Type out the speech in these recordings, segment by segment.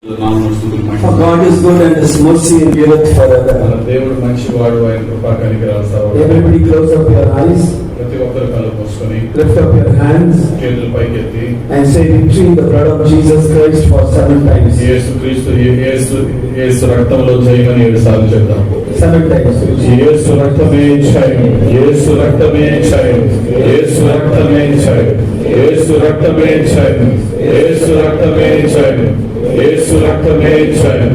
For God is good and His mercy endureth forever. దేవుడు మంచివాడు, ఆయన కృపా కనికరాలు సర్వదా. Everybody close up your eyes. ప్రతి ఒక్కరు కళ్ళు మూసుకొని Lift up your hands చేతులు పైకెత్తి and say victory in the blood of Jesus Christ for 7 times. యేసు రక్తంలో జయమని 7 సార్లు చెప్తాం. 7 times. యేసు రక్తమే జయం, యేసు రక్తమే జయం, యేసు రక్తమే జయం, యేసు రక్తమే జయం, యేసు రక్తమే జయం, యేసు రక్తమే జయం,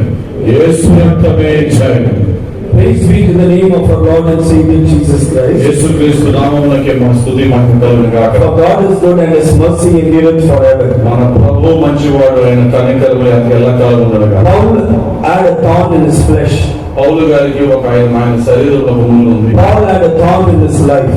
యేసు రక్తమే జయం. Praise be to the name of our Lord and Savior Jesus Christ. యేసుక్రీస్తు నామమునకే స్తుతి మహిమ కలుగును గాక. For God is good and His mercy endureth forever. మన ప్రభువు మంచివాడు, ఆయన కనికరము ఎల్లకాలం ఉండను గాక. Paul had a thorn in his flesh. పౌలు గారికి ఆయన శరీరంలో ఒక ముళ్ళు ఉంది. Paul had a thorn in his life.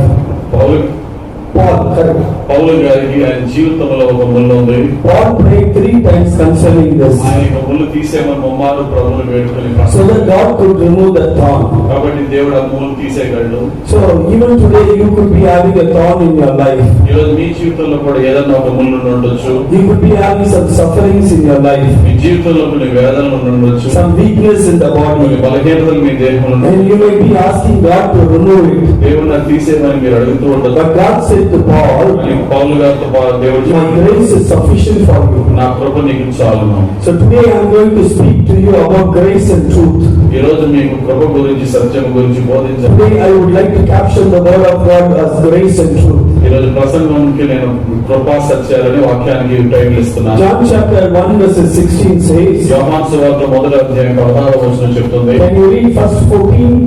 పౌలు గారికి ఆయన జీవితంలో ఒక ముళ్ళు ఉంది. Paul prayed 3 times concerning this. ఆయన ముళ్ళు తీసేయమని ముమ్మారు ప్రభువుని వేడుకొని, so that God could remove the thorn. కాబట్టి దేవుడు ఆ ముళ్ళు తీసేయగలడు. So even today you could be having a thorn in your life. ఈరోజు మీ జీవితంలో కూడా ఏదైనా ఒక ముళ్ళు ఉండొచ్చు. You could be having some sufferings in your life. మీ జీవితంలో కొన్ని వేదనలు ఉండొచ్చు. Some weakness in the body. బలహీనతలు మీ దేహంలో ఉండొచ్చు. And you may be asking God to remove it. దేవుడు తీసేయమని మీరు అడుగుతూ ఉండొచ్చు. But God said to Paul, పౌలు గారితో దేవుడు, my grace is sufficient for you. నా కృప నీకు చాలును. So today I am going to speak to you about grace and truth. ఈ రోజు మీకు కృప గురించి, సత్యం గురించి బోధించాలి. Today I would like to capture the word of God as grace and truth. ఈ రోజు ప్రసంగంకి నేను కృపా సత్యాలని వాక్యానికి టైటిల్ ఇస్తున్నాను. John chapter 1 verses 16 says, యోహాను సువార్త 1వ అధ్యాయం 16వ వచనం చెప్తుంది. can you read first 14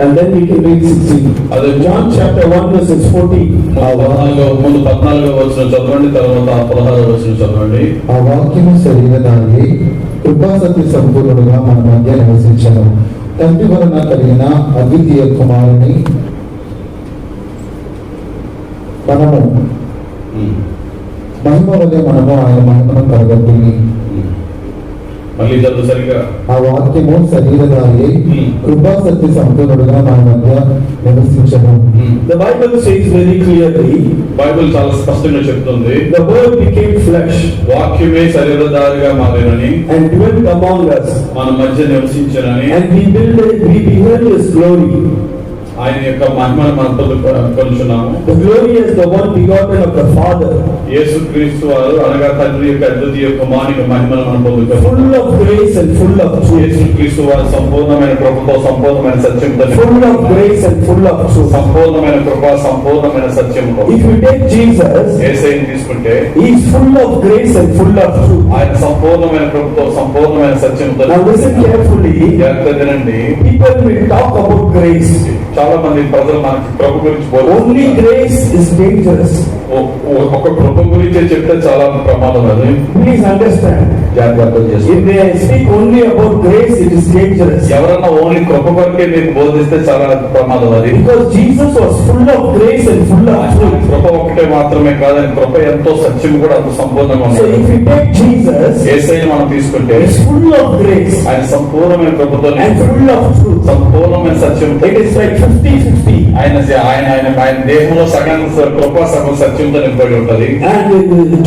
and then we can read 16. అదే John chapter 1 verses 14. ముందు 14వ వచనం చదవండి, తర్వాత 16వ వచనం చదవండి. ఆ వాక్యము శరీరధారి కృపాసత్య సంపూర్ణుడుగా మన మధ్య నివసించను. తండ్రి వలన కలిగిన అద్వితీయ కుమారుని మనము మహిమ వలె మనము ఆయన మహిమను కలగొట్టి. మళ్ళీ చదువు సరిగా. ఆ వాక్యము శరీరధారి కృపాసత్య సంపూర్ణుడుగా మన మధ్య నివసించను. The Bible says very clearly, Bible చాలా స్పష్టంగా చెప్తుంది, the word became flesh వాక్యమే శరీరధారిగా మారినని, and dwelt among us, మన మధ్య నివసించనని, and we beheld His glory. ఆయన యొక్క మహిమను మనం పొందుకొనుచున్నాము. The glory is the one begotten of the Father. యేసుక్రీస్తు వారు అనగా తండ్రి యొక్క అద్వితీయ కుమారుని మహిమను మనం పొందుకొనుచున్నాము. Full of grace and full of truth. యేసుక్రీస్తు వారు సంపూర్ణమైన కృపతో, సంపూర్ణమైన సత్యంతో, Full of grace and full of truth. సంపూర్ణమైన కృప, సంపూర్ణమైన సత్యంతో. If you take Jesus, యేసయ్యను తీసుకుంటే He is full of grace and full of truth. ఆయన సంపూర్ణమైన కృపతో, సంపూర్ణమైన సత్యంతో. Now listen carefully. జాగ్రత్తగా వినండి. People will talk about grace. చాలా మంది ప్రజలు మనకి కృప గురించి Only grace is dangerous. ఒక కృప గురించే చెప్తే చాలా ప్రమాదం. అది Please understand. జాగ్రత్త చేసి, If they speak only about grace, it is dangerous. ఎవరన్నా ఓన్లీ కృప కొరకే మీకు బోధిస్తే చాలా ప్రమాదం. అది Because Jesus was full of grace and full of truth. కృప ఒకటే మాత్రమే కాదని కృప ఎంతో సత్యం కూడా అంత సంపూర్ణంగా So ఉంది. if you take Jesus, యేసయ్యను మనం తీసుకుంటే He is full of grace ఆయన సంపూర్ణమైన కృపతో, and full of truth. సంపూర్ణమైన సత్యంతో. It is like 50-50. ఆయన దేహంలో సగం కృప, సగం సత్యంతో నింపడి ఉంటది. And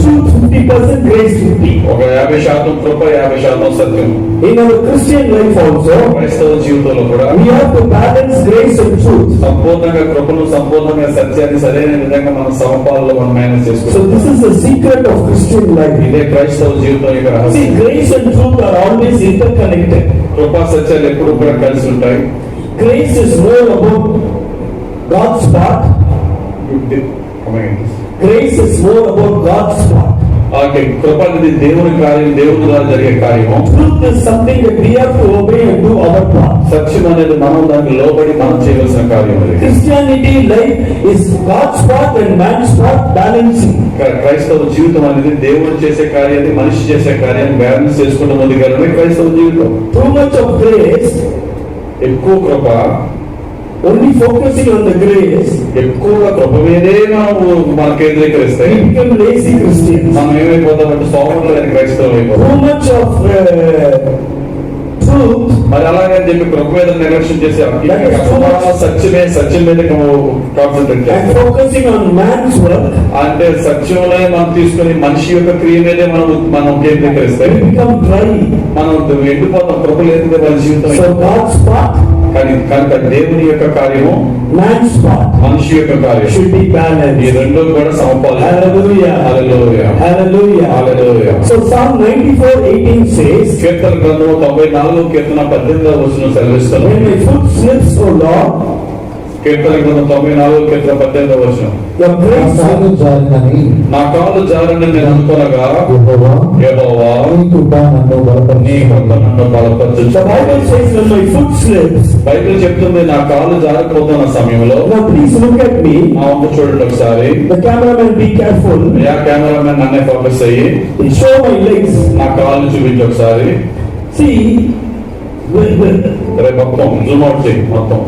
truth 50%, grace 50. ఒక 50% కృప, 50% సత్యం. In our Christian life also, క్రైస్తవ జీవితంలో కూడా we have to balance grace and truth. సంపూర్ణంగా కృపను, సంపూర్ణంగా సత్యాన్ని సరైన విధంగా మన సమపాలలో మనం మేనేజ్ So చేసుకుంటాం. this is the secret of Christian life. ఇదే క్రైస్తవ జీవితం యొక్క See, రహస్యం. grace and truth are always interconnected. కృపా సత్యాలు ఎప్పుడు కూడా కలిసి ఉంటాయి. Grace is more about God's part. Grace is more about God's part. కృప అనేది దేవుని కార్యం, దేవుని ద్వారా జరిగే కార్యము. Truth is something that we have to obey and do our part. సత్యం అనేది మనం దానికి లోబడి మనం చేయవలసిన కార్యం. అది Christianity life is God's part and man's part balancing. క్రైస్తవ జీవితం అనేది దేవుడు చేసే కార్యాన్ని, మనిషి చేసే కార్యాన్ని బ్యాలెన్స్ చేసుకుంటూ ముందుకెళ్ళడమే క్రైస్తవ జీవితం. Too much of grace, ఎక్కువ కృప, only focusing on the grace, ఎక్కువగా కృప మీదే మన కేంద్రీకరిస్తే we become lazy Christians. మనం ఏమైపోతామంటే సోమరులైన క్రైస్తవులు అయిపోతాం. Too much of truth, మరి అలాగని చెప్పి కృప మీద నిర్లక్ష్యం చేసి సత్యం మీద కాన్సన్ట్రేట్ and చేస్తాం. focusing on man's work, అంటే సత్యంలో మనం తీసుకుని మనిషి యొక్క క్రియ మీదే మనం కేంద్రీకరిస్తే we become dry. మనం ఎండిపోతాం. కృప లేకపోతే మన జీవితం. So God's part, కానీ కనుక దేవుని యొక్క కార్యము man's part మనిషి యొక్క కార్యం should be ఈ balanced. రెండు కూడా సమపాలి. Hallelujah. హల్లెలూయా. Hallelujah. హల్లెలూయా. So Psalm 94:18 says, కీర్తన గ్రంథము 94 కీర్తన 18వ వచనం సెలవిస్తుంది. when my foot slips, O Lord, కీర్తన గ్రంథం 94 కీర్తన 18వ వచనం. your నా grace కాలు జారినని నా కాలు జారని నేను అనుకోనగా యెహోవా యెహోవా నీ కృప నన్ను నీ కృప బలపరచును. నన్ను బలపరచు. The Bible says when my foot slips. Bible చెప్తుంది నా కాలు జారిపోతున్న సమయంలో. Now please look at me. నా వంక చూడండి ఒకసారి. The cameraman, be careful. Cameraman నన్నే ఫోకస్ అయ్యి Show my legs. నా కాళ్ళు చూపించి ఒకసారి. See, రేపు మొత్తం జూమ్ అవుట్ చేయి మొత్తం.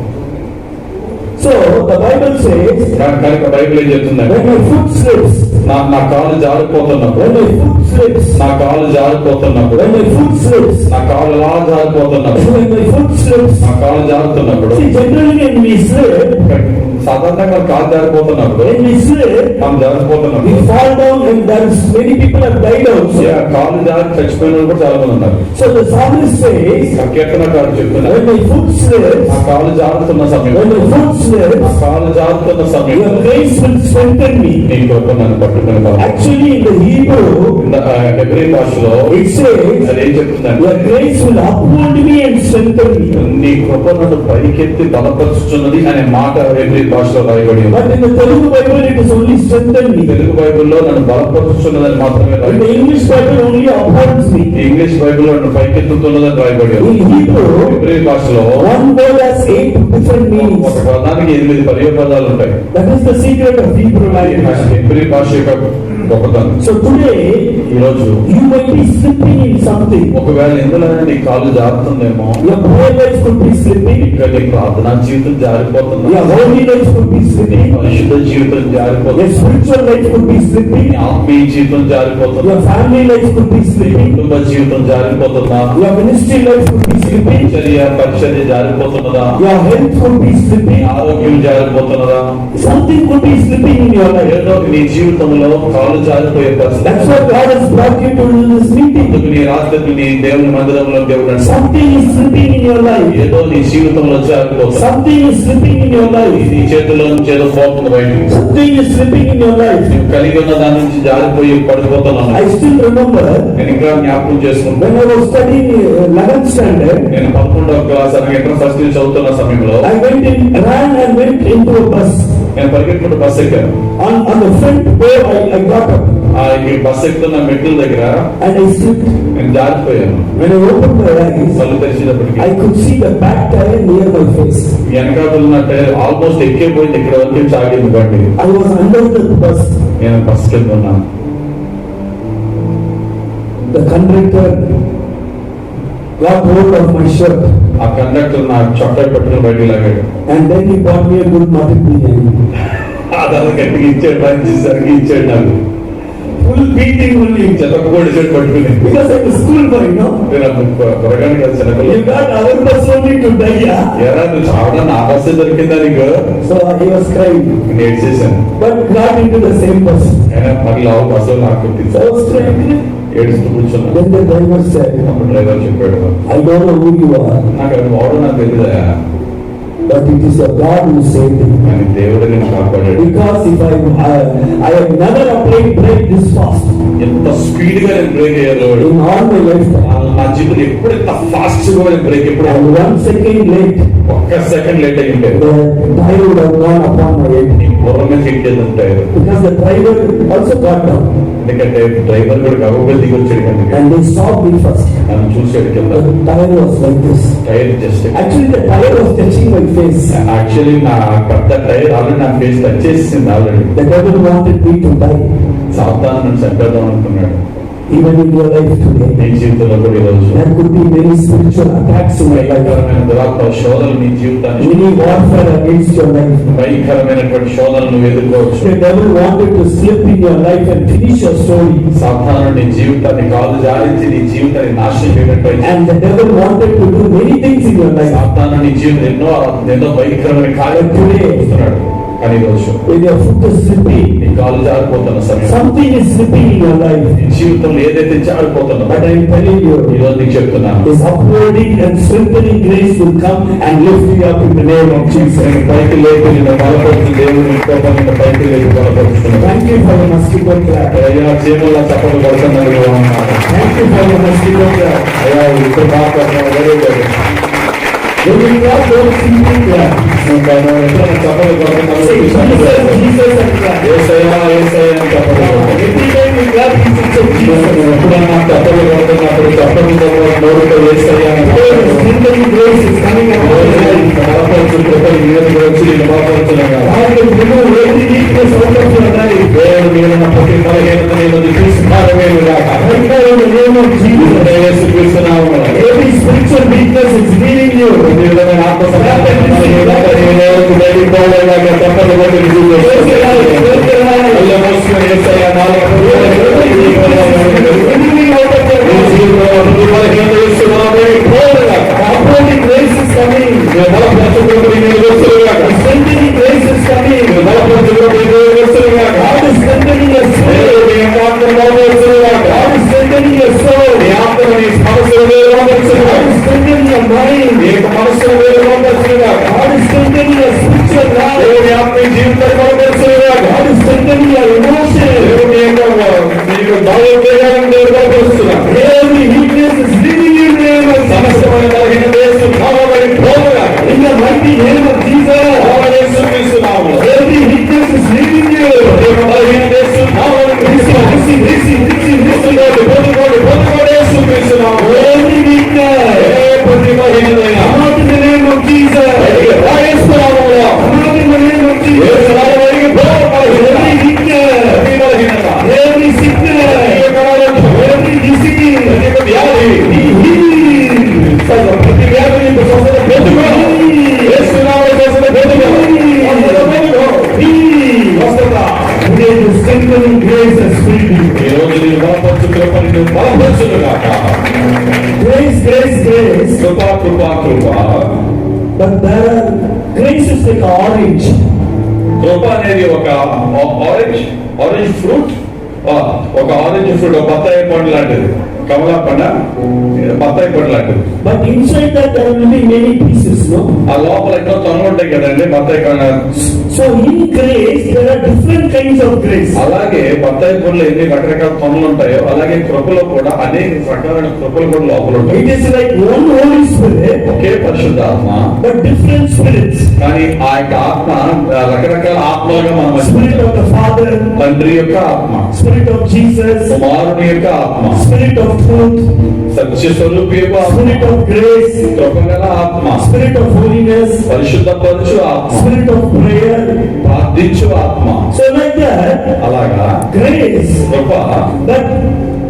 so the Bible says కనుక బైబిల్ ఏం చెప్తుందంటే when my foot slips, నా కాలు జారిపోతున్నప్పుడు when my foot slips, నా కాలు జారిపోతున్నప్పుడు when my foot slips, నా కాలు ఎలా జారిపోతున్నప్పుడు when my foot slips. నా కాలు జారుతున్నప్పుడు See, generally when we slip, సాధారణంగా కాలు జారిపోతున్నప్పుడు when we slip, మనం we జారిపోతున్నప్పుడు fall down and there's many people have died also. కాలు జారి చచ్చిపోయిన వాళ్ళు కూడా చాలా మంది ఉన్నారు. So the psalmist says, ఆ కీర్తనకారుడు చెప్తున్నారు when my foot slips, నా కాలు జారుతున్న when సమయంలో my foot నా slips, కాలు జారుతున్న సమయంలో your grace will strengthen me. నీ కృప నన్ను పట్టుకుని బలపరచు. Actually, in the Hebrew, Hebrew భాషలో it says, అది ఏం చెప్తుందంటే your grace will uphold me and strengthen me. నీ కృప నన్ను పైకెత్తి బలపరుచుతున్నది అనే మాట హెబ్రీ భాషలో రాయబడి ఉంది. But in the Telugu Bible, it is only strengthen me. Telugu బైబిల్లో నన్ను బలపరుచుతున్నదని మాత్రమే In రాయబడి the English Bible, only upholds me. English బైబిల్లో నన్ను పైకెత్తుతున్నదని రాయబడి ఉంది. In Hebrew, హెబ్రీ భాషలో one word has 8 different meanings. ఒక పదానికి 8 పర్యాయపదాలు ఉంటాయి. That is the secret of Hebrew language. Hebrew భాష యొక్క గొప్పతనం. So today, ఈ రోజు you might be slipping in something. ఒకవేళ ఎందులో నీ కాలు జారుతుందేమో, Your prayer life could be slipping. ఇంకా నీ ప్రార్థనా జీవితం జారిపోతుంది, Your holy life could be slipping. పరిశుద్ధ జీవితం Your జారిపోతుంది, spiritual life could be slipping. నీ ఆత్మీయ జీవితం జారిపోతుంది, Your family life could be slipping. కుటుంబ జీవితం జారిపోతుందా, Your ministry life could be slipping. పరిచర్య జారిపోతున్నదా, Your health could be నీ slipping. ఆరోగ్యం జారిపోతున్నదా, Something could be slipping in your life. ఏదో నీ జీవితంలో కాలు జారిపోయే పరిస్థితి. That's why God has brought you to this meeting. అందుకు నీ రాత్రి నీ దేవుని మందిరంలో దేవుడు అంటాడు, Something is slipping in your life. ఏదో నీ జీవితంలో జారిపోతుంది, Something is slipping in your life. నీ చేతిలో నుంచి ఏదో పోతుంది బయటికి, Something is slipping in your life. నువ్వు కలిగి ఉన్న దాని నుంచి జారిపోయి పడిపోతున్నాను. I still remember నేను ఇంకా జ్ఞాపకం చేసుకుంటాను. when I was studying 11th standard, నేను 11వ క్లాస్ అనగా ఇంటర్ ఫస్ట్ ఇయర్ చదువుతున్న సమయంలో I ran and went into a bus. నేను పరిగెత్తుకుంటూ బస్ ఎక్కాను. On the front door, I got up ఈ బస్ ఎక్కుతున్న మెట్ల దగ్గర and I slipped. నేను జారిపోయాను. When I opened my eyes, కళ్ళు తెరిచేటప్పటికి I could see the back tire near my face. వెనకాల tyre almost ఎక్కిపోయింది, ఇక్కడ వరకు సాగింది బండి. I was under the bus. నేను బస్ కింద ఉన్నాను. The conductor got hold of my shirt ఆ కండక్టర్ నా చొక్కా పట్టుకుని బయటికి లాగాడు. and then he bought me a good mutton biryani. అతను గట్టిగా ఇచ్చాడు, పంచేసరికి ఇచ్చాడు నాకు. Full beating only. చెతక కూడా ఇచ్చాడు పట్టుకుని. Because I'm a school boy, no? నేను త్వరగానే కదా చిన్నపిల్ల. You got our bus only to die, yeah? ఎరా నువ్వు చావడా నా బస్సు దొరికిందా నీకు? So he was crying. నేను ఏడ్చేసాను. But got into the same bus. అయినా మళ్ళీ బస్సు నాకు So I was crying. ఏడుస్తూ కూర్చున్నా. Then the driver said, అప్పుడు డ్రైవర్ చెప్పాడు, I don't know who you are, నాకు అది వాడు నాకు తెలియదా, but it is your God who saved me. కానీ దేవుడు నేను కాపాడాడు. Because if I have never applied brake this fast ఎంత స్పీడ్ గా నేను బ్రేక్ అయ్యాను in all my lifetime. నా జీవితం ఎప్పుడు ఎంత ఫాస్ట్ గా నేను బ్రేక్ ఎప్పుడు And 1 second late, ఒక్క సెకండ్ లేట్ అయి ఉంటే the tire would have gone upon my head. పూర్వం మీద హిట్ చేసి ఉంటాయి. Because the driver also got down ఎందుకంటే డ్రైవర్ కూడా గబగబా దిగి వచ్చాడు కనుక and they stopped me first. నన్ను చూసాడు కింద. The tire was like this. Tyre just Actually, the tire was touching my face. Actually నా పెద్ద టైర్ ఆల్రెడీ నా ఫేస్ టచ్ చేసింది already. The devil wanted me to die. సాతాను నన్ను చంపేద్దాం అనుకున్నాడు. even in your life today. నీ జీవితంలో కూడా ఈరోజు There could be many spiritual attacks in your life, భయంకరమైన దురాత్మ శోధనలు నీ జీవితాన్ని, many warfare against your life. భయంకరమైనటువంటి శోధనలు నువ్వు ఎదుర్కోవచ్చు. The devil wanted to slip in your life and finish your story. సాతాను నీ జీవితాన్ని కాలు జారించి నీ జీవితాన్ని నాశనం చేయడానికి, And the devil wanted to do many things in your life. సాతాను నీ జీవితం ఎన్నో భయంకరమైన కార్యాలు చేస్తున్నాడు. కానీ ఈరోజు When your foot is slipping, నీ కాలు జారిపోతున్న సమయం, something is slipping in your life. నీ జీవితంలో ఏదైతే జారిపోతుందో But I am telling you, ఈరోజు నీకు చెప్తున్నాను, His upholding and strengthening grace will come and lift you up in the name of Jesus. నేను పైకి లేపి నిన్ను బలపరుచు దేవుని కోపం నిన్ను పైకి లేపి బలపరుచుకున్నాను. Thank you for the mosquito trap. అయ్యా జీవుల చప్పలు పడుతున్నారు. Thank you for the mosquito trap. అయ్యా ఇప్పుడు మాట్లాడుతున్నారు. When you clap, don't simply clap. ఎప్పుడైనా చప్పలు Say, పడుతున్నారు. Jesus, and clap. ఏసయ్యా ఏసయ్యా అని చెప్పలు పడుతున్నారు. Every time you clap, you should say Jesus. ఎప్పుడన్నా చప్పలు పడుతున్నప్పుడు చప్పలు నోరుతో ఏసయ్యా అని Today, the strengthening grace is coming upon your life. బలపరుచు కృపలు నీ మీదకి వచ్చి నిన్ను బలపరుచునుగా. God will remove every weakness out of your life. దేవుడు మీరున్న ప్రతి బలహీనత నేను తీసి పారవేయుగాక. Right now, in the name of Jesus, యేసుక్రీస్తు నామములో every spiritual weakness is leaving you. ఈ విధమైన ఆత్మ సంబంధమైన బలహీనత నీ లోకి వెళ్ళిపోయేలాగా చప్పలు కొట్టి విజయం చేస్తున్నాను. అయ్యా మోసుకొని యేసయ్యా నాలుగు Removing out of your నీ life. జీవితంలో ప్రతి బలహీనత యేసు నామములో పోవుగాక. Upholding grace is coming. నీ బలపరచు కృప నీ మీదకి వచ్చునుగాక. Strengthening grace is coming. నీ బలపరచు కృప నీ మీదకి వచ్చునుగాక. God is strengthening your soul. నీ ఆత్మను బలపరచునుగాక. God is strengthening your soul. నీ ఆత్మను నీ మనసును బలపరచునుగాక. God is strengthening your mind. నీ యొక్క మనసును బలపరచునుగాక. God is strengthening your spiritual life. దేవుని ఆత్మ నీ జీవితాన్ని బలపరచునుగాక. God is strengthening your emotions. దేవుని యొక్క నీకు భావోద్వేగాలను దేవుడు బలపరుస్తున్నాడు. Every weakness is leaving you in the name of Jesus. సమస్తమైన బలహీనత యేసు నామములో పోవుగాక. In the mighty name of Jesus. యేసుక్రీస్తు నామములో Every weakness is leaving you. నీ యొక్క బలహీనత యేసు నామములో Receive, receive, receive, receive. పొందుకోండి యేసుక్రీస్తు నామములో. Every weakness. ప్రతి బలహీనతైన Come out in the name of Jesus. యేసు నామములో Come out in the name of Yesu Jesus. నామములో పోవు బలహీనత. Every weakness. ప్రతి బలహీనత, Every sickness. ప్రతి యొక్క బలహీనత, Every disease. ప్రతి యొక్క వ్యాధి, Be healed. ప్రతి వ్యాధి నీకు స్వస్థత పొందుకో. యేసు నామములో స్వస్థత పొందుకో. స్వస్థత పొందుకో. స్వస్థత. Today the strengthening grace has filled you. ఈ రోజు నీ బలపరచు కృపని నువ్వు బలపరచునుగాక. Grace, grace, grace. Krupa Krupa Krupa. But there are grace is like orange. కృప అనేది ఒక ఆరెంజ్ ఫ్రూట్, ఒక ఆరెంజ్ ఫ్రూట్, ఒక బత్తాయి పండు లాంటిది. కమలా పండ బత్తాయి పండు లాంటిది. But inside that there will be many pieces, no? ఆ లోపల ఎన్నో తొనలు ఉంటాయి కదండి బత్తాయి పండు. So in grace there are different kinds of grace. అలాగే బత్తాయి పండ్లు ఎన్ని రకరకాల తొనలు ఉంటాయో అలాగే కృపలో కూడా అనేక రకాలైన కృపలు కూడా లోపల ఉంటాయి. It is like one Holy Spirit, ఒకే పరిశుద్ధ ఆత్మ, but different spirits. కానీ ఆ యొక్క ఆత్మ రకరకాల ఆత్మలుగా మనం Spirit of the Father, తండ్రి యొక్క ఆత్మ, Spirit of Jesus, కుమారుని యొక్క ఆత్మ, Spirit of truth, సత్య స్వరూపి యొక్క ఆత్మ, Spirit of grace, కృపగల ఆత్మ, Spirit of holiness, పరిశుద్ధ పరచు ఆత్మ, Spirit of prayer. ప్రార్థించు ఆత్మ. So like that, అలాగా grace. Krupa But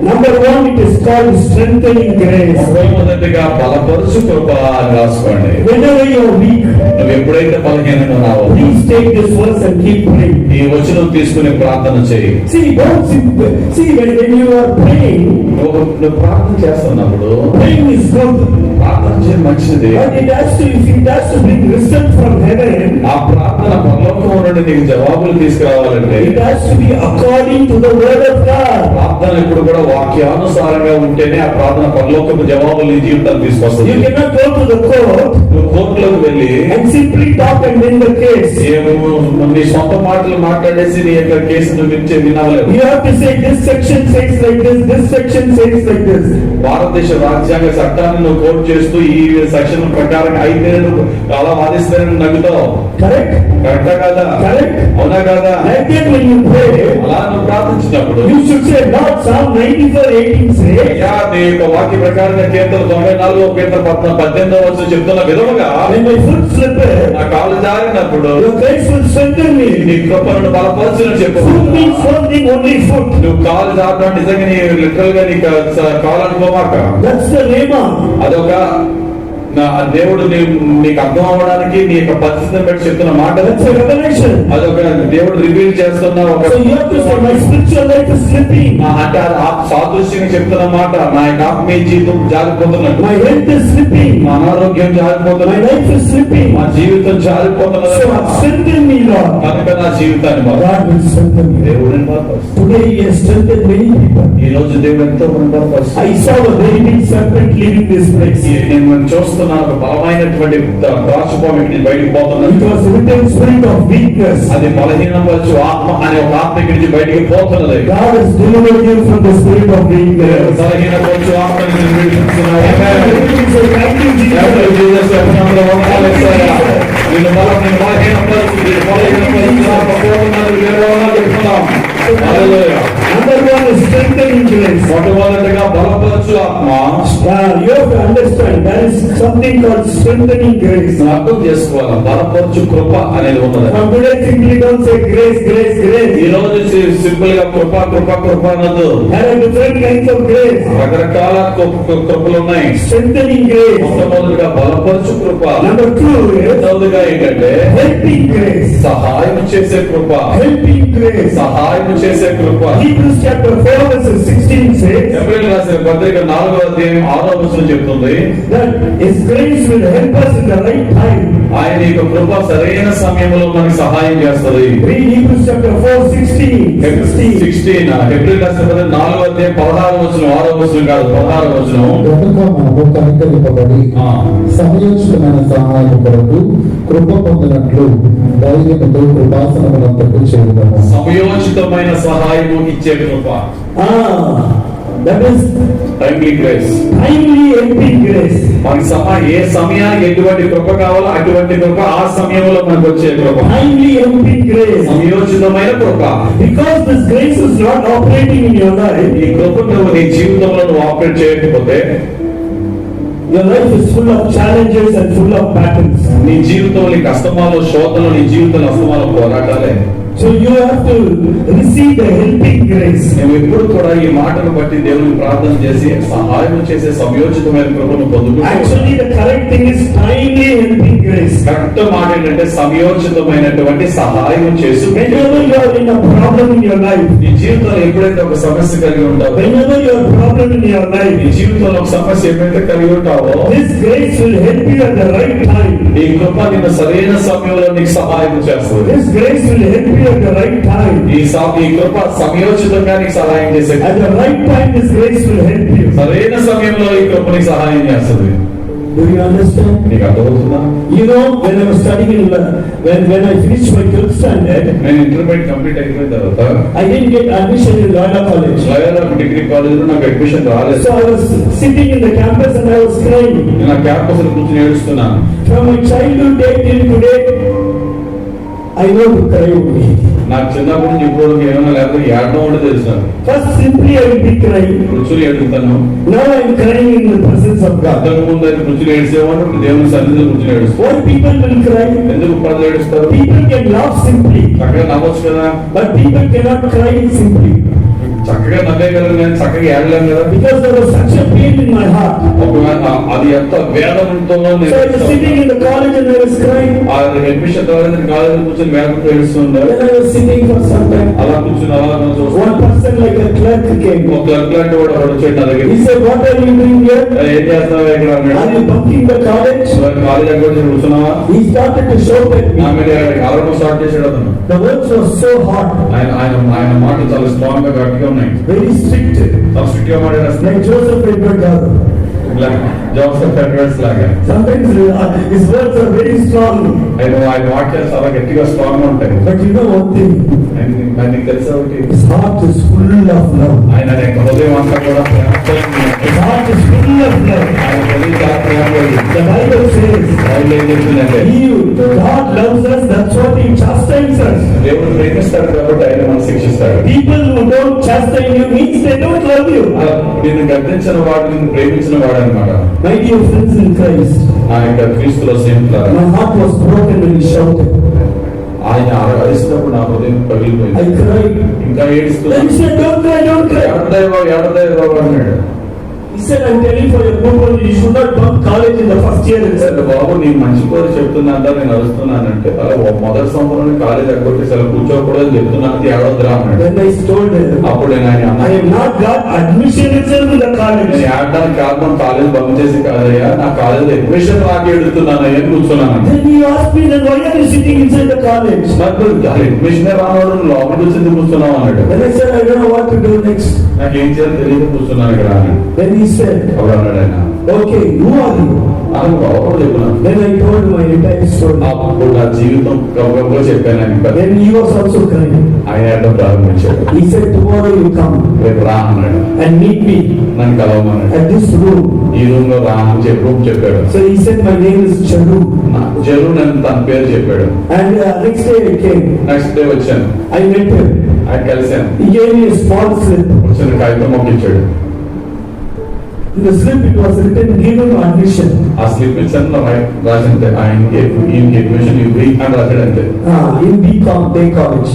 number one, it is called strengthening grace. మొట్టమొదటిగా బలపరుచు కృప అని రాసుకోండి. Whenever you are weak, నువ్వు ఎప్పుడైతే బలహీనంగా ఉన్నావో please take this verse and keep praying. ఈ వచనం తీసుకుని ప్రార్థన చేయి. See, don't see when you are praying, నువ్వు ప్రార్థన చేస్తున్నప్పుడు praying is good, ప్రార్థన చేయడం మంచిది. but it has to bring result from heaven. ఆ ప్రార్థన పరలోకం నుండి నీకు జవాబులు తీసుకురావాలంటే It has to be according to the word of God. ప్రార్థన ఇప్పుడు కూడా వాక్యానుసారంగా ఉంటేనే ఆ ప్రార్థన పరలోకపు జవాబులు నీ జీవితాన్ని తీసుకొస్తుంది. You cannot go to the court నువ్వు కోర్టులోకి వెళ్ళి and simply talk and win the case. నీ సొంత మాటలు మాట్లాడేసి నీ యొక్క కేసు నువ్వు వినవలేవు. You have to say this section says like this section says like this. భారతదేశ రాజ్యాంగ చట్టాన్ని నువ్వు కోర్టు చేస్తూ ఈ సెక్షన్ ప్రకారం అయితే నువ్వు అలా వాదిస్తే నగ్గుతావు. Correct? కరెక్టా కదా? Correct? అవునా కదా? Like that when you pray, అలా నువ్వు ప్రార్థించినప్పుడు you should say, Lord, Psalm 94:18 says, అయ్యా నీ యొక్క వాక్య ప్రకారంగా కీర్తన 94 కీర్తన 18 వచ్చి చెప్తున్న విధముగా when my foot slipped, నా కాలు జారినప్పుడు your grace will strengthen me. నీ కృపను బలపరచును చెప్పు. Foot means one thing, only foot. నువ్వు కాలు జారడం నిజంగా నీ లిటరల్ గా నీ కాలు అనుకోమాక. That's the rhema. అదొక నా దేవుడు నీకు అర్థం అవ్వడానికి నీ యొక్క పరిస్థితిని బట్టి చెప్తున్న మాట. That's a revelation. అదొక దేవుడు రివీల్ చేస్తున్న ఒక So you have to say, my spiritual life is slipping. అంటే సాదృశ్యంగా చెప్తున్న మాట. నా యొక్క ఆత్మీయ జీవితం జారిపోతున్నట్టు, My health is slipping. మా అనారోగ్యం My జారిపోతున్నట్టు, life is slipping. మా జీవితం జారిపోతున్నది. So strengthen me, Lord. కనుక నా జీవితాన్ని God will strengthen me. దేవుడిని బలపరుస్తాడు. Today He has strengthened many people. ఈ రోజు దేవుడు ఎంతో మంది బలపరుస్తాడు. I saw a very big serpent leaving this place. నేను చూస్తున్నాను ఒక బలమైనటువంటి రాజుపాము ఇక్కడి బయటకు పోతున్నది. It was written spirit of weakness. అది బలహీనవచ్చు ఆత్మ అనే ఒక ఆత్మ ఇక్కడి నుంచి బయటికి పోతున్నది. God has delivered you from the spirit of weakness. బలహీనవచ్చు ఆత్మని నేను విడిపించున్నాను. So thank you, Jesus. నిన్ను బలహీనపరుస్తుంది, Number one is strengthening grace. మొట్టమొదటిగా బలపరచు ఆత్మ. You have to understand there is something called strengthening grace. అర్థం చేసుకోవాలి, బలపరచు కృప అనేది ఉన్నది. From today simply don't say grace, grace, grace. ఈ రోజు సింపుల్ గా కృప కృప కృప అనొద్దు. There are different kinds of grace. రకరకాల కృపలు ఉన్నాయి. Strengthening grace. మొట్టమొదటిగా బలపరచు కృప. Number two is రెండవదిగా ఏంటంటే helping grace. సహాయం చేసే కృప. Helping grace. సహాయం చేసే కృప. Hebrews chapter 4 verse 16 says ఎబ్రిల్ రాసిన పత్రిక 4వ అధ్యాయం 6వ వచనం చెప్తుంది, that His grace will help us in the right time. ఆయన యొక్క కృప సరైన సమయంలో మనకి సహాయం చేస్తుంది. Read Hebrews chapter 4:16. 16 ఎబ్రిల్ రాసిన పత్రిక 4వ అధ్యాయం 16వ వచనం, 6వ వచనం కాదు 16వ వచనం. కనుక మనము కనికరింపబడి సమయోచితమైన సహాయం కొరకు కృప పొందినట్లు ధైర్యంతో కృపాసనములంతకు చేరుదాము. సమయోచితమైన సహాయము ఇచ్చే కృప. That is timely grace. timely helping grace. మనకి ఏ సమయానికి ఎటువంటి కృప కావాలో అటువంటి కృప ఆ సమయంలో మనకు వచ్చే కృప. Timely helping grace. సమయోచితమైన కృప. Because this grace is not operating in your life, ఈ కృప నువ్వు నీ జీవితంలో నువ్వు ఆపరేట్ చేయకపోతే your life is full of challenges and full of battles. నీ జీవితంలో నీ కష్టమాలు శోధనలు, నీ జీవితంలో అస్తమాలు పోరాటాలే. So you have to receive the helping grace. నువ్వు ఎప్పుడు కూడా ఈ మాటను బట్టి దేవునికి ప్రార్థన చేసి సహాయం చేసే సమయోచితమైన కృపను పొందుకుంటావు. Actually the correct thing is timely helping grace. Correct మాట ఏంటంటే సమయోచితమైనటువంటి సహాయం చేసి. Whenever you are in a problem in your life, నీ జీవితంలో ఎప్పుడైతే ఒక సమస్య కలిగి ఉంటావో, whenever you have problem in your నీ life, జీవితంలో ఒక సమస్య ఎప్పుడైతే కలిగి ఉంటావో this grace will help you at the right time. ఈ కృప నిన్ను సరైన సమయంలో నీకు సహాయం చేస్తుంది. This grace will help you at the right time. ఈ కృప సమయోచితంగా నీకు సహాయం చేసే. At the right time, this grace will help you. సరైన సమయంలో ఈ కృప నీకు సహాయం చేస్తుంది. Do you understand? నీకు అర్థమవుతుందా? You know, when I was studying when I finished my 12th standard, నేను ఇంటర్మీడియట్ కంప్లీట్ అయిపోయిన తర్వాత I didn't get admission in Loyola College. Loyola degree college లో నాకు అడ్మిషన్ రాలేదు. So I was sitting in the campus and I was crying. నేను ఆ campus లో కూర్చొని ఏడుస్తున్నాను. From my childhood day till today, I know to cry only. నాకు చిన్నప్పటి నుంచి ఇప్పుడు ఏమైనా లేకపోతే ఏడడం అంటే తెలుసు నాకు. First, simply I will be crying. కూర్చొని ఏడుస్తాను. Now I am crying in the presence of God. అంతకు ముందు అయితే కూర్చొని ఏడ్చేవాడు, ఇప్పుడు దేవుని సన్నిధిలో కూర్చొని ఏడుస్తాను. Why people will cry? ఎందుకు ప్రజలు ఏడుస్తారు? People can laugh simply, చక్కగా నవ్వచ్చు కదా, but people cannot cry simply. చక్కగా నవ్వేయగలను కానీ చక్కగా ఏడలేను కదా. Because there was such a pain in my heart. ఒకవేళ అది ఎంత వేదనతో So I was sitting in the college and I was crying. Admission రాలేదు కాలేజీ కూర్చొని వేదనతో ఏడుస్తుండే. Then I was sitting for some time. అలా కూర్చొని అలా చూస్తాను. One person like a clerk came. ఒక క్లర్క్ లాంటి వాడు ఒకడు వచ్చాడు నా దగ్గర. He said, "What are you doing here? ఏం చేస్తావు ఇక్కడ Are అన్నాడు. you bunking the college?" College అక్కడ కూర్చున్నావా? He started to shout at నా me. మీద అలవడం స్టార్ట్ చేశాడు అతను. The words were so hot, ఆయన మాటలు చాలా స్ట్రాంగ్ గా గట్టిగా ఉన్నాయి. very strict, చాలా స్ట్రిక్ట్ గా మాట్లాడారు. like Joseph Edward Garu. Joseph Edwards లాగా. Sometimes his words are very strong. ఆయన వాక్యాలు చాలా గట్టిగా స్ట్రాంగ్ గా ఉంటాయి. But you know one thing, ఆయనకి తెలుసా ఒకటి, his heart is full of love. ఆయన యొక్క హృదయం అంతా కూడా ప్రేమతో ఉంది. His heart is full of love. ఆయన The Bible says, God loves us, that's what He chastises us. దేవుడు ప్రేమిస్తాడు కాబట్టి ఆయన మనం శిక్షిస్తాడు. People who don't chastise you means they don't love you. నిన్ను గద్దించిన వాడు నిన్ను ప్రేమించిన వాడు అనమాట. My dear friends in Christ, ఆ యొక్క క్రీస్తులో స్నేహితులారా, my heart was broken when He shouted. ఆయన అరిచినప్పుడు నా హృదయం పగిలిపోయింది. I cried. ఇంకా ఏడుస్తున్నాను. Then He said, don't cry, don't cry. ఏడదయ్య అన్నాడు. He said, I'm telling for your good one, you should not bunk college in the first year. సరే బాబు నీ మంచి కోరి చెప్తున్నా నేను అరుస్తున్నానంటే మొదటి సంవత్సరం కాలేజ్ ఎగ్గొట్టి సరే కూర్చోకూడదని చెప్తున్నాను ఏడవద్దురా అన్నాడు. Then I told him, అప్పుడు నేను ఆయన I have not got admission itself in the college. నేను ఏడడానికి కారణం కాలేజ్ బంక్ చేసి కాదయ్యా, నా కాలేజ్ అడ్మిషన్ రాకి ఎడుతున్నానయ్యా కూర్చున్నాను. Then he asked me, then why are you sitting inside the college? Admission రానోడు లోపల వచ్చింది కూర్చున్నావు అన్నాడు. Then I said, I don't know what to do next. నాకేం చేయాలి తెలియక కూర్చున్నాను ఇక్కడ అన్నాడు. Then he said, అప్పుడు అన్నాడు ఆయన, okay, who are you? నాకు బాబు చెప్పినాను. Then I told my entire story. అప్పుడు నా జీవితం గొప్పగా చెప్పాను ఆయన. Then he was also crying. ఆయన ఏడడం ప్రారంభించాడు. He said, tomorrow you come రేపు రా అన్నాడు. and meet me నన్ను కలవమన్నాడు. at this room. ఈ రూమ్ లో రా అని చెప్పి రూమ్ చెప్పాడు. So he said, my name is Charu. జరువు నన్ను తన పేరు చెప్పాడు. And next day I came. Next day వచ్చాను. I met him. ఆయన కలిశాను. He gave me a small slip. వచ్చిన కాగితం పంపించాడు. In the slip it was written, given admission. ఆ స్లిప్ ఇచ్చాను రాసింటే ఆయనకి ఈయనకి అడ్మిషన్ ఇవ్వి అని రాశాడంతే. In BCom Day College.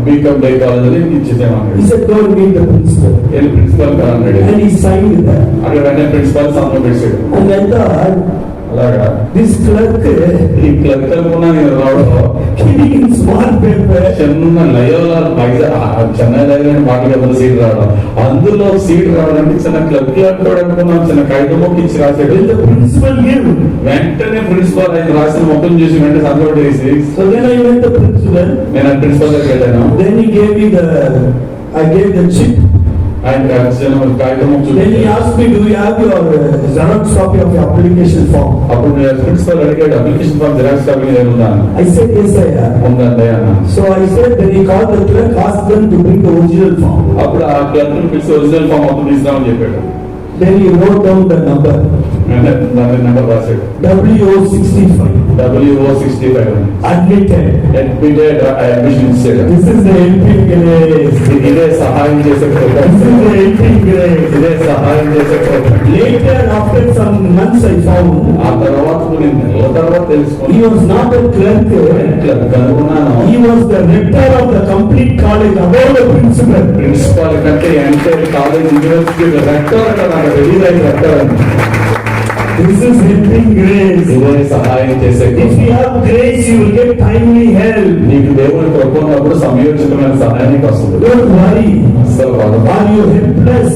BCom day college అని ఇచ్చేసాను. He said, go and meet the principal. వెళ్ళి ప్రిన్సిపల్ అన్నాడు. And he signed that. అక్కడ వెంటనే ప్రిన్సిపల్ సంతకం పెట్టాడు. And I thought, అలాగా this clerk ఈ క్లర్క్ అనుకున్నా నేను రావడం giving in small paper. చిన్న లయోలా చెన్నై లైవ్ మాటలు కదా సీట్ రావడం, అందులో సీట్ రావడానికి చిన్న క్లర్క్ అనుకున్నాం. చిన్న కాగితం ఇచ్చి రాశాడు. When the principal gave. వెంటనే ప్రిన్సిపల్ ఆయన రాసిన మొత్తం చూసి వెంటనే సంతకం చేసి So then I met the principal. నేను ఆ ప్రిన్సిపల్ దగ్గర వెళ్ళాను. Then he gave me I gave the chip. ఆయన కాగితం Then he asked me, do you have your Xerox copy of your application form? అప్పుడు ప్రిన్సిపల్ అడిగాడు, అప్లికేషన్ ఫామ్ జిరాక్స్ కాపీ ఏముందా? I said, yes, I have. ఉందండి అన్న. So I said, then he called the clerk, asked them to bring the original form. అప్పుడు ఆ clerk పిలిచి original form అప్పుడు తీసుకురామని చెప్పాడు. Then he wrote down the number. దాని number రాశాడు. WO65. WO65 Admitted. అడ్మిషన్ ఇచ్చాడు. This is the helping grace. ఇదే సహాయం చేసే This is the helping grace. ఇదే సహాయం చేసే Later, after some months, I found ఆ తర్వాత కొన్ని నెలల తర్వాత he తెలుసుకుని was not a clerk. Clerk అనుకున్నాను. He was the rector of the complete college, above the principal. Principal కంటే ఎంటర్ కాలేజ్ యూనివర్సిటీ రెక్టర్ అంటే నాకు తెలియదు రెక్టర్ అని. This is helping grace. ఇదే సహాయం చేసే If you have grace, you will get timely help. నీకు దేవుడు కొనుక్కున్నప్పుడు సమయోచితమైన సహాయానికి వస్తుంది. Don't worry. అసలు Are you helpless?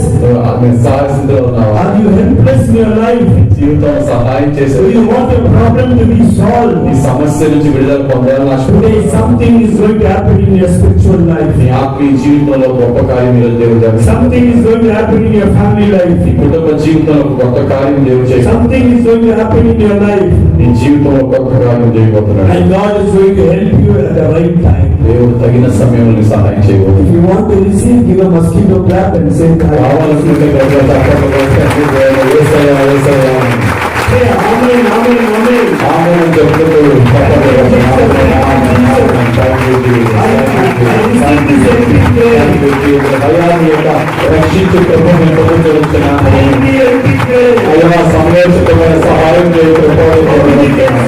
సాహసింలో ఉన్నావా? Are you helpless in your life? జీవితం సహాయం చేసే Do you want a problem to be solved? ఈ సమస్య నుంచి విడుదల పొందాలని ఆశ. Today, something is going to happen in your spiritual life. నీ ఆత్మీయ జీవితంలో గొప్ప కార్యం ఈరోజు దేవుడు చేస్తాడు. Something is going to happen in your family life. నీ కుటుంబ జీవితంలో ఒక గొప్ప కార్యం దేవుడు చేస్తాడు. Something is going to happen in your life. నీ జీవితంలో గొప్ప కార్యం చేయబోతున్నాడు. And God is going to help you at the right time. దేవుడు తగిన సమయంలో సహాయం చేయబోతున్నాడు. If you want to receive, give a mosquito clap and say, కావాలనుకుంటే Say, Amen, Amen, Amen. ఆమేన్ చెప్తూ భయాన్ని యొక్క రక్షించు ప్రభుత్వం పొందుతున్నాను. అయ్యా సమయోచితమైన సహాయం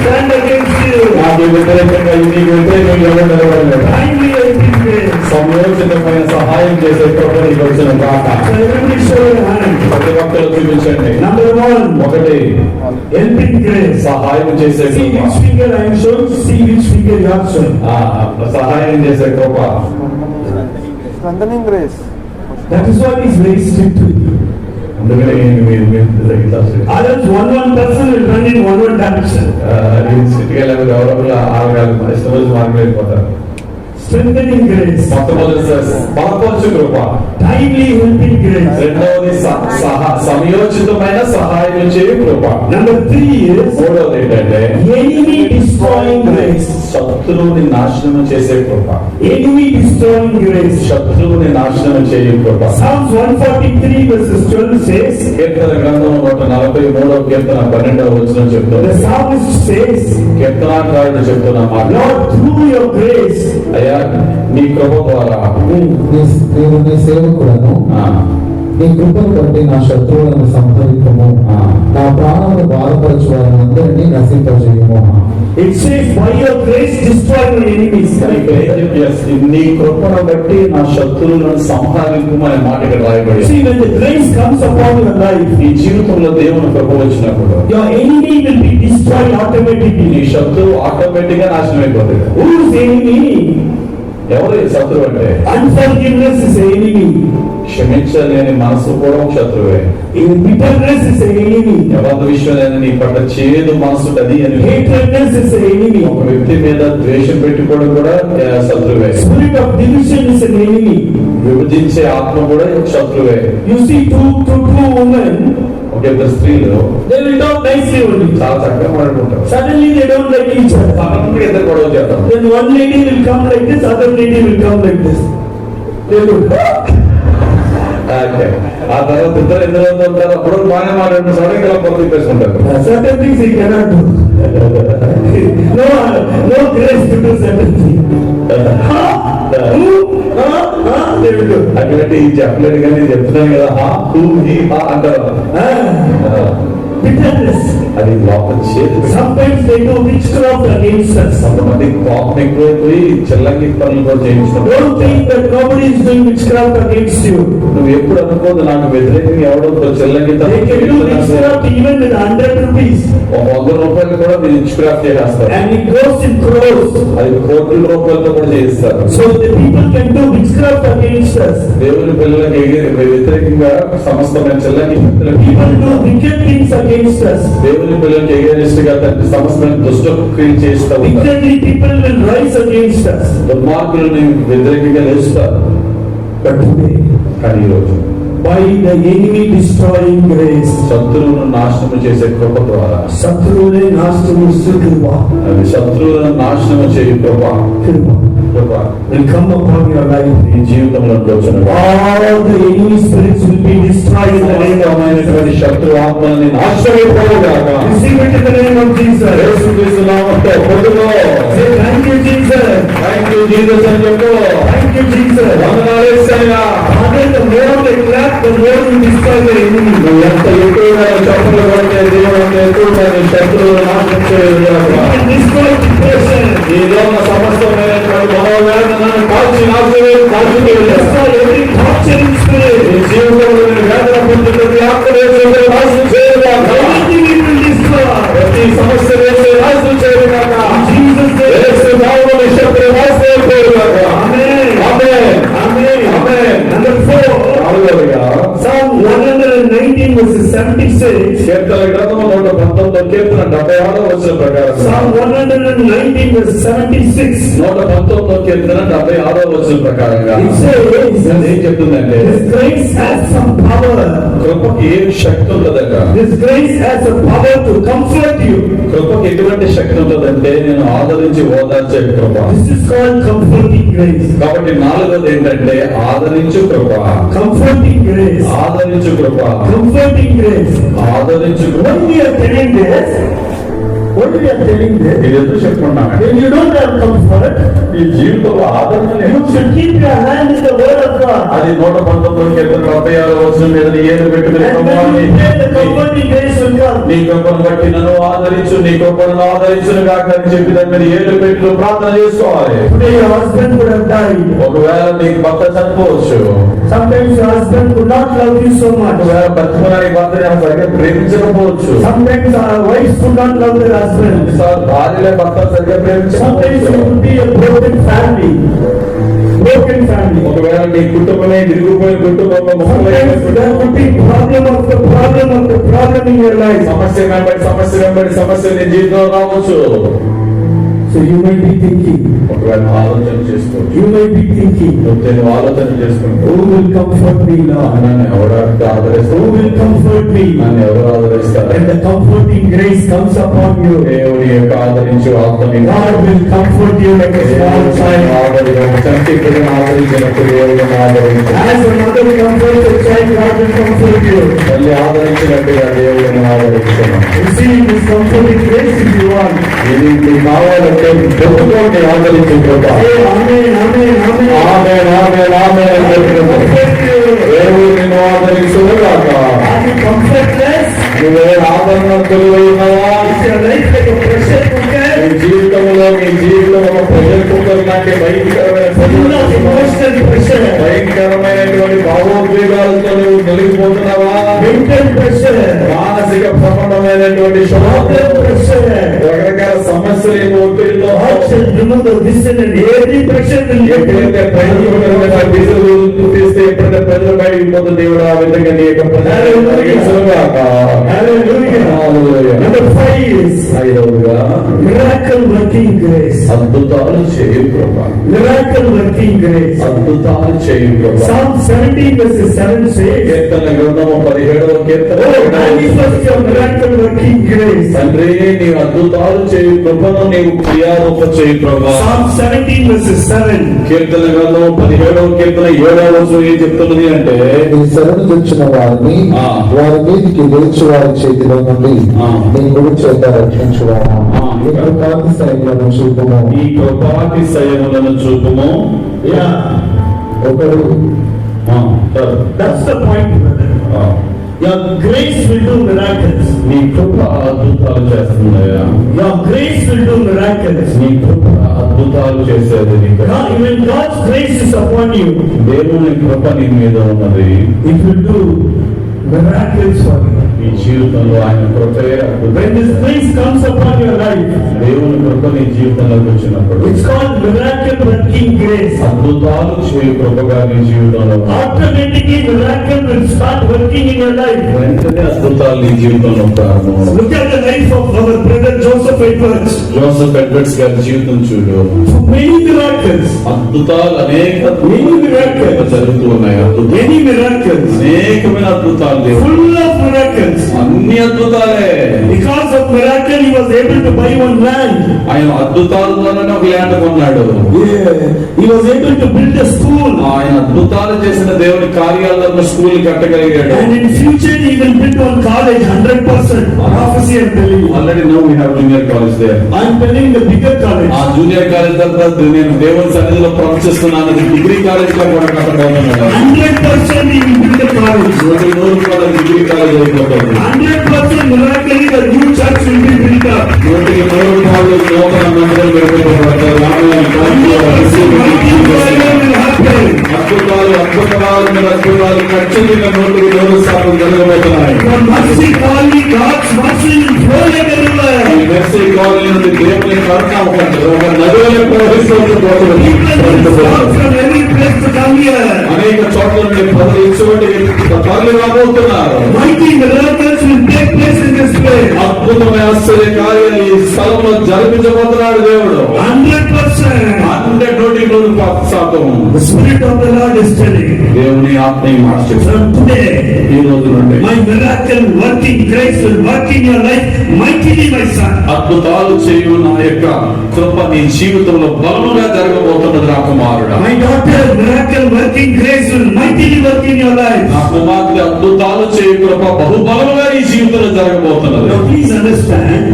Stand against you. నాకు వ్యతిరేకంగా నీకు వ్యతిరేకంగా ఎవరు నిలబడలేదు. Kindly helping grace. సమయోచితమైన సహాయం చేసే ప్రభుత్వం నీకు వచ్చిన కాక So everybody show your hand. ప్రతి ఒక్కరు చూపించండి. Number one, ఒకటి helping grace. సహాయం చేసే See Krupa. which finger I am showing, see which finger you are showing. సహాయం చేసే కృప. Strengthening grace. That is why he is very strict with you. అందుకనే మీరు Others, one person will run in one direction. స్థితిగా ఎవరో ఆరగాలి ఇష్టం మార్గం వెళ్ళిపోతారు. Strengthening grace. మొట్టమొదటి బలపరచు కృప. Timely helping grace. రెండవది సమయోచితమైన సహాయం చేయు కృప. Number 3 is మూడవది ఏంటంటే enemy destroying grace. శత్రువుని నాశనం చేసే కృప. Enemy destroying grace. శత్రువుని నాశనం చేయు కృప. Psalms 143 verses 12 says, కీర్తన గ్రంథం 143 కీర్తన 12వ వచనం చెప్తుంది. The psalmist says, కీర్తనాకారుడు చెప్తున్న మాట, Lord, through your grace, అయ్యా నీ కృప ద్వారా నేను నీ సేవకులను నీ కృపను బట్టి నా శత్రువులను సంహరింపము, నా ప్రాణమును బాధపరచు వారిని అందరినీ నశింపజేయము. it says, by your grace destroy your enemies. నీ కృపను బట్టి నా శత్రువులను సంహారింపు అనే మాట ఇక్కడ రాయబడి. See, when the grace comes upon your life, ఈ జీవితంలో దేవుని కృప వచ్చినప్పుడు your enemy will be destroyed నీ automatically. శత్రువు ఆటోమేటిక్ గా నాశనం అయిపోతుంది. Who is enemy? ఎవరు ఈ శత్రువు అంటే? Unforgiveness is an enemy. క్షమించలేని మనసు కూడా ఒక శత్రువే. Bitterness is an enemy. ఎవరి విషయం లేని నీ పట్ల చేదు మనసు అది అని Hatredness is an enemy. ఒక వ్యక్తి మీద ద్వేషం పెట్టుకోవడం కూడా శత్రువే. Spirit of division is an enemy. విభజించే ఆత్మ కూడా ఒక శత్రువే. You see two women, ఒక ఇద్దరు స్త్రీలు they will talk nicely only. చాలా చక్కగా మాట్లాడుకుంటారు. Suddenly they don't like each other. సడన్గా ఇద్దరు గొడవ చేద్దాం. Then one lady will come like this, other lady will come like this. They will, okay. ఆ తర్వాత ఇద్దరు ఎందులో ఉంటారు, అప్పుడు బాగానే మాట్లాడిన సడన్గా ఇలా పొద్దు తిప్పేసుకుంటారు. certain things he cannot do. No grace to do certain things. They will do. అటువంటి చెప్పలేదు కానీ చెప్తున్నాను కదా, హా హూ హీ హా అంటారు. Bitterness. అది లోపల చేదు. Sometimes they do witchcraft against us. కొంతమంది కోపం ఎక్కువైపోయి చెల్లంగి పనులు కూడా చేయించుకుంటారు. Don't think that nobody is doing witchcraft against you. నువ్వు ఎప్పుడు అనుకోదు నాకు వ్యతిరేకంగా ఎవడో చెల్లంగి They can do witchcraft even with 100 rupees. ₹100 కూడా మీరు ఇన్స్క్రాఫ్ట్ చేస్తారు. And it goes in crores. అది కోట్ల రూపాయలతో కూడా చేయిస్తారు. So the people can do witchcraft against us. దేవుని పిల్లలకి వ్యతిరేకంగా సమస్తమైన చెల్లంగి People do wicked things against us. దేవుని పిల్లలకి ఎగేనిస్ట్ గా తండ్రి సమస్తమైన దుష్ట క్రియలు చేస్తూ ఉంటారు. Wickedly people will rise against us. దుర్మార్గులను వ్యతిరేకంగా లేస్తారు. But today, కానీ ఈ రోజు by the enemy destroying grace, శత్రువును నాశనం చేసే కృప ద్వారా, శత్రువునే నాశనము కృప, అది శత్రువులను నాశనం చేయు కృప will come upon your life. ఈ జీవితంలో వచ్చును. All the enemy spirits will be destroyed in the name of అనేకమైనటువంటి శత్రు ఆత్మలని నాశనమైపోవుగాక. Receive it in the name of Jesus. యేసుక్రీస్తు నామములో పొందుకో. Say thank you, Jesus. Thank you Jesus అని చెప్పు. Thank you, Jesus. వందనాలు యేసయ్యా. Father, the more they clap, the more you destroy the enemy. నువ్వు ఎంత ఎక్కువగా చప్పట్లు కొడితే దేవుడు అంత ఎక్కువగా నీ శత్రువులను నాశనం చేయగలగాక. You can destroy depression. నీలో ఉన్న సమస్తమైనటువంటి మనోవేదనను కాల్చి నాశనం Destroy every torturing spirit. నీ జీవితంలో వేదన పొందుతున్న ఆత్మవేదనను నాశనం చేయగలగాక. Everything it will destroy. ప్రతి సమస్య వేసే నాశనం చేయగలగాక. Jesus name. యేసు నామములో నీ శత్రువు నాశనం అయిపోవుగాక. Amen. ఆమేన్. Amen. ఆమేన్. Number 4. నాలుగవదిగా Psalm 119 verses 76. కీర్తన గ్రంథము 119 కీర్తన 76వ వచనం ప్రకారం Psalm 119 verse 76. 119 కీర్తన 76వ వచనం ప్రకారంగా It says, అది ఏం చెప్తుందంటే, His grace has some power. కృపకి ఏం శక్తి ఉంటుందట. His grace has a power to comfort you. కృపకి ఎటువంటి శక్తి ఉంటుందంటే నేను ఆదరించి ఓదార్చే కృప. This is called comforting grace. కాబట్టి నాలుగోది ఏంటంటే ఆదరించు కృప. Comforting grace. ఆదరించు కృప. Comforting grace. ఆదరించు కృప. When we are telling this, what we are telling this, ఇది ఎందుకు చెప్పుకున్నాను? when you don't have comfort, ఈ జీవితంలో ఆదరణ లేదు. you should keep your hand in the word of God. అది 119 కీర్తన 76వ వచనం మీద ఏది పెట్టుకుని And when you pray, the comforting grace will come. నీ కృపను బట్టి నన్ను ఆదరించు, నీ కృపను ఆదరించును గాక అని చెప్పి దాని మీద ఏడు పెట్టులు ప్రార్థన చేసుకోవాలి. Today your husband could have died. ఒకవేళ నీకు భర్త చనిపోవచ్చు. Sometimes your husband could not love you so much. ఒకవేళ బతుకున్నానికి భర్త సరిగ్గా ప్రేమించకపోవచ్చు. Sometimes our wives could not love their husband. భార్యలే భర్త సరిగ్గా Sometimes it ప్రేమించకపోవచ్చు. could be a broken family. Broken family. ఒకవేళ నీ కుటుంబమే విరిగిపోయిన కుటుంబం, Sometimes there could be problem of the problem in your life. సమస్య వెంబడి సమస్య నీ జీవితంలో రావచ్చు. So you might be thinking, ఒకవేళ ఆలోచన చేసుకోవచ్చు. you might be thinking, నువ్వు ఆలోచన చేసుకుంటూ who will comfort me, Lord? నన్ను ఎవరు ఆదరిస్తారు? Who will comfort me? నన్ను ఎవరు ఆదరిస్తారు? When the comforting grace comes upon you, దేవుడి యొక్క ఆదరించు ఆత్మని God will comfort you like a small child. చంటి బిడ్డను ఆదరించినప్పుడు దేవుడిని ఆదరించారు. As a mother comforts a child, God will comfort you. తల్లి ఆదరించినట్టుగా దేవుడిని ఆదరించాను. Receive this comforting grace if you want. ఇది మీకు కావాలంటే పెట్టుకోండి ఆదరించే కృప. Say amen, amen, amen. ఆమేన్, ఆమేన్, ఆమేన్ అని చెప్పినప్పుడు Comfort you. దేవుడు నిన్ను ఆదరించుగాక. Are you comfortless? నువ్వే ఆదరణ ఉన్నావా? Is your life like a pressure cooker? నీ జీవితంలో ప్రెషర్ కుక్కర్ లాంటి Full of emotional pressure. భయంకరమైనటువంటి భావోద్వేగాలతో నువ్వు తొలగిపోతున్నావా? Mental pressure. మానసిక సంబంధమైనటువంటి Mental pressure. రకరకాల సమస్యలు ఒత్తిడితో God shall remove the wisdom and every pressure will be ఎప్పుడైతే ప్రజలు దిశలు తీస్తే ఎప్పుడైతే ప్రజలు బయటికి పోతుంది దేవుడు ఆ విధంగా నీ యొక్క ప్రజలు తొలగించుగాక. Hallelujah. Number 5 is ఐదవదిగా miracle working grace. అద్భుతాలు చేయు కృప. Miracle working grace. అద్భుతాలు చేయు కృప. Psalm 17 verses 7 says, కీర్తన గ్రంథము 17వ కీర్తన. Oh, manifest your miracle working grace. తండ్రి నీవు అద్భుతాలు చేయు కృపను నీవు క్రియారూప చేయు ప్రభా. Psalm 17 verses 7. కీర్తన గ్రంథం 17వ కీర్తన 7వ వచనం ఏం చెప్తున్నది అంటే నీ శరణు తెచ్చిన వారిని వారి మీదికి లేచి వారి చేతిలో నుండి నీ గుడి చేత రక్షించువారా. నీ కృపాతి సైన్యము చూపుము. ఈ కృపాతిశయములను చూపుము. Yeah, ఒకడు that's the point, brother. Your grace will do miracles. నీ కృప అద్భుతాలు చేస్తుందయ్యా. Your grace will do miracles. నీ కృప అద్భుతాలు చేసేది నీ కృప. God, when God's grace is upon you, దేవుని కృప నీ మీద ఉన్నది. it will do miracles for you. ఈ జీవితంలో ఆయన కృపయే అద్భుతం. When this grace comes upon your life, దేవుని కృప నీ జీవితంలోకి వచ్చినప్పుడు it's called miracle working grace. అద్భుతాలు చేయు కృపగా నీ జీవితంలో ఉంది. Automatically miracle will start working in your life. వెంటనే అద్భుతాలు నీ జీవితంలో ప్రారంభం. Look at the life of our brother Joseph Edwards. Joseph Edwards గారి జీవితం చూడు. Many miracles. అద్భుతాలు అనేక జరుగుతూ ఉన్నాయి. అద్భుతాలు Many miracles. అనేకమైన అద్భుతాలు దేవుడు. Full of miracles. అన్ని అద్భుతాలే. Because of miracle, he was able to buy one land. ఆయన అద్భుతాల ద్వారానే ఒక ల్యాండ్ కొన్నాడు. He was able to build a school. ఆయన అద్భుతాలు చేసిన దేవుని కార్యాలయంలో school కట్టగలిగాడు. And in future, he will build one college, 100%. Prophecy, I'm telling you. Already now we have junior college there. I'm telling the bigger college. ఆ junior college తర్వాత నేను దేవుని సన్నిధిలో ప్రవచిస్తున్నాను. డిగ్రీ కాలేజ్ లో కూడా కట్టబోతున్నాడు. 100% he will build a college. 100% degree college అయిపోతుంది. 100% miraculously the new church will be built up. 100% నూతన మందిరం నిర్మించబడతారు. Mighty revival will happen. అద్భుతాలు ఖచ్చితంగా 100% జరగబోతున్నాయి. Your mercy calling, God's mercy will flow like a river. ఈ మెర్సీ కాలనీ నుండి దేవుని కరుణ ఒక నదిలో ప్రవహిస్తూ పోతుంది. People will come from every place to come here. అనేక చోట్ల నుండి ప్రజలు ఇటువంటి తరలి రాబోతున్నారు. Mighty miracles will take place in this place. అద్భుతమైన ఆశ్చర్య కార్యాలు ఈ స్థలంలో జరిపించబోతున్నాడు దేవుడు. 100%. 100% The Spirit of the Lord is telling. దేవుని ఆత్మ ఈ మాట చెప్తాడు. From today, ఈ రోజు నుండి my miracle working grace will work in your life mightily, my son. అద్భుతాలు చేయు నా యొక్క కృప నీ జీవితంలో బలముగా జరగబోతున్నది నా కుమారుడా. My daughter, miracle working grace will mightily work in your life. నా కుమార్తె అద్భుతాలు చేయు కృప బహుబలముగా నీ జీవితంలో జరగబోతున్నది. Now please understand,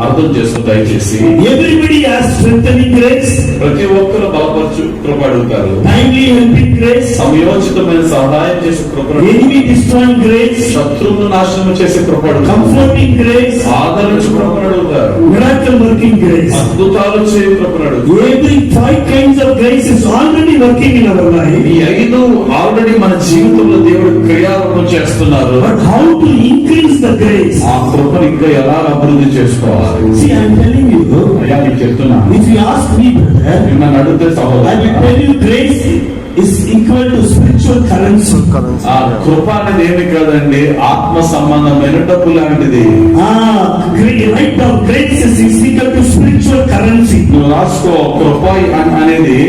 అర్థం చేసుకో దయచేసి. everybody has strengthening grace, ప్రతి ఒక్కరు బలపరచు కృప అడుగుతారు. timely helping grace, సమయోచితమైన సహాయం చేసే కృప, enemy destroying grace, శత్రువును నాశనం చేసే కృప అడుగుతారు. comforting grace, ఆదరించు కృపను అడుగుతారు. miracle working grace. అద్భుతాలు చేయు కృపను అడుగుతారు. Every 5 kinds of grace is already working in our life. ఈ 5 ఆల్రెడీ మన జీవితంలో దేవుడు క్రియారూపం చేస్తున్నారు. But how to increase the grace? ఆ కృపను ఇంకా ఎలా అభివృద్ధి చేసుకోవాలి? See, I am telling you, అయ్యా నీకు చెప్తున్నా, if you ask me, brother, నన్ను అడిగితే I will సహోదరుడా, tell you grace is equal to spiritual currency. ఆ కృప అనేది ఏమి కాదండి, ఆత్మ సంబంధమైన డబ్బు లాంటిది. Right now, grace is equal to spiritual currency. నువ్వు రాసుకో, కృప అనేది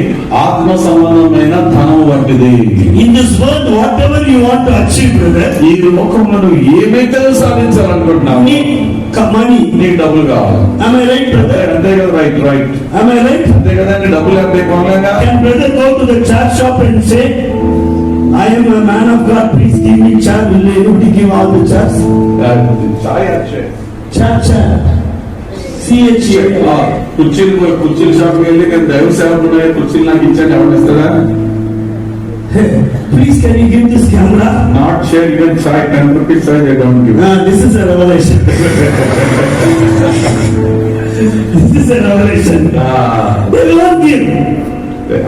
ఆత్మ సంబంధమైన ధనం వంటిది. In this world, whatever you want to achieve, brother, ఈ లోకంలో నువ్వు ఏమైతే సాధించాలనుకుంటున్నావు, need money. నీకు డబ్బులు కావాలి. Am I right, brother? అంతే కదా, right right, Am I right? అంతే కదండి. డబ్బులు అంటే కొనలేగా. Can brother go to the church shop and say, I am a man of God, please give me chair. Will you able to give all the chairs? కుర్చీలు షాప్కి వెళ్ళి నేను దైవ సేవకుడు, కుర్చీలు నాకు ఇచ్చాను, ఎవరు ఇస్తారా? Please, can you give this camera? Not share even chai 10 rupees chai they don't give. This is a revelation. This is a revelation. They will not give.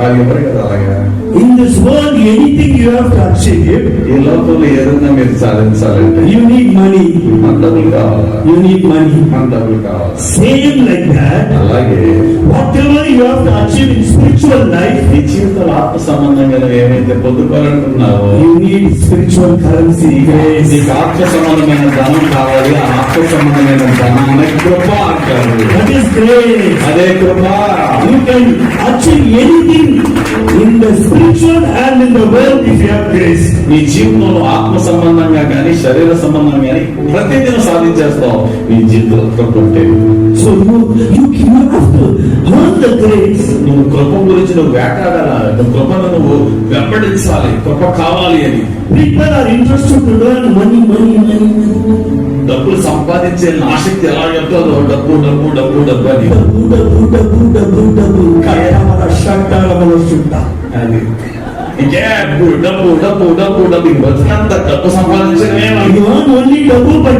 ఎవరు కదా అలాగే. In this world, anything you have to achieve, ఈ లోకంలో ఏదైనా మీరు సాధించాలంటే you need money. మన డబ్బులు కావాలి. You need money. మన డబ్బులు కావాలి. Same like that. అలాగే Whatever you have to achieve in spiritual life, ఈ జీవితంలో ఆత్మ సంబంధంగా నువ్వు ఏమైతే పొందుకోవాలనుకున్నావో, you need spiritual currency, grace. నీకు ఆత్మ సంబంధమైన ధనం కావాలి. ఆ ఆత్మ సంబంధమైన ధనాన్ని కృప అంటారు. That is grace. అదే కృప. You can achieve anything in the spiritual and in the world if you have grace. నీ జీవితంలో ఆత్మ సంబంధంగా కానీ శరీర సంబంధంగా కానీ ప్రతిదినం సాధించేస్తావు నీ జీవితంలో కృప ఉంటే. So you have to earn the grace. నువ్వు కృప గురించి నువ్వు వేటాడాలి, నువ్వు కృపను నువ్వు వెంబడించాలి, కృప కావాలి అని. People are interested to learn money. డబ్బులు సంపాదించే ఆసక్తి ఎలా చెప్తాదో, డబ్బు డబ్బు డబ్బు డబ్బు అని. అది ఇంకే డబ్బు డబ్బు డబ్బు డబ్బు బతుకంత డబ్బు సంపాదించడమే. You earn only double, but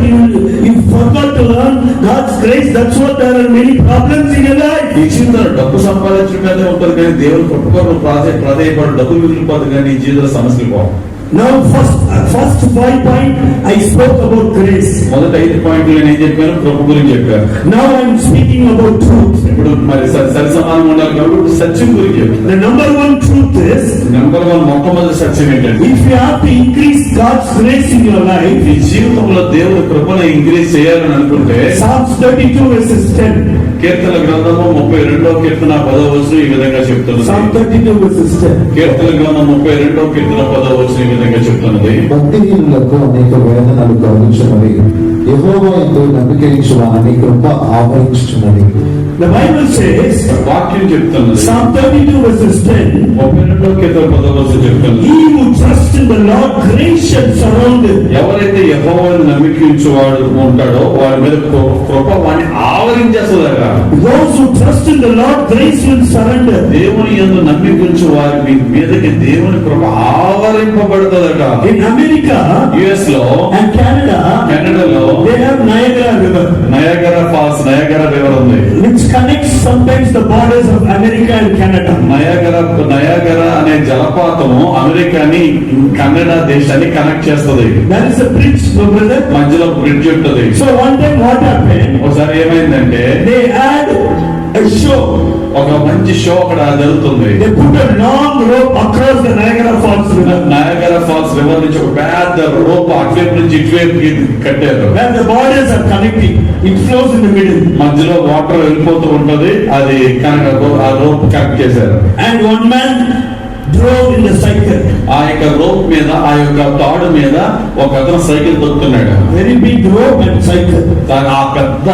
you forgot to learn God's grace. That's what there are many problems in your life. ఈ జీవితంలో డబ్బు సంపాదించడమే ఉంటుంది కానీ దేవుడు కొట్టుకోరు ప్రాధాయపడు డబ్బు మిగిలిపోతుంది కానీ ఈ జీవితంలో సమస్యలు పోవు. Now first 5 point I spoke about grace. మొదటి 5 పాయింట్లు నేను ఏం చెప్పాను, కృప గురించి చెప్పాను. Now I am speaking about truth. ఇప్పుడు మరి సరి సమానం ఉండాలి కాబట్టి సత్యం గురించి చెప్పాను. The number 1 truth is, number 1 మొట్టమొదటి సత్యం ఏంటంటే, if you have to increase God's grace in your life, ఈ జీవితంలో దేవుడి కృపను ఇంక్రీజ్ చేయాలని అనుకుంటే Psalms 32 verses 10. కీర్తన గ్రంథము 32వ కీర్తన 10వ వచనం ఈ విధంగా చెప్తున్నది. Psalm 32 verses 10. కీర్తన గ్రంథం 32వ కీర్తన 10వ వచనం ఈ విధంగా చెప్తున్నది. భక్తిహీనులకు అనేక వేదనలు కలుగుచున్నవి, యెహోవా యందు నమ్మకించు వారిని కృప ఆవరించుచున్నది. The Bible says, వాక్యం చెప్తున్నది. Psalm 32 verses 10. 32వ కీర్తన 10వ వచనం చెప్తున్నది. He who trusts in the Lord, grace shall surround him. ఎవరైతే యెహోవాను నమ్మికించువాడు ఉంటాడో వారి మీద కృప వాడిని ఆవరించేస్తుందట. Those who trust in the Lord, grace will surrender. దేవుని యందు నమ్మికించు వారి మీదకి దేవుని కృప ఆవరింపబడుతుందట. In America యుఎస్ లో and Canada, కెనడాలో they have Niagara River, Niagara falls, Niagara river ఉంది. which connects sometimes the borders of America and Canada. Niagara అనే జలపాతము అమెరికాని కెనడా దేశాన్ని కనెక్ట్ చేస్తుంది. There is a bridge, no brother. మధ్యలో bridge ఉంటుంది. So one time what happened? ఒకసారి ఏమైందంటే They had a show. ఒక మంచి షో అక్కడ జరుగుతుంది. They put a long rope across the Niagara Falls River. Niagara falls river నుంచి ఒక పెద్ద రోప్ అటువైపు నుంచి ఇటువైపుకి కట్టారు. Where the borders are connecting, it flows in the middle. మధ్యలో వాటర్ వెళ్ళిపోతూ ఉంటది, అది ఆ రోప్ కనెక్ట్ చేశారు. And one man drove in the cycle. ఆ యొక్క రోప్ మీద, ఆ యొక్క తాడు మీద ఒక అతను cycle తొక్కుతున్నాడు. Very big rope and cycle. ఆ పెద్ద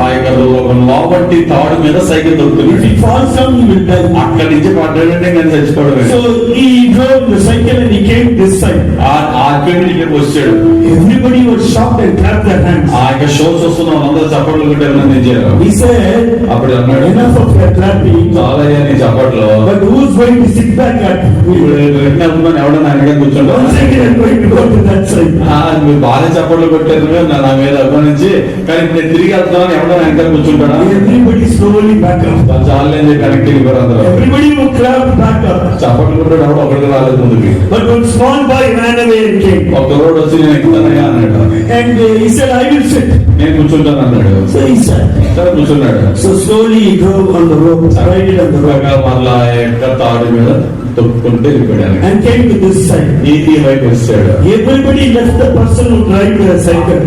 ఆ యొక్క లోపట్టి తాడు మీద cycle తొక్కుతున్నాడు. If he falls down, he will die. అక్కడి నుంచి పడ్డాడంటే నేను చచ్చిపోవడమే. So he drove the cycle and he came this side. అక్కడి నుంచి వచ్చాడు. Everybody was shocked and clapped their hands. ఆ యొక్క షోస్ వస్తున్న వాళ్ళందరూ చప్పట్లు కొట్టారు. He said, అప్పుడు అన్నాడు, enough of your clapping. చాలయ్యా నీ చప్పట్లో. But who's going to sit back at ఎవడన్నా వెనక కూర్చుంటా? one second I'm going to go to that side. మీరు బాగా చప్పట్లు కొట్టారు నా మీద అభిమానించి, కానీ నేను తిరిగి వెళ్తున్నాను, ఎవడన్నా వెనక కూర్చుంటాడా? Everybody slowly back up. చాలని కనెక్ట్ అయిపోయారు అందరూ. Everybody would clap back up. చప్పట్లు కొట్టాడు, ఎవడో ఒకరికి రాలేదు ముందుకి. But one small boy ran away and came. ఒక రోడ్ వచ్చి నేను ఎక్కుతానయ్యా అన్నాడు. And he said, I will sit. నేను కూర్చుంటాను అన్నాడు. So he sat. సరే కూర్చున్నాడు. So slowly he drove on the rope, rided on the rope. మరలా యొక్క తాడు మీద తొక్కుకుంటే వెళ్ళిపోయాడు. and came to this side. ఈ వైపు వచ్చాడు. Everybody left the person who drive the cycle.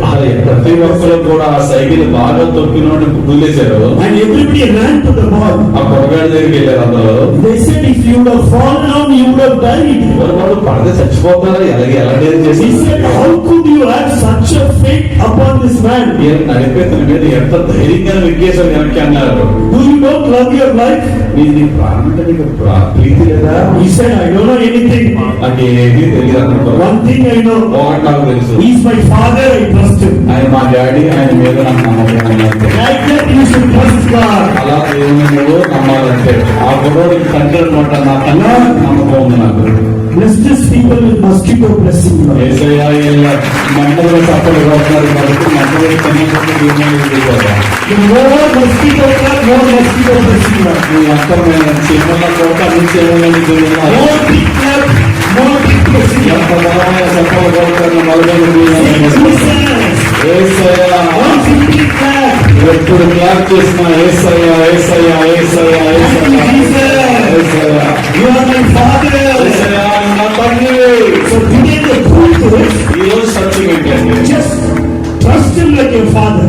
ప్రతి ఒక్కరు కూడా ఆ సైకిల్ బాగా తొక్కినోడిని వదిలేశారు. And everybody ran to the ball. ఆ పొరగాడి దగ్గరికి వెళ్ళారు అందరూ. They said if you would have fallen down, you would have died. వాడు పడితే చచ్చిపోతారా, ఎలా డేర్ చేసి. He said, how could you have such a faith upon this man? నడిపేతని మీద ఎంత ధైర్యంగా వెక్కేశారు వెనక్కి అన్నారు. Do you not love your life? నీ ప్రాణం అంటే నీకు ప్రీతి లేదా? He said, I don't know anything. నాకు ఏమీ తెలియదు అన్నారు. One thing I know. ఒకటి నాకు తెలుసు. He is my father, I trust him. ఆయన మా డాడీ, ఆయన మీద నాకు నమ్మకం ఉన్నది. Like that you should trust God. అలా దేవుని నువ్వు నమ్మాలంటే ఆ గురువుడికి తండ్రి అనమాట. నా కన్నా నమ్మకం ఉంది నాకు. Bless these people with mosquito blessing. ఏసయ్యా మమ్మల్ని తప్పలు కొడుతున్నారు కాబట్టి మమ్మల్ని కనీసం The more mosquito blood, more mosquito blessing. అంతా చిన్న కోట నుంచి More big blood, more big blessing. ఎంత బలమైన తప్పలు కొడుతున్న మొదలైన ఏసయ్యా 150 blood. ఎప్పుడు క్లాప్ చేసిన ఏసయ్యా ఏసయ్యా ఏసయ్యా ఏసయ్యా ఏసయ్యా You are my father. ఏసయ్యా నా తండ్రి. So today the truth is, ఈ రోజు సత్యం ఏంటంటే just trust him like your father.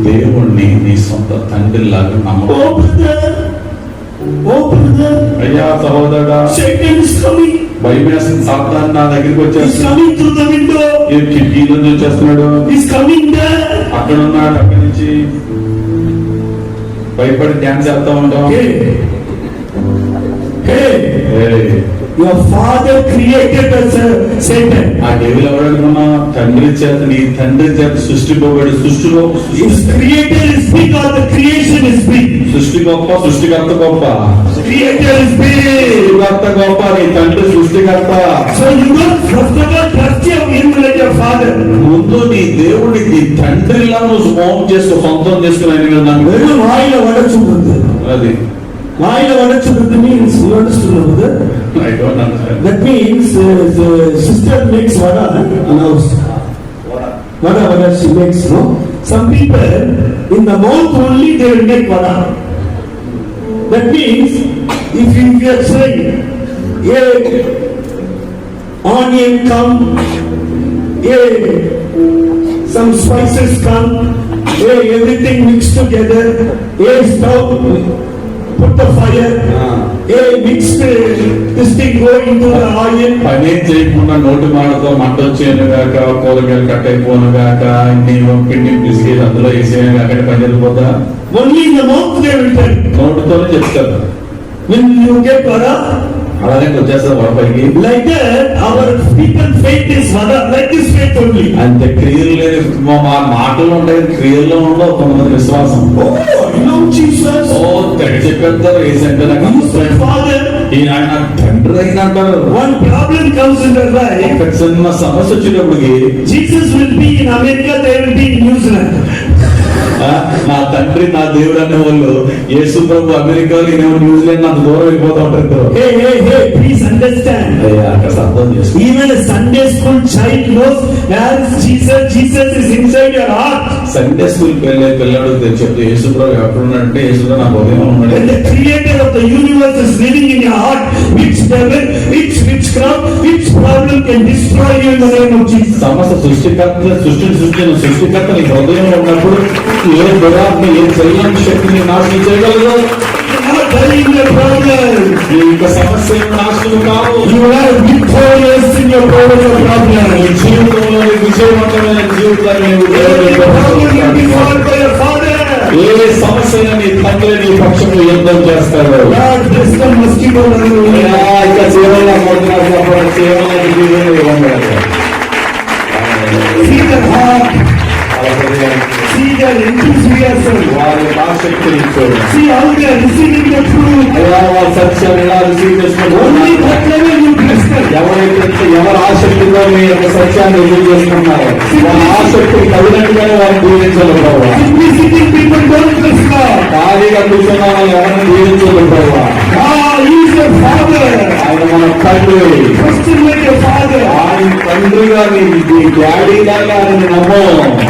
దేవుణ్ణి నీ సొంత తండ్రిలాగా నమ్మకం. Oh brother, oh brother, అయ్యా సహోదరుడా, Satan is coming. భయమేసిన సాతాను నా దగ్గరికి He's వచ్చేస్తున్నాడు. coming through the window. ఈ కిటికీ నుంచి వచ్చేస్తున్నాడు. He's coming there. అక్కడ ఉన్నాడు. అక్కడి నుంచి భయపడి డ్యాన్స్ చేస్తా ఉంటాం. Hey, hey, ఏయ్, your father created us, Satan. ఆ డెవిల్ ఎవరనుకున్నా తండ్రి చేత, నీ తండ్రి చేత సృష్టిపోబడి సృష్టిలో His creator is big or the creation is big. సృష్టి గొప్ప, సృష్టికర్త గొప్ప. Creator is big. సృష్టికర్త గొప్ప, నీ తండ్రి సృష్టికర్త. So you don't first of all trust him like your father. ముందు నీ దేవుడికి నీ తండ్రిలా నువ్వు స్మోక్ చేస్తూ సొంతం చేసుకుని వెళ్ళు వాయిల వడచుంటుంది. అది వాయిల వడచుంటుంది means you understand brother? I don't understand. That means the sister makes vada in house. Vada she makes, no? Some people in the mouth only they will make vada. That means if you are saying, yeah, onion come, yeah, some spices come, yeah, everything mixed together, yeah, stove, put the fire, yeah, mixed this thing go into the oil. పని చేయకుండా నోటి మాటతో మంట వచ్చేను గాక, కూరగాయలు cut అయిపోను గాక, పిండి బిస్కెట్ అందులో వేసేయను గాక పని వెళ్ళిపోతా. Only in the mouth they will tell. నోటితోనే చెప్తారు. When you get vada, అలాగే వచ్చేస్తారు వరపైకి. like that, our people faith is vada, like this faith only. అంతే, క్రియలు లేని మా మాటలు ఉంటాయి, క్రియల్లో ఉండవు కొంతమంది విశ్వాసం. Oh, you know Jesus? ఓ తెగ చెప్పేస్తారు ఏసంటే నాకు He is my father. ఈయన ఆయన తండ్రి అయిన అంటారు. One problem comes in their life. ఒక చిన్న సమస్య వచ్చినప్పటికి Jesus will be in America, they will be in New Zealand. నా తండ్రి నా దేవుడు అనే వాళ్ళు యేసు ప్రభు అమెరికాలో ఈయన న్యూజిలాండ్ అంత దూరం వెళ్ళిపోతా ఉంటారు. Hey, hey, hey, please understand. అక్కడ అర్థం చేసుకో. Even a Sunday school child knows where is Jesus. Jesus is inside your heart. Sunday school వెళ్ళే పిల్లడు చెప్తే యేసు ప్రభు ఎక్కడున్నాడంటే యేసు ప్రభు నా హృదయంలో When ఉన్నాడు. the creator of the universe is living in your heart, which devil, which witchcraft, which problem can destroy you in the name of Jesus? సమస్త సృష్టికర్త నీ హృదయంలో ఉన్నప్పుడు ఏ దురాత్మ ఏ చెల్లని శక్తిని నాశనం చేయగలరు. Not burying your problem. ఈ యొక్క సమస్య నాశనం కావు. You are victorious in your problem. నీ జీవితంలో విజయవంతమైన జీవితాన్ని నీవు Every problem will be solved by your father. ఏ సమస్య నీ తండ్రి నీ పక్షంలో యుద్ధం చేస్తాడు. God bless the mosquito. ఇక సేవలో See the heart. See their enthusiasm. వారి ఆసక్తిని చూడు. See how they are receiving the truth. వారి సత్యాన్ని ఎలా రిసీవ్ Only చేసుకుంటున్నారు. that level you bless them. ఎవరి ఆసక్తితో మీ యొక్క సత్యాన్ని రిసీవ్ చేసుకున్నారు వారి ఆసక్తి కలిగినట్టుగానే వారిని దీవించాలి ప్రభావ. Visiting people don't bless God. ఖాళీగా కూర్చున్న వాళ్ళని ఎవరిని దీవించాలి ప్రభావ. God is your father. ఆయన మన తండ్రి. Trust him like your father. ఆయన తండ్రిగా నీ డాడీలాగా ఆయన నమ్మో.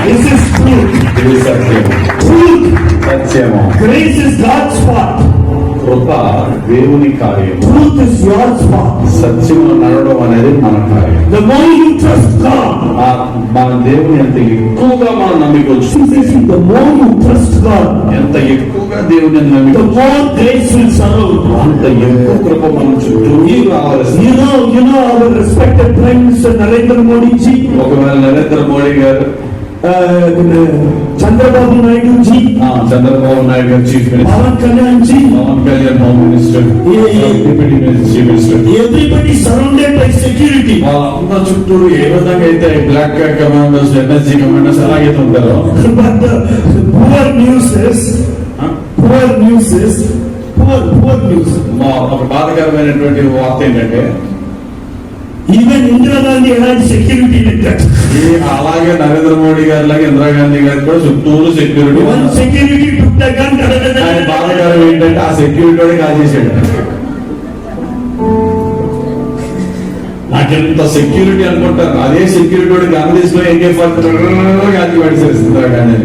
This is truth. ఇది సత్యం. Truth. సత్యము. Grace is God's part. కృప దేవుని కార్యం. Truth is your part. సత్యంలో నడవడం అనేది మన కార్యం. The more you trust God, మన దేవుని ఎంత ఎక్కువగా మనం నమ్మికొచ్చు, the more you trust God, ఎంత ఎక్కువగా దేవుని the నమ్మికొచ్చు, more grace will surround. అంత ఎక్కువ కృప మనం చుట్టూ రావాల్సింది. You know our respected Prime Minister Narendra Modi ji, ఒకవేళ నరేంద్ర మోడీ గారు, Chandrababu Naidu ji, Chandrababu Naidu garu chief minister, Pawan Kalyan ji, Pawan Kalyan home minister, deputy chief minister, everybody surrounded by security. వాళ్ళంతా చుట్టూ ఏ విధంగా అయితే బ్లాక్ కమాండర్స్, ఎన్ఎస్జీ కమాండర్స్ ఎలాగైతే ఉంటారో, But the poor news is, ఒక బాధకరమైనటువంటి వార్త ఏంటంటే, even Indira Gandhi had security with that. అలాగే నరేంద్ర మోడీ గారి లాగా ఇందిరాగాంధీ గారికి కూడా చుట్టూరు security. One security took the gun. ఆయన బాధకరం ఏంటంటే ఆ సెక్యూరిటీ కాల్చేసాడు. నాకెంత సెక్యూరిటీ అనుకుంటారు, అదే సెక్యూరిటీ గన్ తీసుకుని కాల్చి పడిసేస్తుంది Indira Gandhi.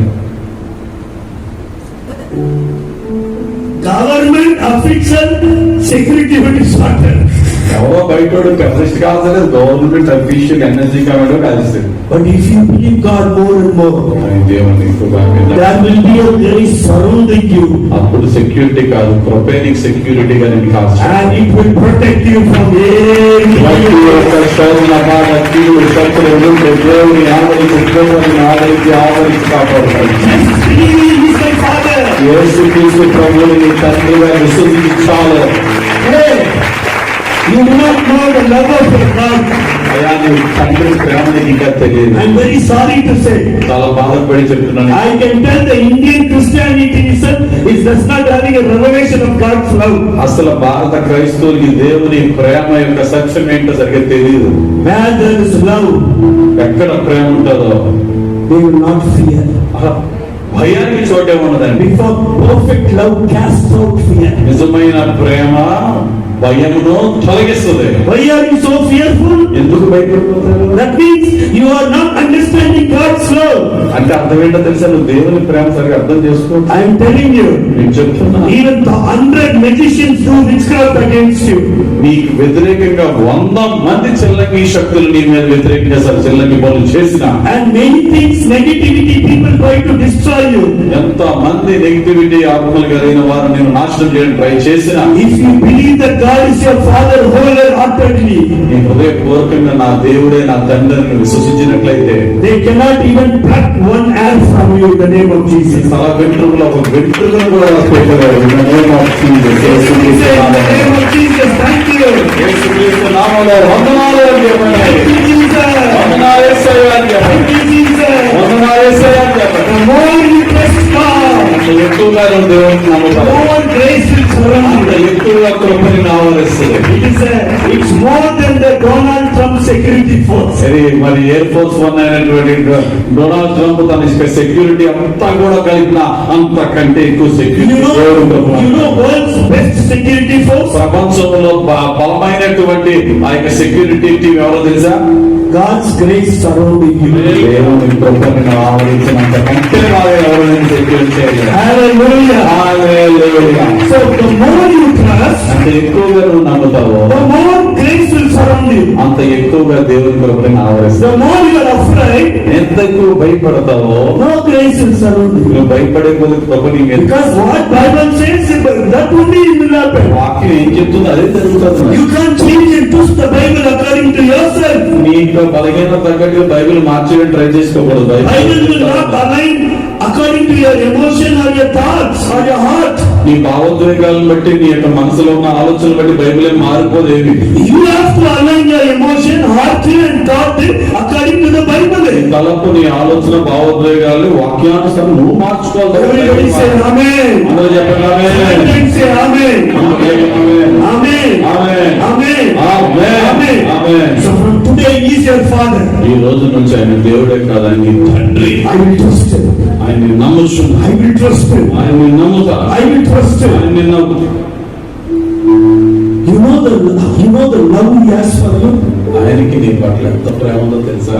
Government official security with started. ఎవరో బయట టెర్రరిస్ట్ కాల్చలేదు, గవర్నమెంట్ అఫీషియల్ ఎన్ఎస్జీ కమాండర్ కాల్చేసాడు. But if you believe God more and more, దేవుని there will be a grace surrounding you, అప్పుడు సెక్యూరిటీ కాదు, ప్రొపేనిక్ సెక్యూరిటీగా నేను కాల్చాను. and it will protect you from every శోధన, బాధ, కీడు, శత్రువులు దేవుని ఆదరించి కాపాడుతాడు. He is my Father. యేసుక్రీస్తు ప్రభువుని నీ తండ్రిగా విశ్వసించాలి. Hey, you do not know the love of God. అయా నీవు తండ్రి ప్రేమని ఇంకా తెలియదు. I am very sorry to say. చాలా బాధపడి చెప్తున్నాను. I can tell the Indian Christianity is does not having a revelation of God's love. అసలు భారత క్రైస్తవులకి దేవుని ప్రేమ యొక్క సత్యం ఏంటో సరిగ్గా తెలియదు. Where there is love, ఎక్కడ ప్రేమ ఉంటుందో they will not fear. భయానికి చోటే ఉన్నదండి. Before perfect love casts out fear. నిజమైన ప్రేమ భయమును తొలగిస్తుంది. Why are you so fearful? ఎందుకు భయపడిపోతారు? That means you are not understanding God's love. అంటే అర్థం ఏంటో తెలుసా, నువ్వు దేవుని ప్రేమ సరిగా అర్థం చేసుకో. I am telling you, నేను చెప్తున్నా, even the 100 magicians do witchcraft against you. నీకు వ్యతిరేకంగా 100 మంది చెల్లంగి శక్తులు నీ మీద వ్యతిరేకంగా చెల్లంగి పనులు చేసిన, And many things, negativity, people try to destroy you. ఎంత మంది నెగిటివిటీ ఆత్మలు కలిగిన వారు నేను నాశనం చేయడం ట్రై చేసిన, If you believe that God is your Father wholeheartedly, నీ హృదయపూర్వకంగా నా దేవుడే నా తండ్రిని విశ్వసించినట్లయితే, they cannot even pluck one hair from you in the name of Jesus. తల వెంట్రుకలో ఒక వెంట్రుకను కూడా పెట్టగలరు. In the name of Jesus. Say in the name of Jesus, thank you. యేసుక్రీస్తు నామములో వందనాలు అని చెప్పండి. Thank you, Jesus. వందనాలు యేసయ్యా అని చెప్పండి. Thank you, Jesus. వందనాలు యేసయ్యా అని చెప్పండి. The more you trust God, అంత ఎక్కువగా నువ్వు దేవుని the నమ్ముతావు, more grace will surround అంత you. ఎక్కువగా కృపని ఆవరిస్తుంది. It's more than the Donald Trump security force. మరి ఎయిర్ ఫోర్స్ వన్ అయినటువంటి డొనాల్డ్ ట్రంప్ తన సెక్యూరిటీ అంతా కూడా కలిపిన అంతకంటే ఎక్కువ security You know world's best security force? ప్రపంచంలో బలమైనటువంటి ఆ యొక్క సెక్యూరిటీ టీం ఎవరో తెలుసా? God's grace surrounding you. దేవుని కృపని ఆవరించినంత కంటే బాగా ఎవరైనా సెక్యూరిటీ చేయలేదు. Hallelujah. Hallelujah. So the more you trust, అంత ఎక్కువగా నువ్వు నమ్ముతావో the more grace will surround you. అంత ఎక్కువగా దేవుని కృపని ఆవరిస్తావు. The more you are afraid, ఎంత ఎక్కువ భయపడతావో no grace will surround you. నువ్వు భయపడే కొద్ది కృప నీ మీద. Because what Bible says, that only will happen. వాక్యం ఏం చెప్తుందో అదే జరుగుతుంది. You can't change and twist the Bible according to yourself. నీ యొక్క బలహీనత తగ్గట్టుగా బైబిల్ మార్చేయడం ట్రై చేసుకోకూడదు. Bible will not align according to your emotion or your thoughts or your heart. నీ భావోద్వేగాలను బట్టి నీ యొక్క మనసులో ఉన్న ఆలోచనలు బట్టి బైబిల్ ఏం మారిపోదేవి. You have to align your emotion, heart and thought according to the Bible. నీ తలపు, నీ ఆలోచన, భావోద్వేగాలు వాక్యానుసారం నువ్వు మార్చుకోవాలి. Everybody say amen. అందరూ చెప్పండి ఆమేన్. Everybody say amen. Amen. Amen. Amen. Amen. Amen. Amen. Amen. So from today he is your Father. ఈ రోజు నుంచి ఆయన దేవుడే కాదు, ఆయన నీ తండ్రి. I will trust him. ఆయన్ని నమ్ముచు, I will trust him. ఆయన్ని నమ్ముతా, I will trust him. ఆయన్ని నమ్ముతా. You know the love he has for you. ఆయనకి నీ పట్ల ఎంత ప్రేమ ఉందో తెలుసా?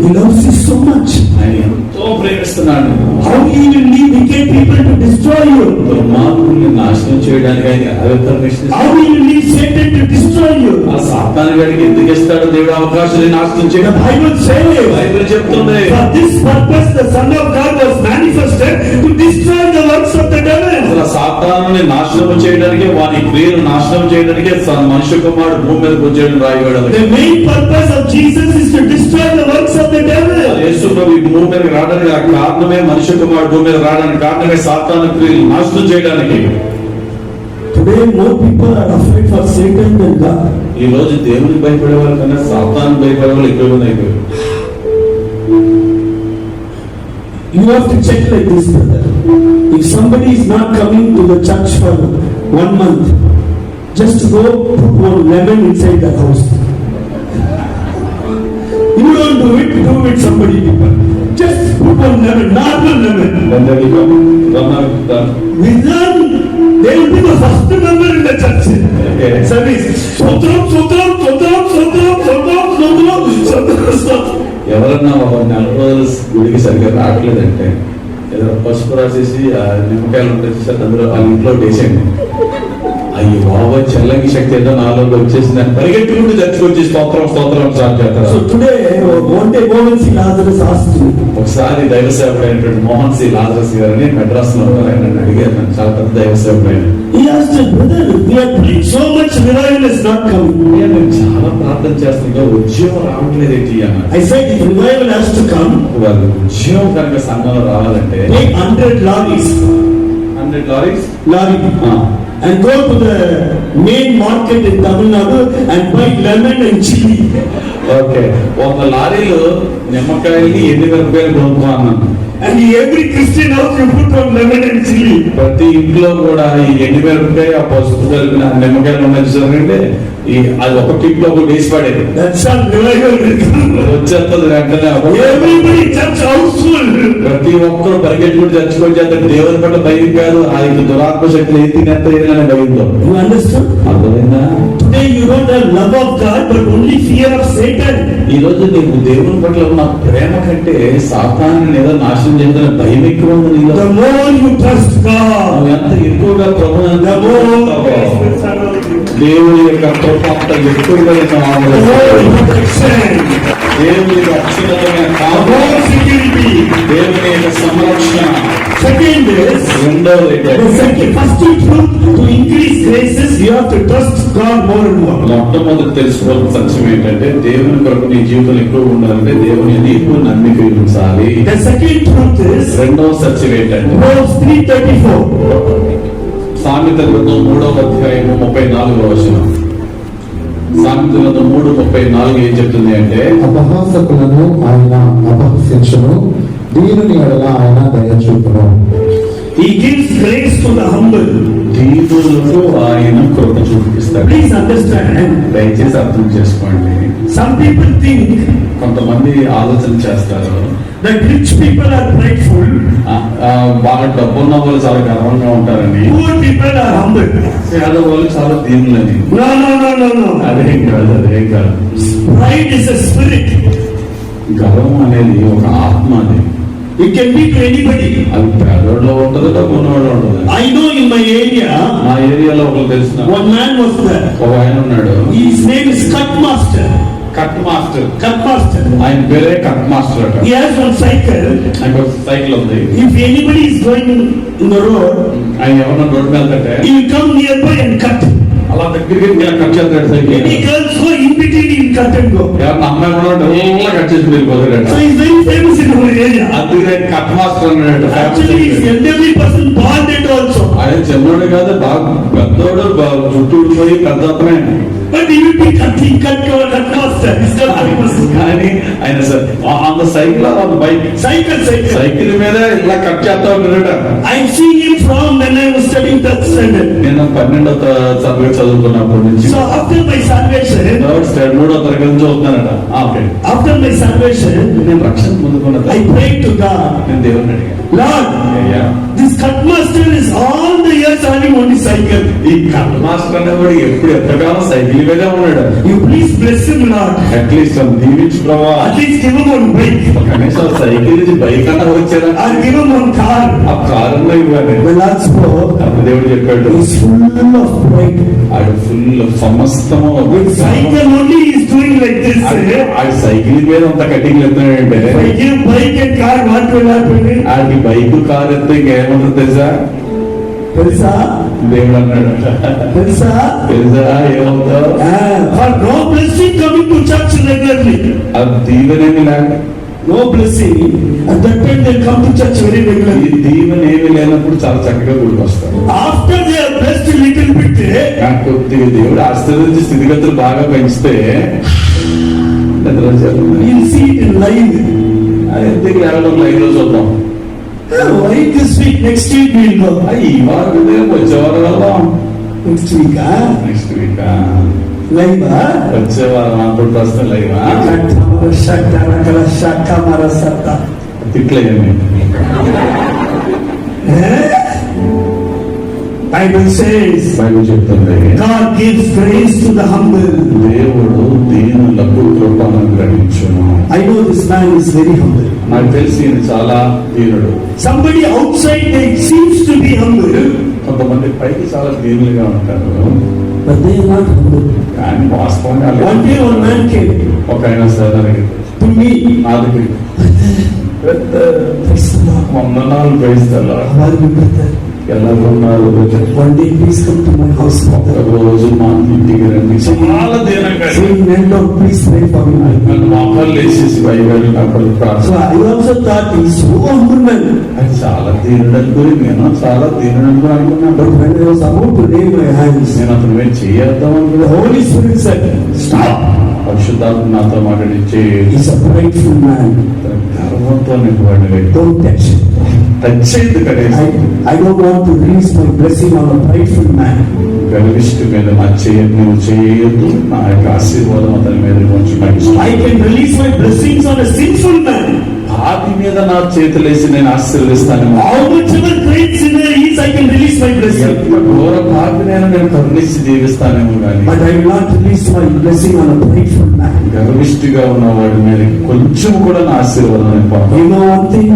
He loves you so much. ఆయన ఎంతో ప్రేమ ప్రేమిస్తున్నాడు. How he will lead wicked people to destroy you. దుర్మార్గుల్ని నాశనం చేయడానికి ఆయన ఎలా permission How he will lead Satan to destroy you. ఆ సాతాను గారికి ఎందుకు ఇస్తాడు దేవుడు అవకాశాన్ని నాశనం The చేయడం? Bible says, బైబిల్ చెప్తుంది for this purpose the Son of God was manifested to destroy the works of the devil. అసలు సాతానుని నాశనం చేయడానికి వాని క్రియలు నాశనం చేయడానికి మనుష్య కుమారుడు భూమి మీదకి వచ్చేయడం రాయబడింది. The main purpose of Jesus is to destroy the works of the devil. యేసు ప్రభు ఈ భూమి మీదకి రావడానికి ఆ కారణమే మనుష్య కుమారుడు భూమి మీద రావడానికి కారణమే సాతాను క్రియలు నాశనం చేయడానికి. Today more people are afraid for Satan than God. ఈ రోజు దేవునికి భయపడే వాళ్ళ కన్నా సాతాను భయపడే వాళ్ళు ఎక్కువ ఉన్నాయి. You have to check like this, brother. If somebody is not coming to the church for 1 month, just go put one lemon inside the house. You don't do it somebody people. Just put one lemon, normal lemon. Within, they will be the first member in the church. Okay. Service. Sotram. ఎవరన్నా ఒక 4 రోజులు గుడికి సరిగ్గా రావట్లేదంటే ఏదైనా పసుపు రాసేసి ఆ నిమ్మకాయలు ఉంటాయి అందులో వాళ్ళ ఇంట్లో వేసేయండి. అయ్యి బాబా చల్లంగి శక్తి ఏదో నాలోకి వచ్చేసింది అని పరిగెట్టుకుంటూ చర్చకొచ్చి స్తోత్రం స్టార్ట్ చేస్తారు. So today, one day Mohan C. Lazarus asked me, ఒకసారి దైవ సేవకుడు అయినటువంటి మోహన్ సి లాజరస్ గారిని మెడ్రాస్ లో ఆయన అడిగారు. నన్ను చాలా పెద్ద దైవ సేవకుడు ఆయన. he asked me, brother, we are praying so much, revival is not coming. నేను చాలా ప్రార్థన చేస్తుంటే ఉద్యోగం రావట్లేదు ఏంటి అన్నారు. I said, if revival has to come, వాళ్ళు ఉద్యోగం కనుక సంఘంలో రావాలంటే take 100 lorries, 100 lorries lorry, and go to the main market in Tamil Nadu and buy lemon and chili. Okay 100 లారీలు నిమ్మకాయల్ని 8 రూపాయలు కొనుక్కో అన్నాను. And in every Christian house you put one lemon and chili. ప్రతి ఇంట్లో కూడా ఈ 8 రూపాయ ఆ పసుపు కలిపిన నిమ్మకాయలు ఉన్నాయి చూసారంటే అది ఒక కిట్లో ఒక వేసి పడేది. That's how revival will come. వచ్చేస్తుంది వెంటనే Everybody church house full. ప్రతి ఒక్కరు పరిగెట్టుకుంటూ చచ్చిపోతే దేవుని పట్ల భయం కాదు, ఆ యొక్క దురాత్మ శక్తులు ఏ తినేస్తే ఏదైనా భయంతో. You understand? అర్థమైందా? Today you don't have love of God but only fear of Satan. ఈ రోజు నీకు దేవుని పట్ల ఉన్న ప్రేమ కంటే సాతానుని ఏదో నాశనం చేయాలని భయం ఎక్కువ ఉంది నీలో. The more you trust God, నువ్వు ఎంత ఎక్కువగా ప్రభువుని the more నమ్ముతావో, grace will surround you. దేవుని యొక్క కృప అంత ఎక్కువగా నిన్ను The more ఆవరిస్తుంది. protection, దేవుని యొక్క అక్షరమైన the కాపు, more security. దేవుని యొక్క సంరక్షణ. Second is, రెండవది first truth, to increase graces, you have to trust God more and more. మొట్టమొదటి తెలుసుకోవాల్సిన సత్యం ఏంటంటే దేవుని కొరకు నీ జీవితం ఎక్కువ ఉండాలంటే దేవుని యందు ఎక్కువ నమ్మిక ఉంచాలి. The second truth is, రెండవ సత్యం ఏంటంటే Proverbs 3:34. సామెత గ్రంథం 3వ అధ్యాయం 34వ వచనం. సామెత గ్రంథం 3:34 ఏం చెప్తుంది అంటే అపహాసకులను ఆయన అపహసించును, దీనుని ఎడల ఆయన దయ చూపును. He gives grace to the humble. దీనులకు ఆయన కృప చూపిస్తాడు. Please understand. దయచేసి అర్థం చేసుకోండి. Some people think కొంతమంది ఆలోచన చేస్తారు that rich people are prideful, బాగా డబ్బున్న వాళ్ళు చాలా గర్వంగా ఉంటారని, poor people are humble. పేదవాళ్ళు చాలా దీనులని. No. అదేం కాదు. Pride is a spirit. గర్వం అనేది ఒక ఆత్మ. అది It can be to anybody. అది పేదవాళ్ళు ఉంటుంది, డబ్బున్నవాళ్ళు ఉంటుంది. I know in my area, మా ఏరియాలో ఒకరు తెలిసిన one man was there. ఒక ఆయన ఉన్నాడు. His name is Cut Master. Cut master. Cut Master. ఆయన పేరే కట్ మాస్టర్ అట. He has one cycle. ఆయనకు ఒక సైకిల్ ఉంది. If anybody is going in the road, ఆయన ఎవరన్నా రోడ్డు మీద వెళ్తుంటే he will come nearby and cut. అలా దగ్గరికి ఇలా కట్ చేస్తాడు cycle. Any girls go in between, he will cut and go. ఎవరన్నా అమ్మాయి కూడా ఉంటే ఇలా కట్ చేసి వెళ్ళిపోతాడట. So he is very famous in our area. అందుకే కట్ మాస్టర్ అన్నాడు. Actually, he is elderly person, born dead also. ఆయన చిన్నోడు కాదు, బాగా పెద్దోడు, చుట్టూ పోయి పెద్ద అతనే. But he will be cutting, cut master. He's not famous. కానీ ఆయన on the cycle on the bike, Cycle. Cycle మీద ఇలా కట్ చేస్తా ఉంటాడట. I see him from when I was studying third standard. నేను 12వ తరగతి చదువుకున్నప్పటి నుంచి So after my salvation, 3వ తరగతి నుంచి చదువుతున్నానట. ఓకే, after my salvation, నేను రక్షణ పొందుకున్న I prayed to God, నేను దేవుని అడిగాను, Lord, అయ్యా this cut master is all the years having only cycle. ఈ కర్ణ మాస్టర్ అనేవాడు ఎప్పుడు ఎంతకాలం సైకిల్ మీదే ఉన్నాడు. You please bless him, Lord. At least దీవించు ప్రభా, At least give him one bike. కనీసం సైకిల్ నుంచి బైక్ అన్నా వచ్చారా, Or give him one car. ఆ కారులో ఇవ్వాలి. The Lord spoke. దేవుడు చెప్పాడు, He's full of pride. ఆడు ఫుల్ సమస్తము With cycle only he is doing like this. ఆ సైకిల్ మీద అంత cutting ఎత్తాడంటే, If I give bike and car, what will happen? ఆడికి బైక్ కారు ఎత్తే ఇంకేముంటుంది తెలుసా? తెలుసా? దేవుడు అన్నాడు, తెలుసా? తెలుసా ఏమవుతావు? For no blessing coming to church regularly. అది దీవెనేమి లేక, No blessing. At that time they come to church very ఈ regularly. దీవెన ఏమి లేనప్పుడు చాలా చక్కగా గుడికొస్తారు. After they are blessed a little bit, నాకు కొద్దిగా దేవుడు ఆశీర్వదించి స్థితిగతులు బాగా పెంచితే నిద్ర వచ్చేస్తుంది. we'll see it in live. ఎందుకు లేవడం లైవ్ లో చూద్దాం. Why this week? Next week we'll go. ఈ వారం ఉదయం వచ్చే వారం వెళ్దాం. Next week, next week live, వచ్చే వారం అప్పుడు ప్రస్తుతం లైవ్ తిట్లేయండి. Bible says, బైబిల్ చెప్తుంది, God gives grace to the humble. దేవుడు దీనులకు కృపను గ్రహించును. I know this man is very humble. నాకు తెలిసి ఈయన చాలా దీనుడు. Somebody outside they seems to be humble, కొంతమంది పైకి చాలా దీనులుగా ఉంటారు, but they are not humble. కానీ వాస్తవంగా One day one man came ఒక ఆయన సరే to me. నా దగ్గరికి పెద్ద Praise the Lord. వందనాలు వేయిస్తారు. How are you, brother? ఎలా ఉన్నారు? One day please come to my house, brother. ఒక రోజు మా ఇంటికి రండి. చాలా దీనంగా Saying, "Man, Lord, please pray for me." నన్ను మొక్కలు వేసేసి బైబిల్ అక్కడ So ప్రార్థన. I also thought he's so humble man. అది చాలా దీనుడు అనుకుని నేను చాలా దీనుడు అనుకున్నాను. But when I was about to lay my hands, నేను అతను మీద చేద్దాం the అనుకున్నా. Holy Spirit said, "Stop." పరిశుద్ధాత్మ నాతో మాట్లాడి He's a prideful man. గర్వంతో నింపబడిన వ్యక్తి. Don't touch him. టచ్ చేయదు కనీసం. I don't want to release my blessing on a prideful man. గర్విష్ఠు మీద నా నువ్వు చేయొద్దు, నా యొక్క ఆశీర్వాదం అతని మీద కొంచెం నాకు ఇష్టం. I can release my blessings on a sinful man. పాపి మీద నా చేతులేసి నేను ఆశీర్వదిస్తాను. How much of a great sinner he is, I can release my blessing. ఎంత ఘోర పాపినైనా నేను కరుణించి జీవిస్తానేమో కానీ But I will not release my blessing on a prideful man. గర్విష్ఠిగా ఉన్న వాడి మీద కొంచెం కూడా నా ఆశీర్వాదం నేను పంపాను. You know one thing?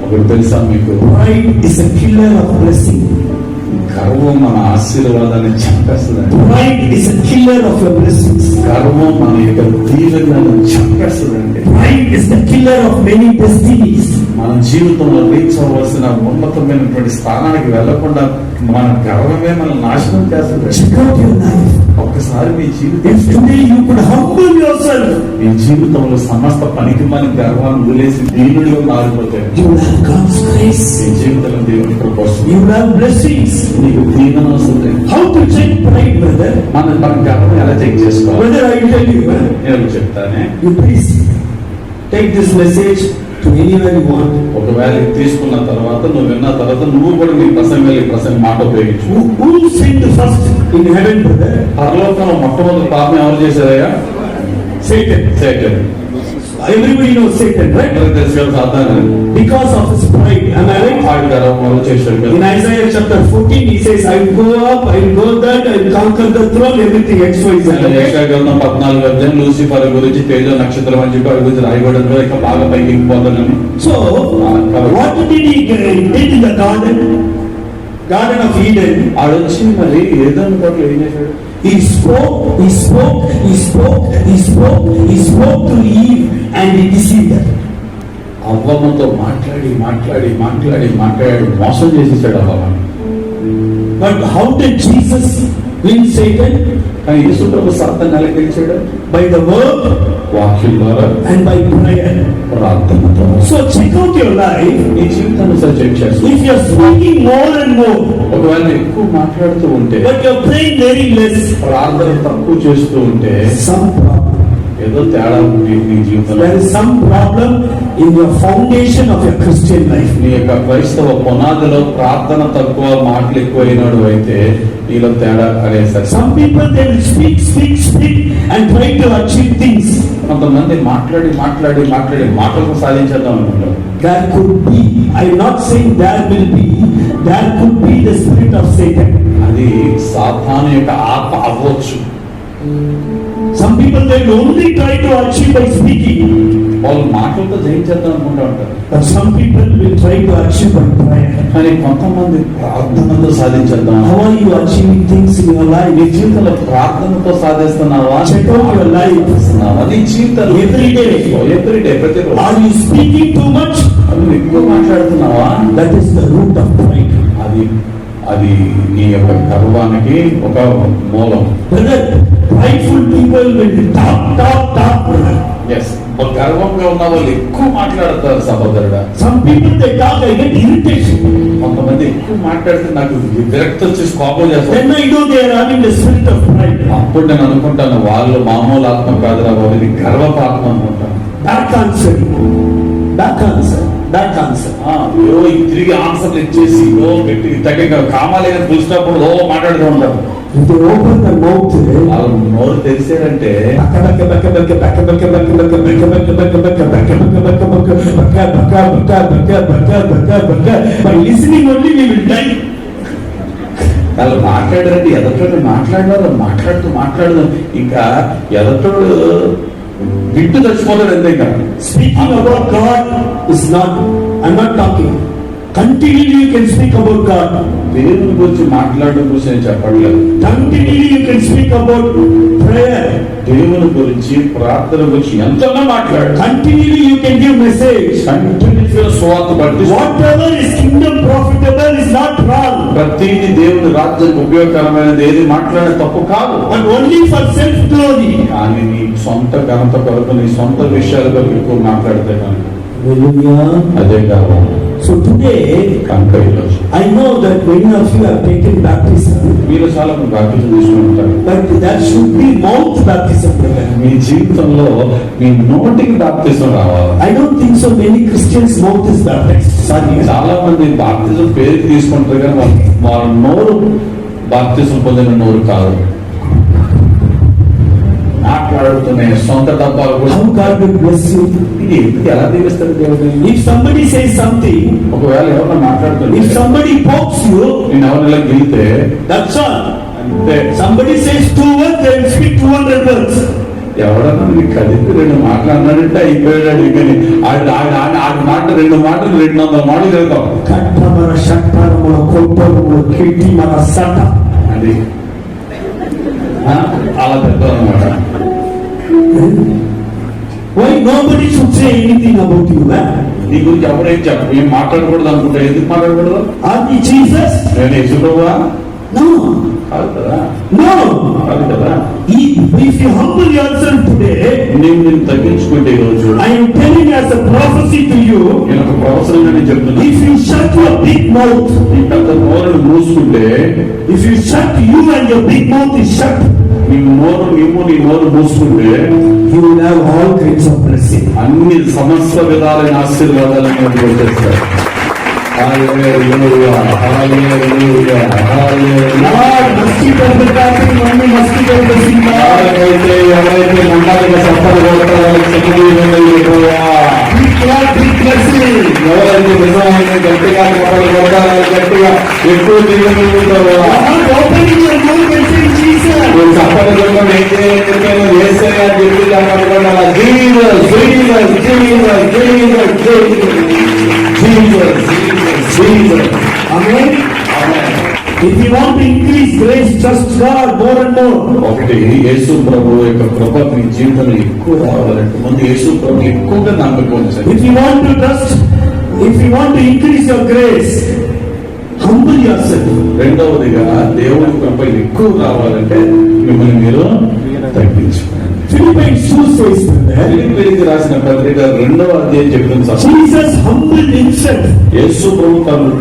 ఒకటి తెలుసా మీకు? Pride is a killer of blessing. గర్వం మన ఆశీర్వాదాన్ని చంపేస్తుందండి. Pride is a killer of your blessings. గర్వం మన యొక్క దీవెనలను చంపేస్తుందండి. Pride is the killer of many destinies. మన జీవితంలో రీచ్ అవ్వాల్సిన ఉన్నతమైనటువంటి స్థానానికి వెళ్లకుండా మన గర్వమే మన నాశనం చేస్తుంది. Check out your life. ఒక్కసారి మీ If జీవితం today you could humble yourself, మీ జీవితంలో సమస్త పనికి మన గర్వాన్ని వదిలేసి దీనుడిగా మారిపోతే you will have God's grace. మీ జీవితంలో దేవుని కృప వస్తుంది. You will have blessings. నీకు దీవెన వస్తుంది. How to check pride, brother? మన గర్వం ఎలా చెక్ చేసుకోవాలి? Brother, I will tell you. నేను చెప్తానే. You please take this message to anywhere you want. ఒకవేళ ఇది తీసుకున్న తర్వాత నువ్వు విన్న తర్వాత నువ్వు కూడా నీ ప్రసంగం మాట ఉపయోగించు. Who sinned first in heaven, brother? పరలోకంలో మొట్టమొదటి పాపం ఎవరు చేశారయ్యా? Satan. Satan. Everybody knows Satan, right? అందరికీ తెలుసు కదా సాతాను. Because of his pride. Am I right? ఆడి గర్వం వల్ల చేశాడు In కదా. Isaiah chapter 14, he says, "I will go up, I will go that, I will conquer the throne, everything X, Y, Z." యెషయా గ్రంథం 14 లూసిఫర్ గురించి తేజో నక్షత్రం అని చెప్పి వాడి గురించి రాయబడింది కదా, ఇంకా బాగా పైకి ఎక్కిపోతానని. So, what did he did in the garden? Garden of Eden. ఆడొచ్చి మరి ఏదైనా పట్ల ఏం చేశాడు? He spoke to Eve and he deceived her. అవ్వమ్మతో మాట్లాడి మోసం చేసేసాడు అవ్వమ్మని. But how did Jesus win Satan? కానీ యేసు ప్రభు సాతాన్ని ఎలా గెలిచాడు? By the word వాక్యం ద్వారా, and by prayer. ప్రార్థనతో. So check out your life. నీ జీవితాన్ని ఒకసారి చెక్ చేసుకో. If you are speaking more and more, ఒకవేళ ఎక్కువ మాట్లాడుతూ ఉంటే, but you are praying very less, ప్రార్థన తక్కువ చేస్తూ ఉంటే some problem. ఏదో తేడా ఉంది నీ జీవితంలో. There is some problem in your foundation of your Christian life. నీ యొక్క క్రైస్తవ పునాదిలో ప్రార్థన తక్కువ, మాటలు ఎక్కువ అయినాడు అయితే నీలో తేడా అనేసరి. Some people, they will speak and try to achieve things. కొంతమంది మాట్లాడి మాటలు సాధించేద్దాం అనుకుంటారు. There could be, I am not saying there will be, There could be the spirit of Satan. అది సాతాను యొక్క ఆత్మ అవ్వచ్చు. Some people, they will only try to achieve by speaking. వాళ్ళు మాటలతో జయించేద్దాం అనుకుంటా ఉంటారు. But some people will try to achieve by prayer. కానీ కొంతమంది ప్రార్థనతో సాధించేద్దాం. How are you achieving things in your life? నీ జీవితంలో ప్రార్థనతో సాధిస్తున్నావా? Check out your life. నీ జీవితంలో Every day. ప్రతిరోజు Are you speaking too much? నువ్వు ఎక్కువ మాట్లాడుతున్నావా? That is the root of pride. అది నీ యొక్క గర్వానికి ఒక మూలం. Brother, prideful people will talk, brother. Yes, గర్వంగా ఉన్న వాళ్ళు ఎక్కువ మాట్లాడతారు సహోదరుడా. Some people, they talk, I get irritation. కొంతమంది ఎక్కువ మాట్లాడితే నాకు విరక్తి వచ్చేసి కోపం చేస్తారు. Then I know they are having the spirit of pride. అప్పుడు నేను అనుకుంటాను వాళ్ళు మామూలు ఆత్మ కాదురా బాబు, ఇది గర్వపు ఆత్మ అనుకుంటాను. Back answer. తిరిగి ఆన్సర్లు ఇచ్చేసి పెట్టి తగ్గ కామాలేని పిలిచినప్పుడు మాట్లాడుతూ ఉంటారు. If they open the mouth, వాళ్ళు నోరు తెరిచారంటే by listening only we will die. వాళ్ళు మాట్లాడారంటే ఎదటోడు మాట్లాడారు, మాట్లాడుతూ ఇంకా ఎదటోడు వింటూ చచ్చిపోతాడు అంతే. ఇంకా Speaking about God is not, I'm not talking. Continually you can speak about God. దేవుని గురించి మాట్లాడడం గురించి నేను చెప్పట్లేదు. Continually you can speak about prayer. దేవుని గురించి ప్రార్థన గురించి ఎంతగా మాట్లాడు. Continually you can give message. కంటిన్యూస్గా సువార్త బట్టి Whatever is kingdom profitable is not wrong. ప్రతిదీ దేవుని రాజ్యానికి ఉపయోగకరమైనది ఏది మాట్లాడే తప్పు కాదు. But only for self glory. కానీ నీ సొంత ఘనత కొరకు, నీ సొంత విషయాల కొరకు ఎక్కువ మాట్లాడితే కనుక అదే గర్వం. So today, I know that many of you have taken baptism. మీరు చాలా బాప్తిజం తీసుకుంటారు. But that should be mouth baptism. మీ జీవితంలో మీ నోటికి బాప్తిజం రావాలి. I don't think so many Christians mouth is baptized. చాలా మంది బాప్తిజం పేరు తీసుకుంటారు కానీ వారి నోరు బాప్తిజం పొందిన నోరు కాదు. మాట్లాడుతున్నాయి సొంత డబ్బాలు కూడా. How God will bless you. ఇది ఎలా దీవిస్తారు దేవుడు? If somebody says something, ఒకవేళ ఎవరన్నా మాట్లాడుతుంది, if somebody pokes you, నేను ఎవరిలా గెలితే that's all. అంతే. Somebody says 2 words, they will speak 200 words. ఎవడన్నా నీకు కలిపి 2 మాటలు అన్నాడంటే అయిపోయాడు. కానీ ఆడి మాట 2 మాటలు 200 మాటలు చదువుతాం. కట్టమర షట్టమర కొట్టమర కిట్టి మన సట అది అలా చెప్తారు అనమాట. Why nobody should say anything about you, man? నీ గురించి ఎవరైతే ఏం మాట్లాడకూడదు అనుకుంటా. ఎందుకు మాట్లాడకూడదు? Are you Jesus? నేను యేసుప్రభువా? No. కాదు కదా. No. కాదు కదా. If you humble yourself today, నేను తగ్గించుకుంటే ఈరోజు I am telling as a prophecy to you, నేను ఒక ప్రొఫెసర్గా నేను చెప్తున్నా. if you shut your big mouth, ఈ పెద్ద నోరును మూసుకుంటే, if you shut you and your big mouth is shut, నీ నోరు మూసుకుంటే you will have all kinds of blessing. అన్ని సమస్త విధాలైన ఆశీర్వాదాలను వచ్చేస్తాయి. హల్లెలూయా, హల్లెలూయా, హల్లెలూయా. ఎవరైతే మండలిగా సంపద కొడతారో ఎవరైతే నిజమైన గట్టిగా కప్పలు కొడతారో గట్టిగా ఎక్కువ తిరుగుతుంటారో సంపద కొట్టడం అయితే ఏసయ్య గట్టిగా పట్టుకోవాలి. Jesus Jesus Jesus Jesus Jesus Jesus. Amen. If you want to increase grace, trust God more and more. ఒకటి యేసు ప్రభు యొక్క కృప మీ జీవితంలో ఎక్కువ రావాలంటే ముందు యేసు ప్రభు ఎక్కువగా నమ్మకం ఉంచండి. If you want to trust, if you want to increase your grace, humble yourself. రెండవదిగా దేవుని కృప ఎక్కువ రావాలంటే మిమ్మల్ని మీరు తగ్గించుకోండి. Philippians 2 says that ఫిలిప్పీయులకు రాసిన పత్రిక 2వ అధ్యాయం చెప్తుంది. Jesus humbled himself. యేసు ప్రభు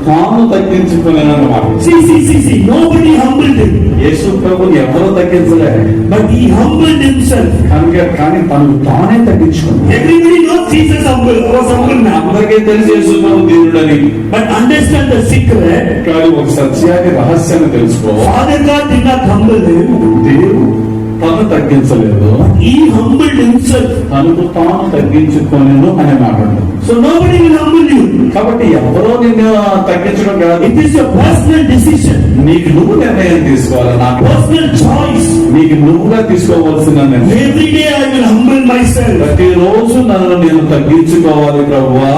తాను తగ్గించుకునేనన్నమాట. See, nobody humbled him, యేసు ప్రభుని ఎవరు తగ్గించలే, but he humbled himself. కానీ తను తానే తగ్గించుకున్నాడు. Everybody knows Jesus was humble man, అందరికీ తెలిసి యేసు ప్రభు దీనుడని. but understand the secret. కానీ ఒక సత్యాన్ని రహస్యాన్ని తెలుసుకో. Father God did not humble him, దేవుడు తను తగ్గించలేదు, he humbled himself. తనకు తాను తగ్గించుకోలేను అనే మాట. So nobody will humble you. కాబట్టి ఎవరో నేను తగ్గించడం కాదు. It is your personal decision, నీకు నువ్వు నిర్ణయం తీసుకోవాలి. నాకు personal choice. నీకు నువ్వుగా తీసుకోవాల్సిన నిర్ణయం. Every day I will humble myself. ప్రతిరోజు నన్ను నేను తగ్గించుకోవాలి ప్రభువా.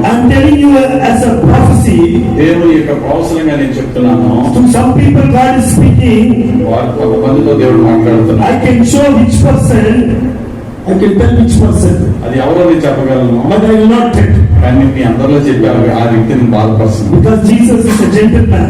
I'm telling you as a prophecy. దేవుని యొక్క ప్రవచనంగా నేను చెప్తున్నాను. To some people God is speaking. వారు కొంతమందితో దేవుడు మాట్లాడుతున్నాడు. I can show which person, I can tell which person, అది ఎవరో నేను చెప్పగలను, but I will not tell, కానీ మీ అందరిలో చెప్పారు ఆ వ్యక్తిని బాధపరుస్తుంది. because Jesus is a gentleman.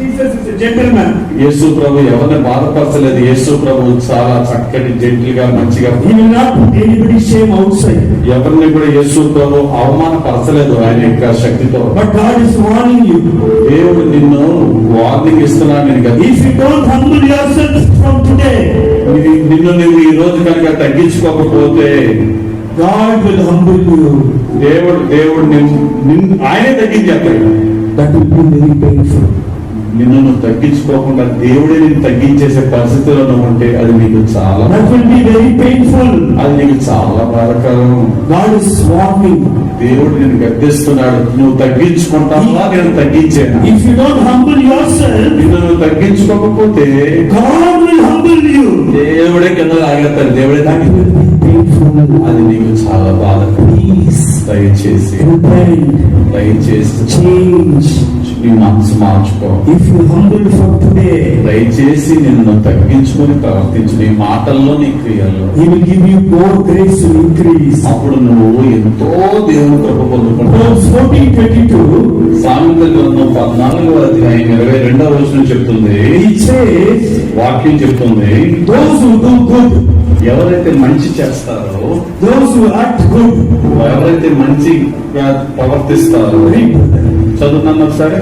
Jesus is a gentleman. యేసు ప్రభు ఎవరిని బాధపరచలేదు. యేసు ప్రభు చాలా చక్కటి జెంటిల్ గా మంచిగా He will not put anybody's shame outside. ఎవరిని కూడా యేసు ప్రభు అవమానపరచలేదు ఆయన యొక్క శక్తితో. But God is warning you. దేవుడు నిన్ను వార్నింగ్ ఇస్తున్నాడు. నేను కదా, If you don't humble yourself from today, నిన్ను నువ్వు ఈ రోజు కనుక తగ్గించుకోకపోతే God will humble you. దేవుడు ఆయనే తగ్గించేస్తాడు. That will be very painful. నిన్ను నువ్వు తగ్గించుకోకుండా దేవుడే నిన్ను తగ్గించేసే పరిస్థితిలో నువ్వు ఉంటే అది నీకు చాలా, That will be very painful. అది నీకు చాలా బాధకరం. God is warning. దేవుడు నిన్ను గద్దిస్తున్నాడు. నువ్వు తగ్గించుకుంటావా, నేను తగ్గించాను. If you don't humble yourself, నిన్ను నువ్వు తగ్గించుకోకపోతే God will humble you. దేవుడే కింద ఆగేస్తాడు. దేవుడే That will be painful. అది నీకు చాలా బాధకరం. Please దయచేసి change. నీ మనసు మార్చుకో. If you humble from today, దయచేసి నిన్ను తగ్గించుకొని ప్రవర్తించు. నీ మాటల్లో, నీ క్రియల్లో. He will give you more grace to increase. అప్పుడు నువ్వు ఎంతో దేవుని కృప పొందుకుంటావు. Proverbs 14:22. సామెతల గ్రంథం 14:22 చెప్తుంది. It says, వాక్యం చెప్తుంది, those who do good, ఎవరైతే మంచి చేస్తారో, those who act good, ఎవరైతే మంచిగా ప్రవర్తిస్తారో. చదువుతాను ఒకసారి.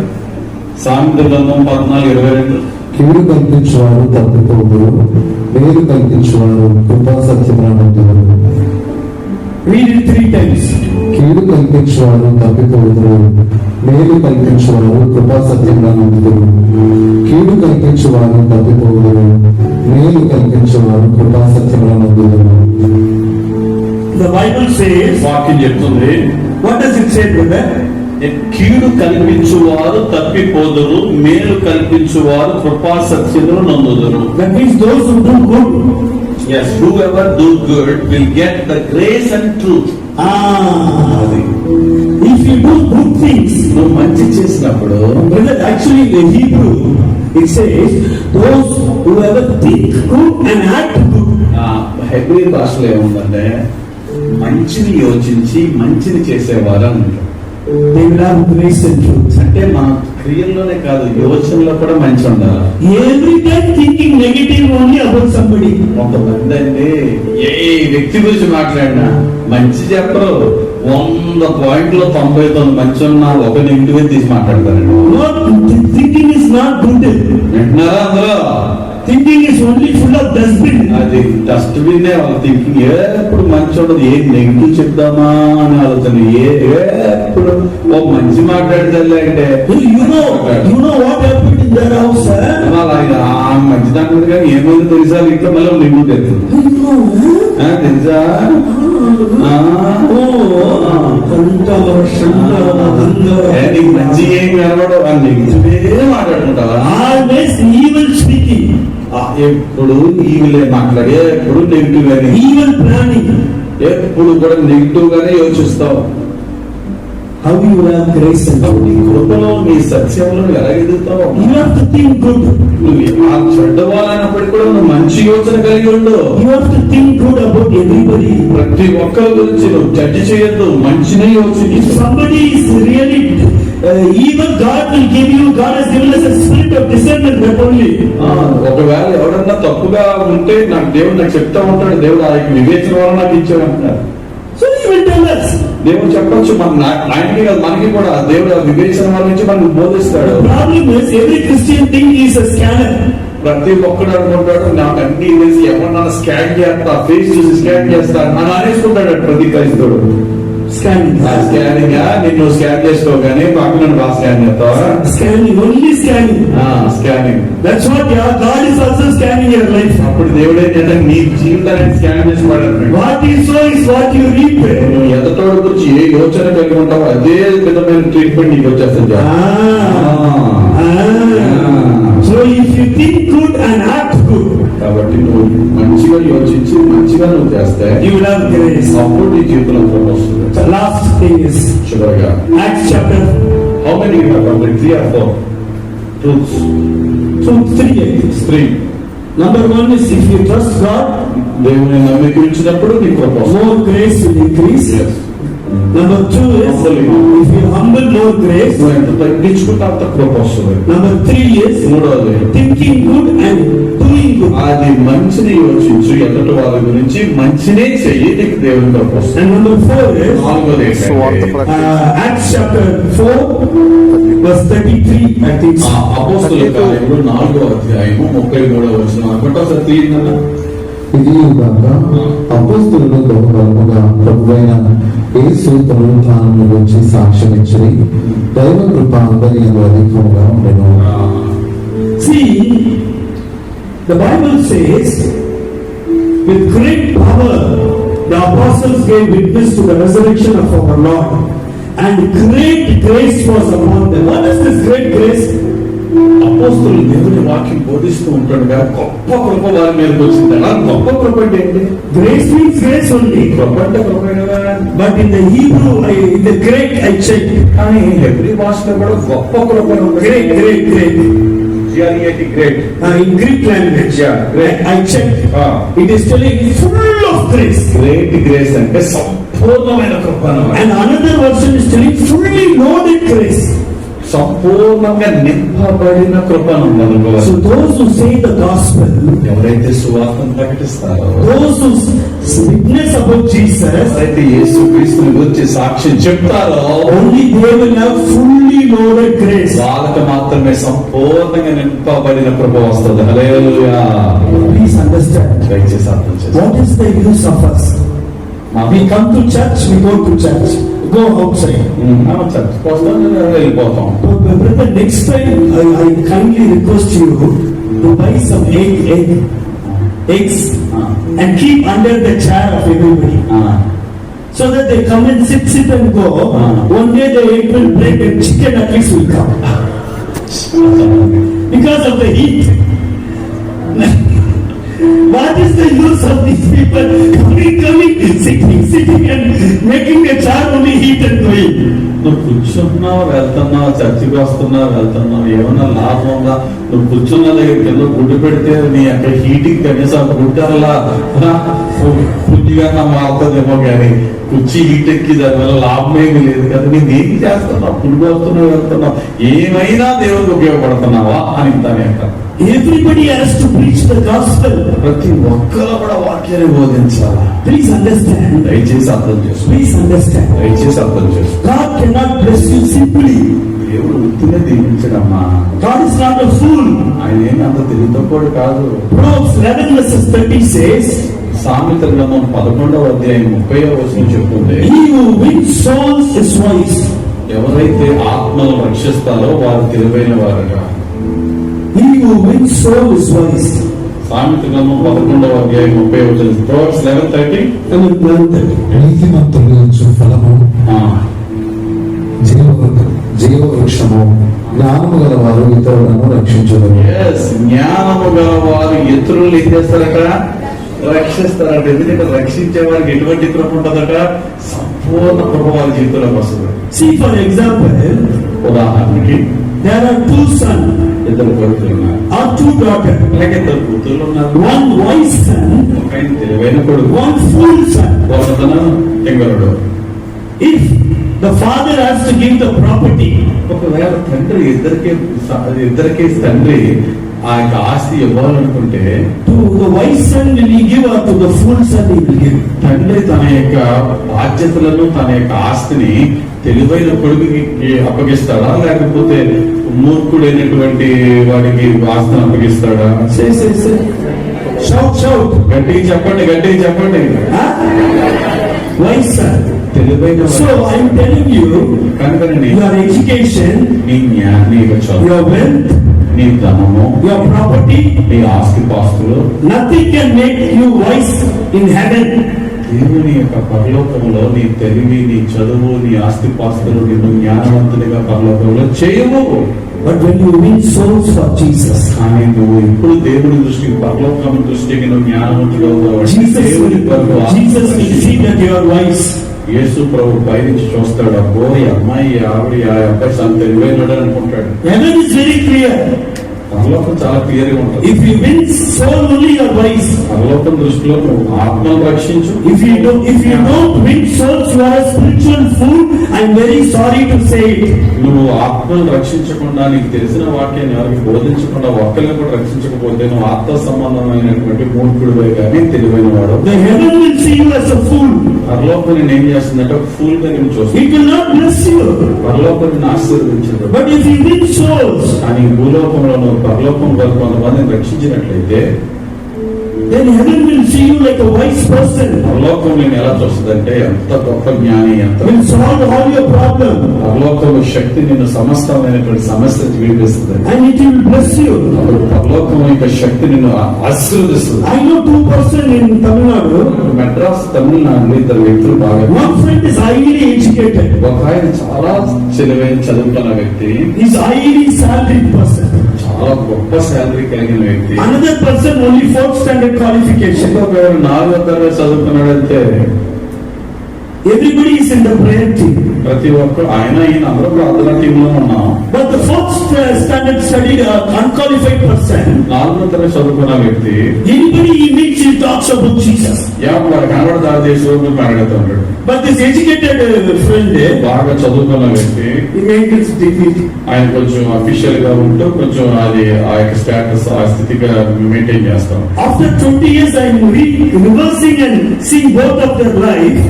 సామెతల గ్రంథం 14:22. కీడు కల్పించేవారు తప్పిపోదురు, మేలు కల్పించేవారు కృపా సత్యమునందురు. read it 3 times. కీడు కల్పించేవారు తప్పిపోదురు, మేలు కల్పించేవారు కృపా సత్యమునందురు. కీడు కల్పించేవారు తప్పిపోదురు, మేలు కల్పించేవారు కృపా సత్యమునందురు. The Bible says, వాక్యం చెప్తుంది, what does it say, brother? కీడు కల్పించువారు తప్పిపోదురు, మేలు కల్పించువారు కృపా సత్యములు నొందుదురు. That means those who do good. Yes, whoever do good will get the grace and truth. If you do good things, నువ్వు మంచి చేసినప్పుడు, brother, actually in Hebrew it says those who ever think good and act good. Hebrew భాషలో ఏముందంటే మంచిని యోచించి మంచిని చేసేవారు అని అంటారు. They will have grace and truth. అంటే మన క్రియల్లోనే కాదు, యోచనలో కూడా మంచి ఉండాలి. Every time thinking negative only about somebody. కొంతమంది అంటే ఏ వ్యక్తి గురించి మాట్లాడినా మంచి చెప్పరు. 100 పాయింట్లో 99 మంచి ఉన్నా ఒక నెగిటివ్ తీసి మాట్లాడతారండి. Thinking is not good. వింటున్నారా అందరూ? Thinking is only full of dustbin. అది డస్ట్బిన్ వాళ్ళ థింకింగ్. ఎప్పుడు మంచి ఉండదు. ఏ నెగిటివ్ చెప్దామా అని ఆలోచన. ఎప్పుడు ఓ మంచి మాట్లాడితే అంటే You know what happened in their house, sir? మంచి దాంట్లో కానీ ఏమైందో తెలుసా, ఇంట్లో మళ్ళీ నెగిటివ్ తెలుస్తుంది. తెలుసా? నీకు మంచి ఏం కనబడవు, ఆ నెగిటివ్ మాట్లాడుకుంటావా? Always evil speaking. ఎప్పుడు ఈవిలే మాట్లాడి, ఎప్పుడు నెగిటివ్ గానే, Evil planning. ఎప్పుడు కూడా నెగిటివ్ గానే యోచిస్తావు. How you will have grace and truth? నీ కృపలో, నీ సత్యంలో ఎలా ఎదుగుతావు? You have to think good. నువ్వు ఆ చెడ్డవాలైనప్పటికీ కూడా నువ్వు మంచి యోచన కలిగి ఉండు. You have to think good about everybody. ప్రతి ఒక్కరి గురించి నువ్వు జడ్జి చేయొద్దు, మంచినే If యోచించు. somebody is really evil, God will give you. God has given us a spirit of discernment. That only. ఒకవేళ ఎవరన్నా తప్పుగా ఉంటే దేవుడు నాకు చెప్తా ఉంటాడు. దేవుడు ఆ వివేచన వల్ల నాకు ఇచ్చాడంటారు. So he will tell us. దేవుడు చెప్పొచ్చు ఆయనకి కాదు, మనకి కూడా దేవుడు ఆ వివేచన వల్ల నుంచి మనకు బోధిస్తాడు. The problem is every Christian thing is a scanner. ప్రతి ఒక్కడు అనుకుంటాడు నాకు అన్ని వేసి ఎవరన్నా స్కాన్ చేస్తా, ఫేస్ చూసి స్కాన్ చేస్తా అని అనేసుకుంటాడు ప్రతి క్రైస్తవుడు. Scanning. స్కానింగ్ నిన్ను స్కాన్ చేసుకోగానే పక్కన బాగా స్కాన్ చేస్తావా? Scanning, only scanning. Scanning. That's what God is also scanning your life. అప్పుడు దేవుడు ఏంటంటే నీ జీవితాన్ని స్కాన్ చేసి పడాడు. What you sow is what you reap. నువ్వు ఎదటోడి గురించి ఏ యోచన కలిగి ఉంటావో అదే విధమైన ట్రీట్మెంట్ నీకు వచ్చేస్తుంది. So if you think good and act good, కాబట్టి నువ్వు మంచిగా యోచించి మంచిగా నువ్వు చేస్తే you will have grace. అప్పుడు నీ జీవితంలో ప్రభు వస్తుంది. The last thing is చివరిగా Acts chapter how many you have complete 3 or 4 truths? 3, I think. 3. Number 1 is if you trust God, దేవుని నమ్మికించినప్పుడు నీ కృప వస్తుంది. more grace will increase. Yes. Number 2 is if you humble, more grace. నువ్వు ఎంత తగ్గించుకుంటే అంత కృప వస్తుంది. Number 3 is మూడవది thinking good and doing good. అది మంచిని యోచించు, ఎదుటి వాళ్ళ గురించి మంచినే చెయ్యి, నీకు దేవుని కృప వస్తుంది. And number 4 is నాలుగోది ఏంటంటే Acts chapter 4 verse 33, I think. అపోస్తలుల కార్యములు 4వ అధ్యాయము 33వ వచనం అనుకుంటా. ఒకసారి తీయండి. ఇది కాక అపోస్తలులు బహుబలముగా ప్రభువైన యేసు పునరుత్థానం గురించి సాక్ష్యం ఇచ్చి దైవ కృప అందరి యందు అధికముగా ఉండెను. See, the Bible says, with great power the apostles gave witness to the resurrection of our Lord, and great grace was upon them. What is this great grace? అపోస్తలులు దేవుని వాక్యం బోధిస్తూ ఉంటాడుగా గొప్ప కృప వారి మీదకి వచ్చింది. అలా గొప్ప కృప అంటే ఏంటి? Grace means grace only. కృప అంటే కృపే కదా. But in the Hebrew, in the Greek, I checked. కానీ హెబ్రీ భాషలో కూడా గొప్ప కృప ఉంది. Great. Great. In Greek language, Yeah, great. I checked. It is telling full of grace. Great grace అంటే సంపూర్ణమైన కృప అన్నమాట. And another version is telling fully loaded grace. సంపూర్ణంగా నింపబడిన కృపను అనుకోవాలి. So those who say the gospel, ఎవరైతే సువార్తను ప్రకటిస్తారో, those who witness about Jesus, ఎవరైతే యేసుక్రీస్తుని గురించి సాక్ష్యం చెప్తారో, only they will have fully loaded grace. వాళ్ళకి మాత్రమే సంపూర్ణంగా నింపబడిన కృప వస్తుంది. హల్లెలూయా. Please understand. దయచేసి అర్థం చేసుకోండి. What is the use of us? We come to church, we go to church, go outside. Church కోసం వెళ్ళిపోతాం. But brother, next time I kindly request you to buy some eggs and keep under the chair of everybody, so that they come and sit and go. One day the egg will break and chicken at least will come because of the heat. What is the use of these people coming, sitting and making a chair only heat and going? నువ్వు కూర్చున్నావు, వెళ్తున్నావు, చర్చికి వస్తున్నావు, వెళ్తున్నావు, ఏమన్నా లాభం ఉందా? నువ్వు కూర్చున్న దగ్గర కింద గుడ్డు పెడితే నీ యొక్క హీటింగ్ కనీసం గుడ్డల్లా పుట్టిగా మారుతుందేమో కానీ కుర్చీ హీట్ ఎక్కి దానివల్ల లాభం ఏమీ లేదు కదా. నేను ఏం చేస్తున్నావు? గుడ్డు వస్తున్నావు, వెళ్తున్నావు, ఏమైనా దేవుడికి ఉపయోగపడుతున్నావా అని తన యొక్క Everybody has to preach the gospel. ప్రతి ఒక్కరు కూడా వాక్యాన్ని బోధించాలా. Please understand. దయచేసి అర్థం చేసుకో. Please understand. దయచేసి అర్థం చేసుకో. God cannot bless you simply. దేవుడు ఉత్తినే దీవించడమ్మా. God is not a fool. ఆయన ఏమి అంత తెలియతోడు కాదు. Proverbs 11 verses 30 says, సామెతల గ్రంథం 11వ అధ్యాయం 30వ వచనం చెప్తుంది, he who wins souls is wise. ఎవరైతే ఆత్మను రక్షిస్తారో వారు తెలివైన వారుగా. He who wins soul is wise. సామెత గ్రంథం 11వ అధ్యాయం 30వ వచనం. Proverbs 11:30. నీతిమంతులు ఇచ్చు ఫలము జీవవృక్షము, జ్ఞానము గల వారు ఇతరులను రక్షించగలరు. Yes, జ్ఞానము గల వారు ఇతరులు ఏం చేస్తారట? రక్షిస్తారట. ఎందుకంటే రక్షించే వారికి ఎటువంటి కృప ఉంటుందట? సంపూర్ణ కృప వారి జీవితంలోకి వస్తుంది. See, for example, ఉదాహరణకి there are 2 sons ఇద్దరు కొడుకులు ఉన్నారు, or 2 daughters. అలాగే ఇద్దరు కూతుర్లు ఉన్నారు. One wise son, ఒక ఆయన తెలివైన కొడుకు, one fool son. ఒకతను తెంగరుడు. If the father has to give the property, ఒకవేళ తండ్రి ఇద్దరికి తండ్రి ఆ యొక్క ఆస్తి ఇవ్వాలనుకుంటే to the wise son will he give, or to the fool son he will give? తండ్రి తన యొక్క బాధ్యతలను, తన యొక్క ఆస్తిని తెలివైన కొడుకుకి అప్పగిస్తాడా, లేకపోతే మూర్ఖుడైనటువంటి వాడికి ఆస్తిని అప్పగిస్తాడా? Say. Shout. గట్టిగా చెప్పండి. Huh? Wise son. తెలివైన So I am telling you, కనుక your education, నీ చదువు, your wealth, నీ ధనము, your property, నీ ఆస్తి పాస్తులు nothing can make you wise in heaven. దేవుని యొక్క పరలోకంలో నీ తెలివి, నీ చదువు, నీ ఆస్తి పాస్తులు నిన్ను జ్ఞానవంతునిగా పరలోకంలో చేయవు. But when you win souls for Jesus, కానీ నువ్వు ఇప్పుడు దేవుని దృష్టికి, పరలోకం దృష్టికి నువ్వు జ్ఞానవంతుడు Jesus will see that you are wise. యేసు ప్రభు పైనుంచి చూస్తాడు, అబ్బో ఈ అమ్మాయి ఆవిడ ఆ అబ్బాయి చాలా తెలివైనడు అనుకుంటాడు. Heaven is very clear. పరలోకం చాలా క్లియర్ గా ఉంటుంది. If you win soul only, you are wise. పరలోకం దృష్టిలో నువ్వు ఆత్మను రక్షించు. If you don't win souls, you are a spiritual fool. I am very sorry to say it. నువ్వు ఆత్మను రక్షించకుండా, నీకు తెలిసిన వాక్యాన్ని ఎవరికి బోధించకుండా, ఒక్కరిని కూడా రక్షించకపోతే నువ్వు ఆత్మ సంబంధమైనటువంటి మూర్ఖుడివే కానీ తెలివైన వాడు. The heaven will see you as a fool. పరలోకం నేను ఏం చేస్తుందంటే ఒక ఫూల్ గా నేను చూస్తాను. It will not bless you. పరలోకం నేను ఆశీర్వదించదు. But if you win souls, కానీ భూలోకంలో నువ్వు పరలోకం వరకు కొంతమందిని రక్షించినట్లయితే then heaven will see you like a wise person. పరలోకం నేను ఎలా చూస్తుందంటే ఎంత గొప్ప జ్ఞాని, ఎంత Will solve all your problems. పరలోకం శక్తి నిన్ను సమస్తమైనటువంటి సమస్య జీవిస్తుంది. And it will bless you. అప్పుడు పరలోకం యొక్క శక్తి నిన్ను ఆశీర్వదిస్తుంది. I know 2 person in Tamil Nadu. Madras తమిళనాడులో ఇద్దరు వ్యక్తులు బాగా, One friend is highly educated. ఒక ఆయన చాలా చదువుకున్న వ్యక్తి, He's highly salaried person. చాలా గొప్ప శాలరీ కలిగిన వ్యక్తి. Another person only 4th standard qualification. ఇంకొక 4వ తరగతి చదువుకున్నాడంటే Everybody is in the prayer team. ప్రతి ఒక్కరు ఆయన ఈయన అందరూ ప్రార్థన టీమ్ లో ఉన్నాం. But the 4th standard studied unqualified person. 4వ తరగతి చదువుకున్న వ్యక్తి, Anybody he meets, he talks about Jesus. వాడు కనబడతారు దేశంలో అడుగుతాడు. But this educated friend, బాగా చదువుకున్న వ్యక్తి, he made his defeat. ఆయన కొంచెం అఫీషియల్ గా ఉంటూ కొంచెం అది ఆ యొక్క స్టేటస్, ఆ స్థితిగా మెయింటైన్ చేస్తాం. After 20 years, I am reversing and seeing both of their life.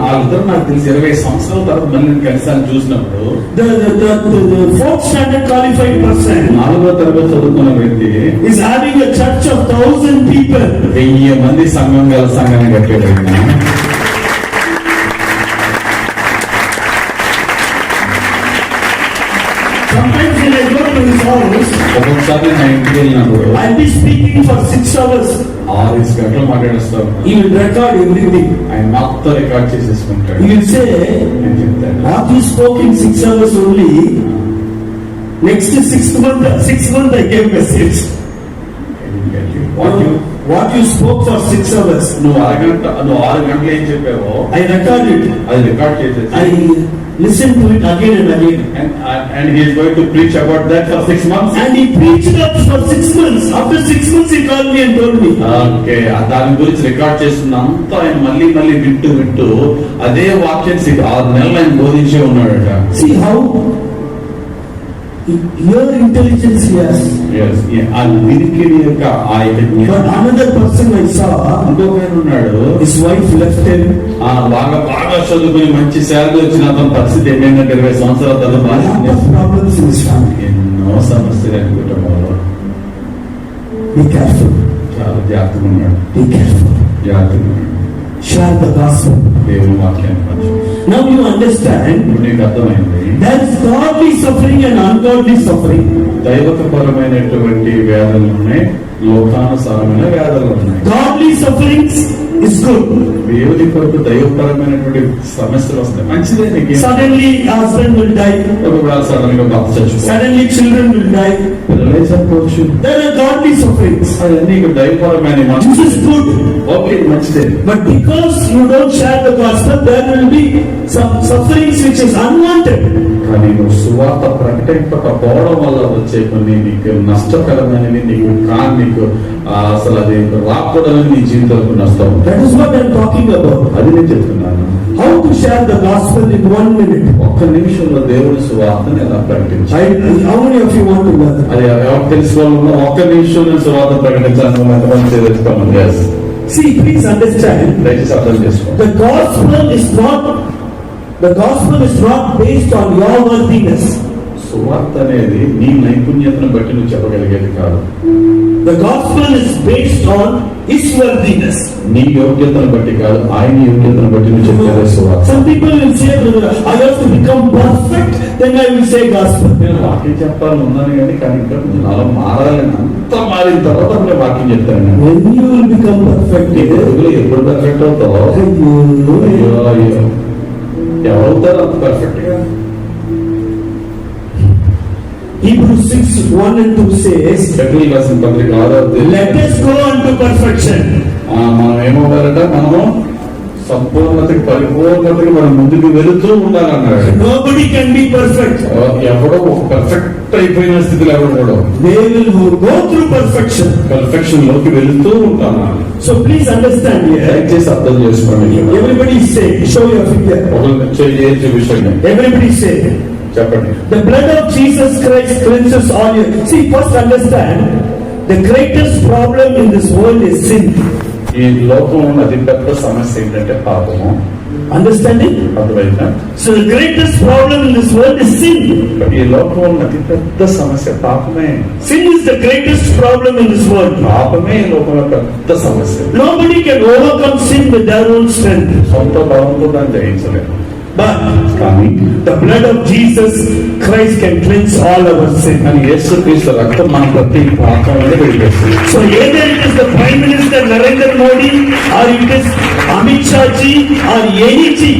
వాళ్ళిద్దరు నాకు తెలిసి 20 సంవత్సరాల తర్వాత మళ్ళీ నేను కలిసాను. చూసినప్పుడు The 4th standard qualified person 4వ తరగతి చదువుకున్న వ్యక్తి is having a church of 1,000 people. 1000 మంది సంఘం గల సంఘాన్ని కట్టాడు ఆయన. Sometimes when I go to his house, ఒక్కొక్కసారి నా ఇంటికి వెళ్ళినప్పుడు I'll be speaking for 6 hours. 6 గంటలు మాట్లాడేస్తాను. He will record everything. ఆయన మొత్తం రికార్డ్ చేసేసుకుంటాడు. He will say, నేను చెప్తాను, what you spoke in 6 hours only, next 6 month I gave message. What you spoke for 6 hours, నువ్వు 6 గంటలు ఏం చెప్పావో I recorded. అది record చేసేసి I listened to it again and again. and he is going to preach about that for 6 months. And he preached up for 6 months. After 6 months he called me and told me. Okay, దాని గురించి record చేస్తున్న అంతా ఆయన మళ్ళీ వింటూ అదే వాక్యం 6 నెలలు ఆయన బోధించే ఉన్నాడట. See how your intelligence he has. ఆ వినికిడి యొక్క ఆ యొక్క But another person I saw, ఇంకొక ఉన్నాడు, his wife left him. బాగా చదువుకుని మంచి శాలరీ వచ్చిన అతని పరిస్థితి ఏంటంటే 20 సంవత్సరాల తర్వాత Lot of problems in his family. ఎన్నో సమస్యలు కుటుంబంలో. Be careful. చాలా జాగ్రత్తగా ఉన్నాడు. Be careful. జాగ్రత్తగా ఉన్నాడు. Share the gospel. దేవుని వాక్యాన్ని పంచు. Now you understand. ఇప్పుడు నీకు అర్థమైంది, There is godly suffering and ungodly suffering. దైవకపరమైనటువంటి వ్యాధులు ఉన్నాయి, లోకానుసారమైన వ్యాధులు ఉన్నాయి. Godly sufferings is good. దేవుని కొరకు దైవపరమైనటువంటి సమస్యలు వస్తాయి, మంచిదే. నీకు Suddenly husband will die. ఒకవేళ సడన్ గా భర్త చచ్చిపో, Suddenly children will die. పిల్లలే చనిపోవచ్చు. There are godly sufferings. అది నీకు దైవపరమైన This is good. ఓకే, మంచిదే. But because you don't share the gospel, there will be some sufferings which is unwanted. కానీ నువ్వు సువార్త ప్రకటింపకపోవడం వల్ల వచ్చే కొన్ని నీకు నష్టకరమైనవి, నీకు అసలు అది రాకూడదని నీ జీవితంలో నష్టం. That is what I am talking about. అది నేను చెప్తున్నాను. How to share the gospel in 1 minute. 1 నిమిషంలో దేవుని సువార్తను ఎలా ప్రకటించాలి? How many of you want to learn? అది ఎవరు తెలుసుకోవాలన్నా 1 నిమిషంలో సువార్త ప్రకటించాలని ఎంతమంది తెలుసుకోమని. See, please understand. దయచేసి అర్థం చేసుకో. The gospel is not based on your worthiness. సువార్త అనేది నీ నైపుణ్యతను బట్టి నువ్వు చెప్పగలిగేది కాదు. The gospel is based on his worthiness. నీ యోగ్యతను బట్టి కాదు, ఆయన యోగ్యతను బట్టి నువ్వు చెప్పేదే సువార్త. Some people will say, brother, I have to become perfect, then I will say gospel. నేను వాక్యం చెప్పాలని ఉన్నాను కానీ ఇంకా నాలో మారాలని అంత మారిన తర్వాత నేను వాక్యం చెప్తాను. When you will become perfect, నీ తెలుగులో ఎప్పుడు పర్ఫెక్ట్ అవుతావు? అయ్యో ఎవరవుతారు అంత పర్ఫెక్ట్ గా? Hebrews 6:1-2 says, ఎప్పుడు రాసిన పత్రిక 6వ let us go unto perfection. మనం ఏమవుతారంటే మనము సంపూర్ణతకి పరిపూర్ణతకి మనం ముందుకు వెళుతూ ఉండాలన్నాడు. Nobody can be perfect. ఎవడో ఒక పర్ఫెక్ట్ అయిపోయిన స్థితిలో ఎవడో They will go through perfection. Perfection లోకి వెళుతూ ఉంటాను. So please understand here. దయచేసి అర్థం చేసుకోండి. Everybody say, show your finger. ఒకళ్ళు చేసే విషయం Everybody say, చెప్పండి. the blood of Jesus Christ cleanses all your. See, first understand, the greatest problem in this world is sin. ఈ లోకంలో అతి పెద్ద సమస్య ఏంటంటే పాపము. Understanding? అర్థమైందా? So the greatest problem in this world is sin. ఈ లోకంలో అతి పెద్ద సమస్య పాపమే. Sin is the greatest problem in this world. పాపమే ఈ లోకంలో పెద్ద సమస్య. Nobody can overcome sin with their own strength. సొంత బలంతో దాన్ని జయించలేదు. But కానీ the blood of Jesus Christ can cleanse all our sin. కానీ యేసుక్రీస్తు రక్తం మన ప్రతి పాపాలను విడిపిస్తుంది. So either it is the Prime Minister Narendra Modi or it is Amit Shah ji or any ji,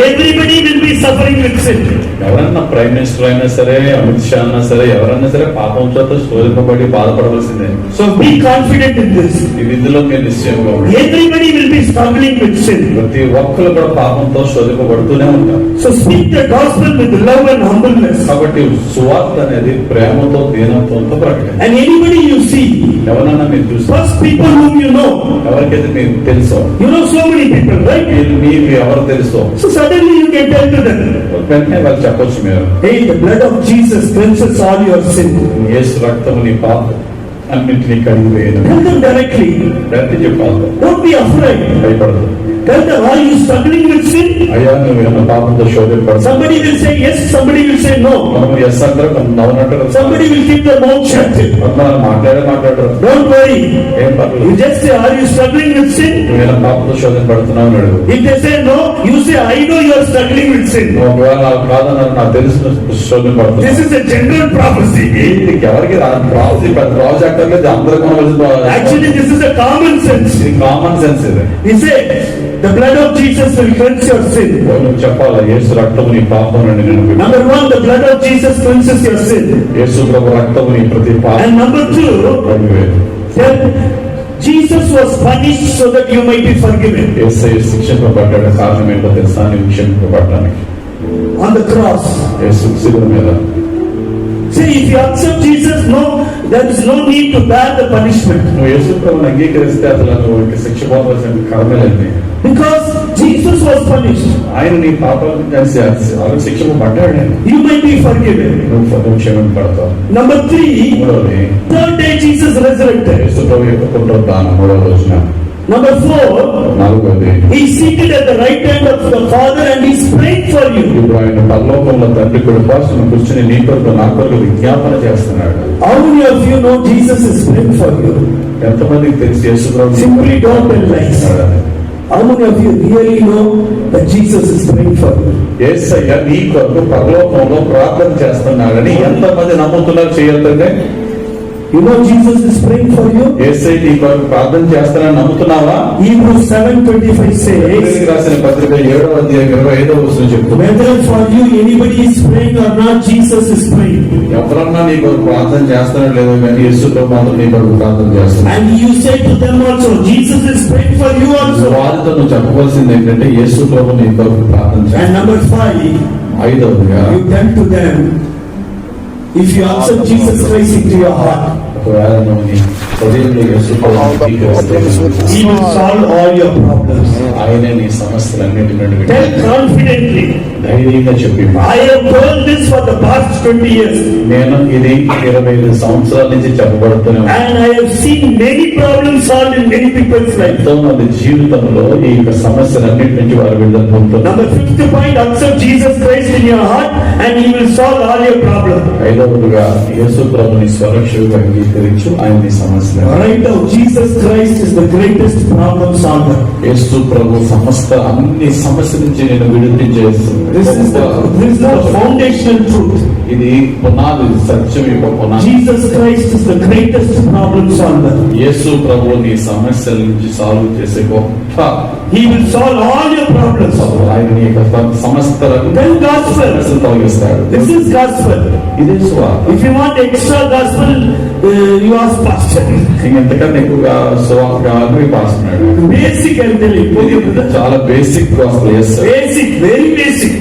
everybody will be suffering with sin. ఎవరన్నా prime minister అయినా సరే, అమిత్ షా అయినా సరే, ఎవరన్నా సరే పాపంతో శోధింపబడి బాధపడవలసిందే. So be confident in this. ఇందులో మీరు నిశ్చయంగా ఉండండి. Everybody will be struggling with sin. ప్రతి ఒక్కరు కూడా పాపంతో శోధింపబడుతూనే ఉంటారు. So speak the gospel with love and humbleness. కాబట్టి సువార్త అనేది ప్రేమతో దీనత్వంతో పడలేదు. And anybody you see, ఎవరన్నా మీరు చూస్తే, first people whom you know, ఎవరికైతే మీకు తెలుసో, you know so many people, right? మీకు ఎవరు తెలుసో, So suddenly you can tell to them, వెంటనే వాళ్ళు చెప్పొచ్చు మీరు, hey, the blood of Jesus cleanses all your sin. యేసు రక్తము నీ పాపం అన్నింటినీ కడిగివేయను. Tell them directly. వెంటనే చెప్పాలి. Don't be afraid. భయపడదు. Tell them, are you struggling with sin? అయ్యా నువ్వు ఏమన్నా పాపంతో శోధింపడదు. Somebody will say yes, somebody will say no. మనం ఎస్ అంటారు, మనం అవునంటారు. Somebody will keep their mouth shut. మనం మాట్లాడరు. Don't worry. ఏం పర్లేదు. You just say, are you struggling with sin? నువ్వు ఏమైనా పాపంతో శోధింపడుతున్నావు అని అడుగు. If they say no, you say, I know you are struggling with sin. ఒకవేళ నాకు కాదన్నారు, నాకు తెలిసిన శోధింపడుతున్నా. This is a general prophecy. ఎవరికి ప్రాజెక్ట్ అనేది అందరికీ Actually, this is a common sense. Common sense ఇది. He said, the blood of Jesus will cleanse your sin. నువ్వు చెప్పాలా, యేసు రక్తము నీ పాపం నుండి నిన్ను. Number one, the blood of Jesus cleanses your sin. యేసు ప్రభు రక్తము నీ ప్రతి పాపం. And number two, that Jesus was punished so that you might be forgiven. యేసయ్య శిక్షింపబడ్డాడు, కారణం ఏంటో తెలుసా? నీవు క్షమింపబడ్డానికి. On the cross. యేసు శిలువ మీద. See, if you accept Jesus, no, there is no need to bear the punishment. నువ్వు యేసు ప్రభువుని అంగీకరిస్తే అసలు నువ్వు శిక్ష పొందవలసిన కర్మలేండి. Because Jesus was punished. ఆయన నీ పాపాలను కలిసి అలా శిక్షింపబడ్డాడు. You might be forgiven. నువ్వు క్షమింపబడతావు. Number three, మూడవది, third day Jesus resurrected. యేసు ప్రభు యొక్క పునరుద్ధానం మూడవ రోజున. Number four, నాలుగవది, he is seated at the right hand of the Father and he is praying for you. ఇప్పుడు ఆయన పరలోకంలో తండ్రి కుడిపార్శ్వన కూర్చుని నీ కొరకు నా కొరకు విజ్ఞాపన చేస్తున్నాడు. How many of you know Jesus is praying for you? ఎంతమందికి తెలిసి యేసు ప్రభు Simply don't tell lies. How many of you really know that Jesus is praying for you? యేసయ్య నీ కొరకు పరలోకంలో ప్రార్థన చేస్తున్నాడని ఎంతమంది నమ్ముతున్నారు? చేయొద్దంటే You know Jesus is praying for you? యేసయ్య నీ కొరకు ప్రార్థన చేస్తానని నమ్ముతున్నావా? Hebrews 7:25 says, రాసిన పత్రిక 7వ అధ్యాయం 25వ వచనం చెప్తుంది, whether for you anybody is praying or not, Jesus is praying. ఎవరన్నా నీ కొరకు ప్రార్థన చేస్తానో లేదో కానీ యేసు ప్రభు మాత్రం నీ కొరకు ప్రార్థన చేస్తున్నాడు. And you say to them also, Jesus is praying for you also. వారితో నువ్వు చెప్పవలసింది ఏంటంటే యేసు ప్రభు నీ కొరకు ప్రార్థన And చేస్తాడు. number 5, ఐదవదిగా, you tell to them, if you accept Jesus Christ into your heart, ఒకవేళ నువ్వు నీ హృదయంలో యేసు ప్రభువుని అంగీకరిస్తే he will solve all your problems. ఆయనే నీ సమస్యలన్నిటి నుండి Tell confidently, ధైర్యంగా చెప్పి, I have told this for the past 20 years నేను ఇది 25 సంవత్సరాల నుంచి చెప్పబడుతూనే ఉన్నాను. and I have seen many problems solved in many people's life. ఎంతో మంది జీవితంలో ఈ యొక్క సమస్యలన్నిటి నుంచి వారు విడుదల పొందుతున్నారు. Number 5th point, accept Jesus Christ in your heart and He will solve all your problems. ఐదవదిగా యేసు ప్రభుని స్వరక్షకుడిగా అంగీకరించు, ఆయన నీ సమస్యలు. Right now, Jesus Christ is the greatest problem solver. యేసు ప్రభు సమస్త అన్ని సమస్య నుంచి నేను విడుదల చేస్తుంది. This is the foundational truth. ఇది పునాది, సత్యం యొక్క పునాది. Jesus Christ is the greatest problem solver. యేసు ప్రభు నీ సమస్యల నుంచి సాల్వ్ చేసే గొప్ప, He will solve all your problems. ఆయన నీ యొక్క సమస్త Then gospel. సమస్యలు తొలగిస్తాడు. This is gospel. ఇదే సువార్త. If you want extra gospel, you ask pastor. ఇంకెంతకన్నా ఎక్కువగా సువార్త కావాలని పాస్తున్నాడు. Basic and telling. Okay, brother. చాలా basic process. Yes, sir. Basic, very basic.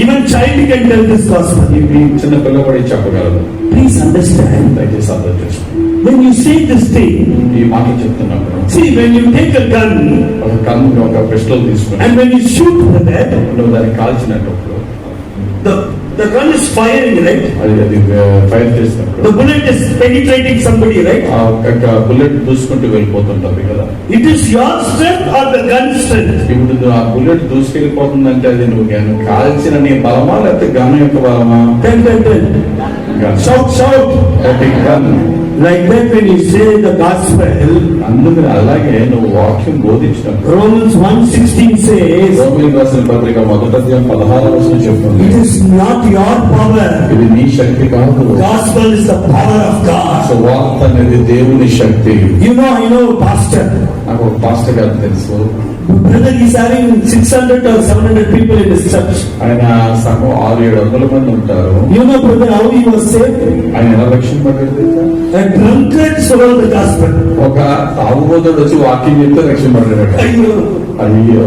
Even child can tell this gospel. ఇవి చిన్న పిల్లవాడి చెప్పగలరు. Please understand. దయచేసి అర్థం చేసుకోండి. When you say this thing, ఈ మాట చెప్తున్నప్పుడు see, when you take a gun ఒక కన్ను, ఒక పిస్టల్ తీసుకుని and when you shoot with that, నువ్వు దాన్ని కాల్చినప్పుడు the gun is firing, right? అది ఫైర్ చేసినప్పుడు The bullet is penetrating somebody, right? ఆ యొక్క బుల్లెట్ దూసుకుంటూ వెళ్ళిపోతుంటది కదా. It is your strength or the gun strength? ఇప్పుడు ఆ బుల్లెట్ దూసుకెళ్ళిపోతుందంటే అది నువ్వు కాల్చిన నీ బలమా లేకపోతే గన్ యొక్క బలమా? Ten. Gun. Shout. Gun. Like that, when you say the gospel, అందుకని అలాగే నువ్వు వాక్యం బోధించినప్పుడు Romans 1:16 says, రోమీయులకు రాసిన పత్రిక 1:16 చెప్తుంది, it is not your power. ఇది నీ శక్తి కాదు, Gospel is the power of God. సువార్త అనేది దేవుని శక్తి. You know, pastor. నాకు ఒక పాస్టర్ గారు తెలుసు. Brother is having 600 or 700 people in his church. ఆయన సగం 600-700 మంది ఉంటారు. You know, brother, how he was saved? ఆయన ఎలా రక్షణ పడ్డాడు తెలుసా? A drunkard sold the gospel. ఒక తాగుబోతుడు వచ్చి వాక్యం చెప్తే రక్షణ పడ్డాడు. అయ్యో,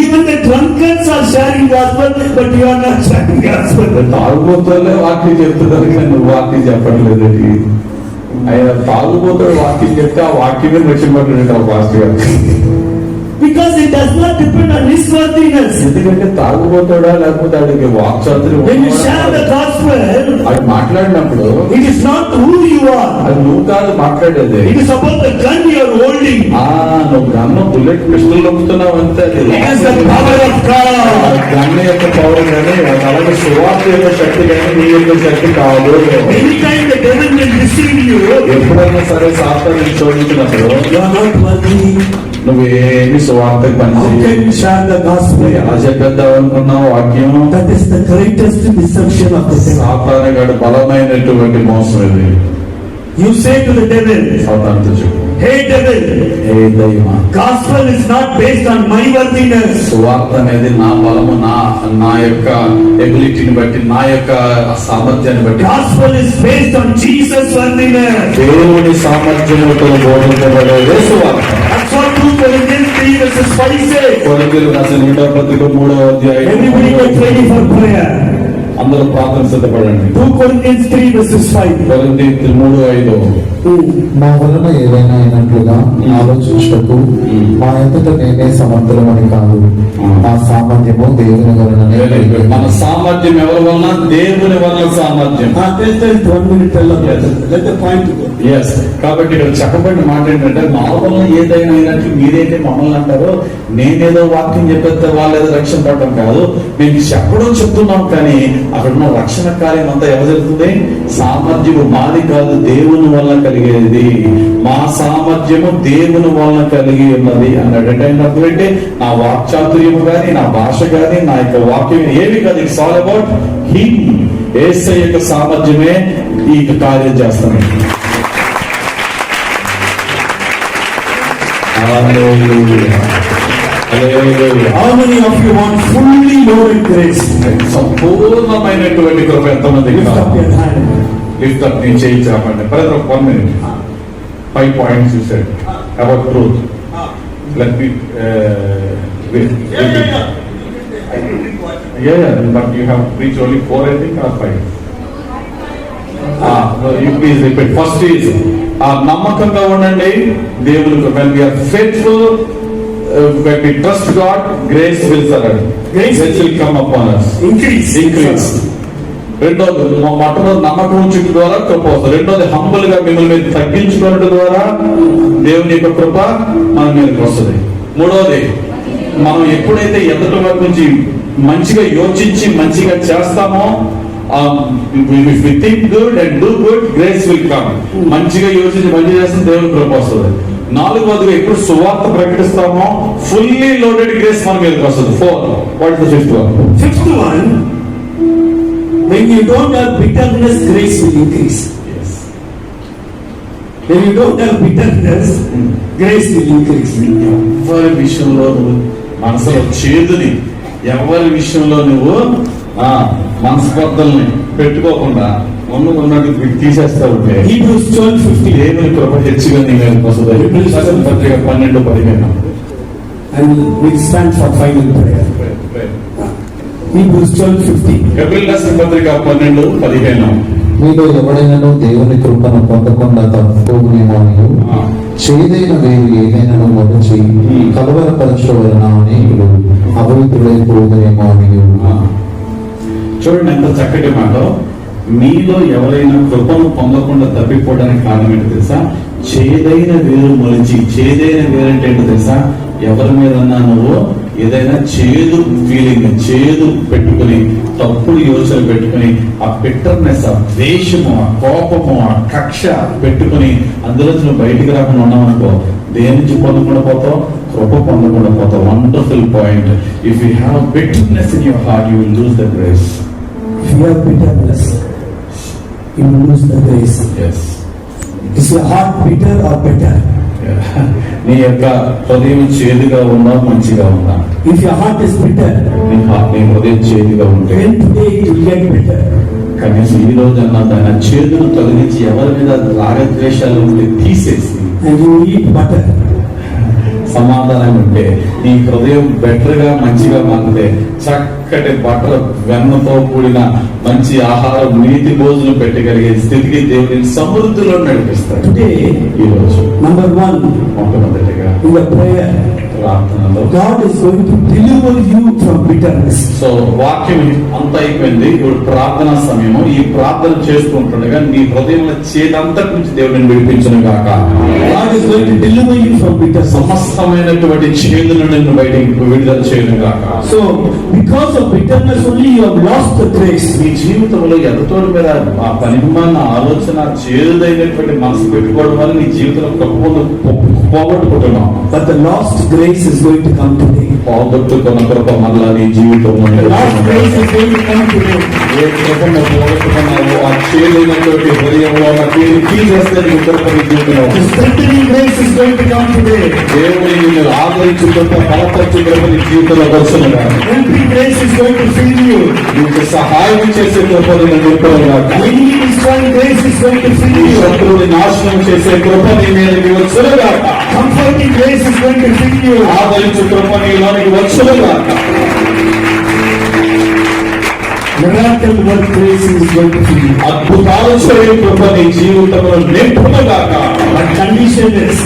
Even the drunkards are sharing gospel, but you are not sharing gospel. తాగుబోతులే వాక్యం చెప్తున్నారు కానీ నువ్వు వాక్యం చెప్పట్లేదు. ఆయన తాగుబోతుడు వాక్యం చెప్తే ఆ వాక్యమే రక్షణ పడ్డాడు ఆ పాస్టర్ గారు. Because it does not depend on his worthiness. ఎందుకంటే తాగుబోతాడా లేకపోతే ఆడికి వాక్చాతుర్యం When you share the gospel, అది మాట్లాడినప్పుడు it is not who you are. అది నువ్వు కాదు మాట్లాడేది. It is about the gun you are holding. నువ్వు గన్ను బుల్లెట్ పిస్టల్ నొక్కుతున్నావు అంతే. It is the power of God. Gun యొక్క పవర్ కానీ అలాగే సువార్త యొక్క శక్తి కానీ నీ యొక్క శక్తి కాదు. Anytime the devil will deceive you, ఎప్పుడైనా సరే సాతాను శోధించినప్పుడు you are not worthy. నువ్వేమి సువార్తకు How పని can you share the gospel? ఎలా చెప్పేద్దాం అనుకున్నావు వాక్యం? That is the greatest deception of the devil. సాతాను గాడు బలమైనటువంటి మోసం ఇది. You say to the devil, సాతానుతో చెప్పు, hey devil, ఏ దైవమా, gospel is not based on my worthiness. సువార్త అనేది నా బలము, నా యొక్క ఎబిలిటీని బట్టి, నా యొక్క సామర్థ్యాన్ని బట్టి, Gospel is based on Jesus' worthiness. దేవుని సామర్థ్యముతో బోధించబడేదే సువార్త. That's what 2 Corinthians 3:5 says. కొరింథీయులకు రాసిన 2వ పత్రిక 3వ అధ్యాయం. Everybody get ready for prayer. అందరూ ప్రార్థన సిద్ధపడండి. 2 Corinthians 3:5. కొరింథీయులు 3:5. మా వలన ఏదైనా అయినట్లుగా ఆలోచించటకు మా అంతట నేనే సమర్థులమని కాదు, మా సామర్థ్యము దేవుని వలననే. మన సామర్థ్యం ఎవరి వలన? దేవుని వలన సామర్థ్యం. Tell 1 minute, tell them. Let the point go. Yes. కాబట్టి ఇక్కడ చెప్పబడిన మాట ఏంటంటే, మా వలన ఏదైనా అయినట్లు మీరైతే మమ్మల్ని అంటారో, నేనేదో వాక్యం చెప్పేస్తే వాళ్ళు ఏదో రక్షణ పడటం కాదు, మేము చెప్పడం చెప్తున్నాం. కానీ అక్కడ ఉన్న రక్షణ కార్యం అంతా ఎవరు జరుగుతుంది? సామర్థ్యము మాది కాదు, దేవుని వలన కలిగేది. మా సామర్థ్యము దేవుని వలన కలిగి ఉన్నది అన్నాడు. అంటే అర్థమంటే నా వాక్చాతుర్యము కానీ, నా భాష కానీ, నా యొక్క వాక్యం ఏమి కాదు. It's all about him. యేసయ్య యొక్క సామర్థ్యమే ఈ కార్యం చేస్తాను. How many of you want fully loaded grace? సంపూర్ణమైనటువంటి కృప ఎంతమంది? Lift up your hand. Lift up నీ చేయి చెప్పండి. Brother 1 minute. 5 points you said about truth. Let me yeah, but you have preached only 4, I think, or 5. You please repeat. First is నమ్మకంగా ఉండండి దేవునికి. When we are faithful, when we trust God, grace will surrender. Grace will come upon us. Increase. రెండోది మొట్టమొదటి నమ్మకం ఉంచడం ద్వారా కృప వస్తుంది. రెండోది హంబుల్ గా మిమ్మల్ని మీరు తగ్గించుకోవడం ద్వారా దేవుని యొక్క కృప మన మీదకి వస్తుంది. మూడోది మనం ఎప్పుడైతే ఎదుటి వారి నుంచి మంచిగా యోచించి మంచిగా చేస్తామో, if we think good and do good, grace will come. మంచిగా యోచించి మంచిగా చేస్తే దేవుని కృప వస్తుంది. 4వదిగా ఎప్పుడు సువార్త ప్రకటిస్తామో ఫుల్లీ లోడెడ్ గ్రేస్ మన మీదకి వస్తుంది. 4. What is the 5th one? Fifth one, when you don't have bitterness, grace will increase. Yes. When you don't have bitterness, grace will increase. ఎవరి విషయంలో నువ్వు మనసులో చేదుని, ఎవరి విషయంలో నువ్వు మనస్పర్ధల్ని పెట్టుకోకుండా ఉన్నట్టు తీసేస్తా ఉంటే Hebrews 12:15. దేవుని కృప హెచ్చుగా నీ మీదకి వస్తుంది. ఎబ్రీయుల పత్రిక 12:15. And we'll stand for final prayer. Hebrews 12:15. ఎబ్రీయుల పత్రిక 12:15. మీలో ఎవడైనాను దేవుని కృపను పొందకుండా తప్పుకోనేమో అని చేదైన వేరు ఏదైనా మొదచి కలవరపరచడం వలన అనేకులు అపవిత్రులైపోదనేమో అని. చూడండి ఎంత చక్కటి మాట. మీలో ఎవరైనా కృపను పొందకుండా తప్పిపోవడానికి కారణం ఏంటో తెలుసా? చేదైన వేరు మొలిచి. చేదైన వేరు అంటే ఏంటో తెలుసా? ఎవరి మీదన్నా నువ్వు ఏదైనా చేదు ఫీలింగ్, చేదు పెట్టుకుని, తప్పుడు యోచనలు పెట్టుకుని, ఆ బిట్టర్నెస్, ఆ ద్వేషము, ఆ కోపము, ఆ కక్ష పెట్టుకుని అందులో నువ్వు బయటికి రాకుండా ఉన్నావనుకో, దేని నుంచి పొందకుండా పోతావు? కృప పొందకుండా పోతావు. Wonderful point. If you have bitterness in your heart, you will lose the grace. If you have bitterness, you will lose the grace. Yes. Is your heart bitter or better? నీ యొక్క హృదయం చేదుగా ఉందా, మంచిగా ఉందా? If your heart is bitter, నీ హృదయం చేదుగా ఉంటే then today it will get better. కనీసం ఈ రోజన్నా దాని చేదును తొలగించి ఎవరి మీద రాగద్వేషాలు ఉంటే తీసేసి And you will eat butter. సమాధానం ఉంటే నీ హృదయం బెటర్ గా మంచిగా మారితే చక్కటి బట్టల వెన్నతో కూడిన మంచి ఆహారం, నీతి భోజనం పెట్టగలిగే స్థితికి దేవుని సమృద్ధిలో నడిపిస్తాడు. Today, ఈ రోజు number 1, మొట్టమొదటిగా in the prayer, ప్రార్థనలో God is going to deliver you from bitterness. So వాక్యం అంత అయిపోయింది. ఇప్పుడు ప్రార్థనా సమయము. ఈ ప్రార్థన చేసుకుంటుండగా నీ హృదయంలో చేదంతటి నుంచి దేవుడిని విడిపించను గాక. God is going to deliver you from bitterness. సమస్తమైనటువంటి చేదును నిన్ను బయటికి విడుదల చేయను గాక. So, because of bitterness only you have lost the grace. నీ జీవితంలో ఎదుటోడి మీద ఆ పనిమాన ఆలోచన, చేదైనటువంటి మనసు పెట్టుకోవడం వల్ల నీ జీవితంలో పోగొట్టుకుంటున్నావు. But the lost grace is going to come today. పోగొట్టుకున్న కృప మళ్ళా నీ జీవితంలో The lost grace is going to come today. ఏ కృపను పోగొట్టుకున్నావు, ఆ చేదైనటువంటి హృదయంలో తీసేస్తే నీ కృప నీ జీవితంలో The strengthening grace is going to come today. దేవుని నిన్ను ఆదరించు కృప, బలపరచు కృప నీ జీవితంలో వస్తున్నా. Helping grace is going to fill you. నీకు సహాయం చేసే కృప నిన్ను నింపునుగాక. Enemy destroying grace is going to fill నీ you. శత్రువుని నాశనం చేసే కృప నీ మీదకి వచ్చునుగాక. Comforting grace is going to fill you. ఆదరించు కృప నీలోనికి వచ్చునుగాక. Miracle work grace is going to fill you. అద్భుతాలు చేయు కృప నీ జీవితంలో నింపునుగాక. But condition is